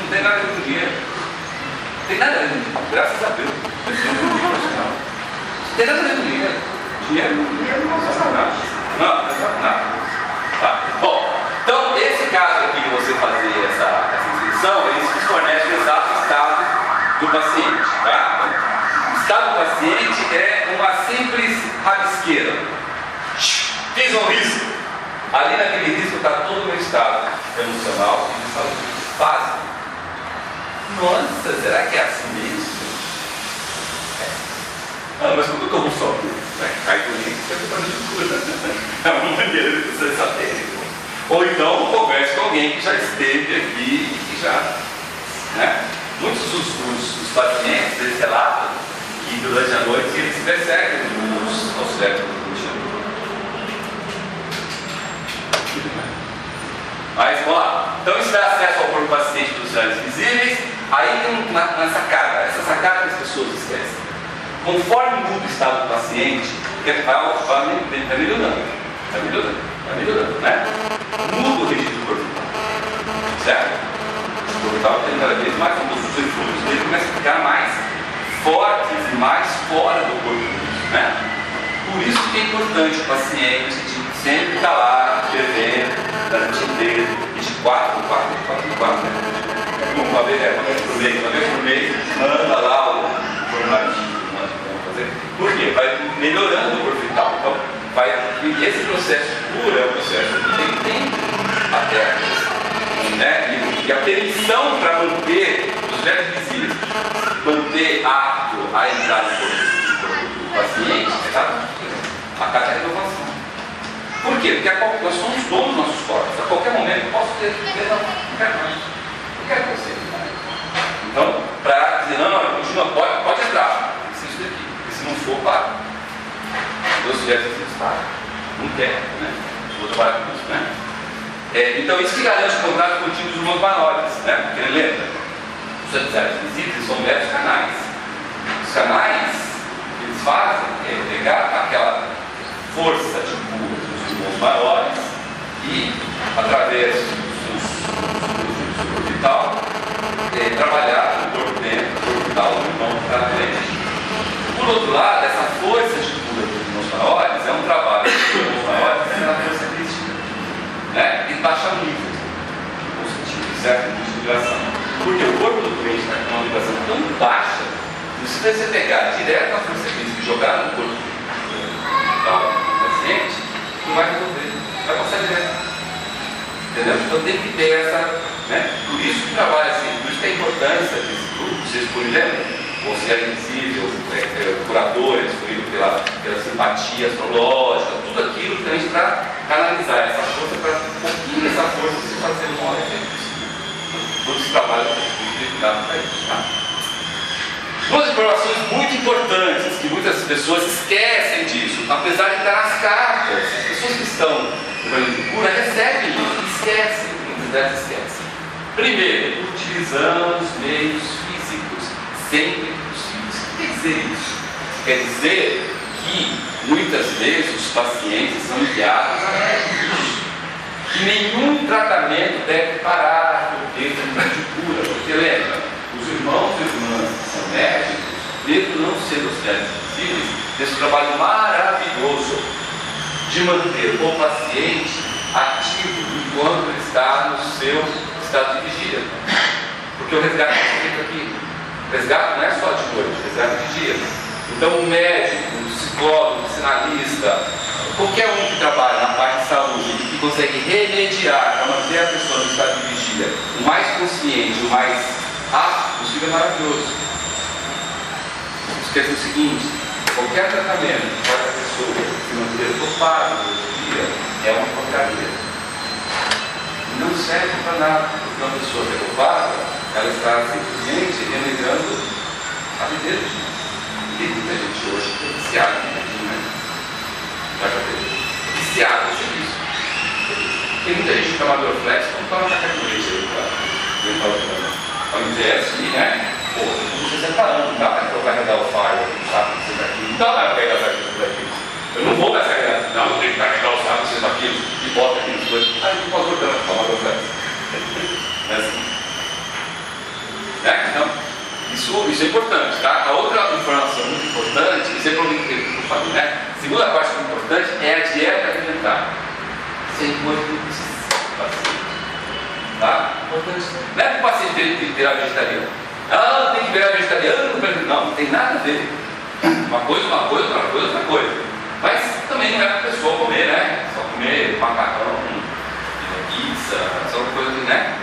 Não tem nada a ver com dinheiro. Não tem nada a ver com dinheiro. Graças a Deus. Não tem nada a ver com dinheiro. Dinheiro não resolve nada. Não resolve nada. Tá. Bom, então esse caso aqui de você fazer essa inscrição, ele se fornece o exato estado do paciente. Tá? O estado do paciente é uma simples rabisqueira. Fiz um risco. Ali naquele risco está todo o meu estado emocional e de saúde básico. Nossa, será que é assim mesmo? Mas como que eu vou sofrer? Cai por isso, você está de cura. É uma maneira de você saber. Ou então converse com alguém que já esteve aqui e que já. Né? Muitos dos pacientes eles relatam que durante a noite eles perseguem os auxiliares do Mas vamos lá. Então isso dá acesso ao corpo paciente dos sinais visíveis. Aí tem uma sacada. Essa sacada que as pessoas esquecem. Conforme muda o estado do paciente, está melhorando. Está melhorando, né? Muda o registro do corpo. Certo? O corpo tem cada vez mais, os fluidos dele começam a ficar mais fortes e mais fora do corpo. Né? Por isso que é importante o paciente sempre estar lá escrevendo, durante o dedo, 24, né? Uma vez por mês, manda lá o formatinho. Por quê? Vai melhorando o corpo vital. Então, E esse processo de cura é um processo que tem tempo até, né? E a permissão para manter os velhos visíveis, manter apto a entrar no corpo do paciente, a cada renovação. Por quê? Porque nós somos donos dos nossos corpos. A qualquer momento eu posso ter não quero mais. Eu quero você. Então, para dizer, não, continua, pode entrar. Preciso daqui. Porque se não for, para. Deus tivesse que para. Não quer, né? Vou trabalhar com isso, né? Então, isso que garante o contato contínuo dos irmãos maiores, né? Porque lembra, os atividades visitas são meros canais. Os canais que eles fazem é pegar aquela força de cura dos irmãos maiores e, através dos orbital, trabalhar no corpo dentro, no orbital do irmão que está doente. Por outro lado, essa força de cura dos irmãos maiores é um trabalho dos irmãos maiores na força crística, né? E baixa nível, no sentido de certo nível de vibração. Porque o corpo do doente está com uma vibração tão baixa que se você pegar direto a força crística e jogar no corpo do paciente, não vai resolver, vai passar direto. Entendeu? Então tem que ter essa, né? Por isso que trabalha assim, por isso que a importância desse grupo, vocês por exemplo, você é invisível, curadores, pela simpatia astrológica, tudo aquilo que a gente para canalizar essa força, para um pouquinho dessa força se fazer o maior efeito possível. Todo esse trabalho tem que cuidar para isso, tá? Duas informações muito importantes que muitas pessoas esquecem disso, apesar de estar nas cartas. As pessoas que estão no plano de cura recebem isso, esquecem, muitas delas esquecem. Primeiro, utilizamos meios físicos sempre possíveis. O que quer dizer isso? Quer dizer que muitas vezes os pacientes são enviados a médicos. Que nenhum tratamento deve parar por ter um plano de cura, porque lembra, os irmãos e irmãs que são médicos, mesmo não sendo os médicos possíveis, têm esse trabalho maravilhoso de manter o paciente ativo enquanto ele está no seu estado de vigília. Porque o resgate é feito aqui. O resgate não é só de noite, o resgate de dia. Então o médico, o psicólogo, o sinalista, qualquer um que trabalha na parte de saúde e que consegue remediar para manter a pessoa no estado de vigília o mais consciente, o mais apto possível, é maravilhoso. Isso quer dizer o seguinte: qualquer tratamento que faz a pessoa se manter topada hoje em dia é uma porcaria. Não serve para nada, porque uma pessoa que é topada, ela está simplesmente renegando a vida de nós. Tem muita gente hoje que é viciada em remédio, né? Já teve. Viciada no serviço. Tem muita gente que toma Dorflex, não toma café com leite aí para ao invés de, né? Pô, com 60 anos, não dá para eu carregar o fardo, sabe? Não dá para carregar os arquivos daqui. Eu não vou mais carregar, não, eu tenho que carregar os fardos, vocês aqui e bota aqui nas coisas. Aí eu posso voltar para tomar Dorflex. É assim. Então, isso é importante, tá? A outra informação muito importante, isso é para o que eu falei, né? A segunda parte muito importante é a dieta alimentar. Isso é importante. Tá? Importante. Não é que o paciente tem que virar vegetariano. Ah, tem que virar vegetariano. Não, não tem nada a ver. Uma coisa, outra coisa. Mas também não é para a pessoa comer, né? Só comer macarrão, pizza, só coisa, né?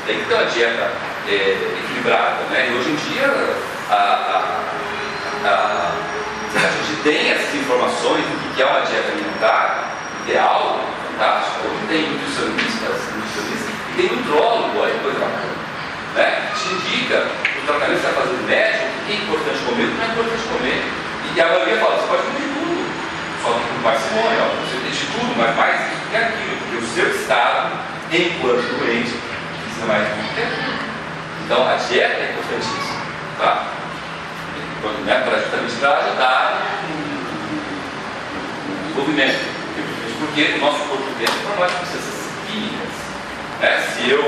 Tem que ter uma dieta equilibrada, né? E hoje em dia a gente tem essas informações do que é uma dieta alimentar ideal, fantástica. Hoje tem nutricionistas e tem nutrólogo, aí coisa bacana, né? Te indica o tratamento que você está fazendo médico, o que é importante comer, o que não é importante comer. E a maioria fala, você pode comer de tudo, só que com parcimônia, você tem de tudo, mas mais isso que aquilo, porque o seu estado, enquanto doente, precisa mais do que aquilo. Então a dieta é importantíssima, tá? Né? Justamente para ajudar no desenvolvimento, porque o nosso corpo dentro trabalha com essas químicas, né? Se eu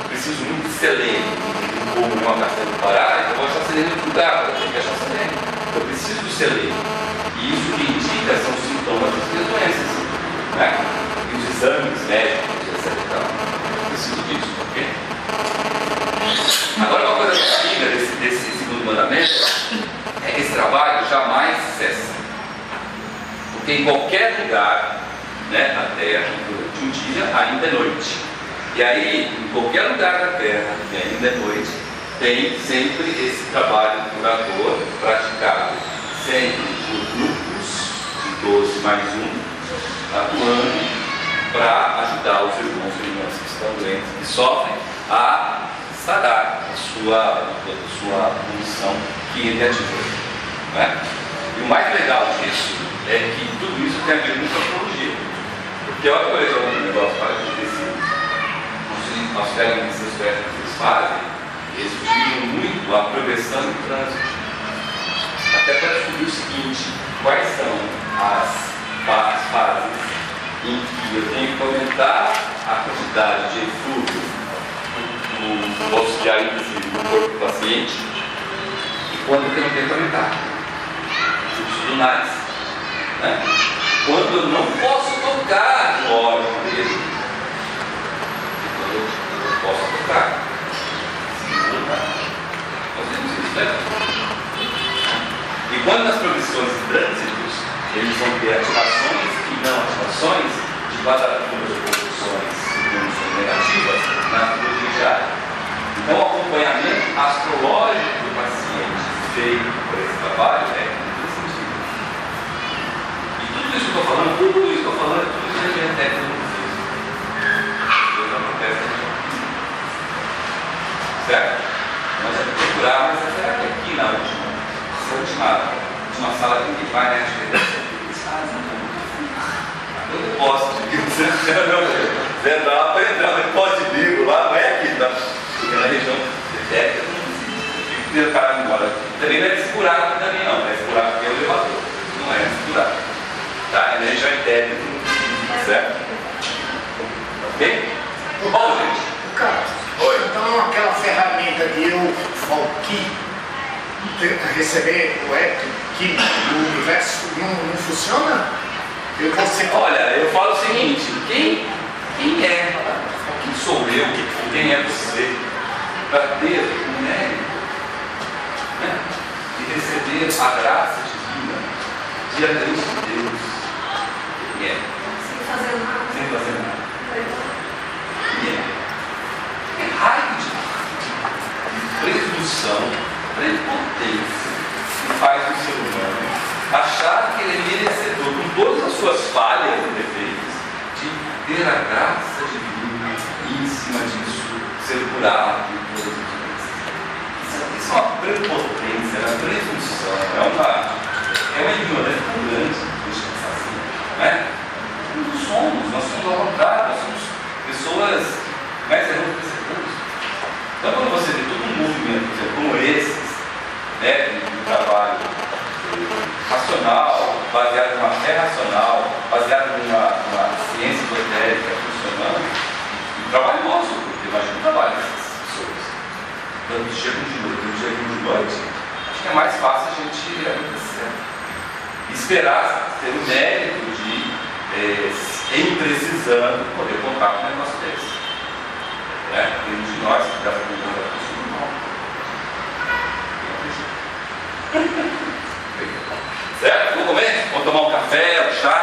preciso muito de selênio, como uma castanha do Pará, então eu vou achar selênio em outro lugar, eu tenho que achar selênio. Eu preciso do selênio. E isso que indica são os sintomas das doenças, né? E os exames médicos, etc. Eu preciso disso, ok? Agora, uma coisa linda desse segundo mandamento é que esse trabalho jamais cessa. Porque em qualquer lugar, né, da Terra, durante um dia, ainda é noite. E aí, em qualquer lugar da Terra, que ainda é noite, tem sempre esse trabalho curador praticado, sempre por grupos de 12 mais 1, atuando para ajudar os irmãos e irmãs que estão doentes, que sofrem, a sarar a sua condição que ele ativa. Né? E o mais legal disso é que tudo isso tem a ver com antropologia. Porque olha que legal um negócio para acontecer. Nós pegamos esses aspectos que eles fazem, eles utilizam muito a progressão do trânsito. Até para descobrir o seguinte: quais são as fases em que eu tenho que aumentar a quantidade de eflúvio do auxiliar invisível no corpo do paciente e quando eu não tenho que aumentar fluxo do nariz, né? Quando eu não posso tocar no órgão dele e quando eu posso tocar. E quando nas progressões de trânsitos eles vão ter ativações e não ativações de quadraturas ou posições negativas na atividade diária. Então, o acompanhamento astrológico do paciente feito por esse trabalho é nesse sentido. E tudo isso que eu estou falando, é tudo isso que é técnico do físico. Deus acontece aqui. Certo? Nós vamos procurar, mas será que aqui na última sala que vai, né? Acho que eles fazem eu depósito de livro, você entrava para entrar no depósito de livro lá, não é aqui, tá? Fica na região técnica, não fica o cara embora. Também não é desse buraco também não, é esse buraco que é o elevador, não é esse buraco. Tá? É na região técnica, certo? Ok? Bom, gente. Carlos, então aquela ferramenta de eu aqui receber o eco químico do universo não funciona? Olha, eu falo o seguinte: quem sou eu, quem é você, para ter o mérito, né, de receber a graça divina de Deus de Deus? Quem é? Sem fazer nada. Sem fazer nada. Quem é? É raio de presunção, prepotência que faz o ser humano achar que ele é merecedor, com todas as suas falhas e defeitos, de ter a graça divina e, em cima disso, ser curado de todas as doenças. Isso é uma prepotência, é uma presunção, é uma ignorância tão grande, deixa eu pensar assim, não é? Nós somos arrogados, nós somos pessoas mais erradas. Então, quando você vê todo um movimento, por exemplo, como esses, né, um trabalho racional, baseado numa fé racional, baseado numa ciência esotérica funcionando, e trabalhoso, porque imagina o trabalho dessas pessoas. Quando chegam de noite, acho que é mais fácil a gente acontecer. Esperar ter o mérito de, em precisando, poder contar com um negócio desse. Tem de nós que dá para contar com isso não. Certo? Vamos comer? Vamos tomar um café, um chá?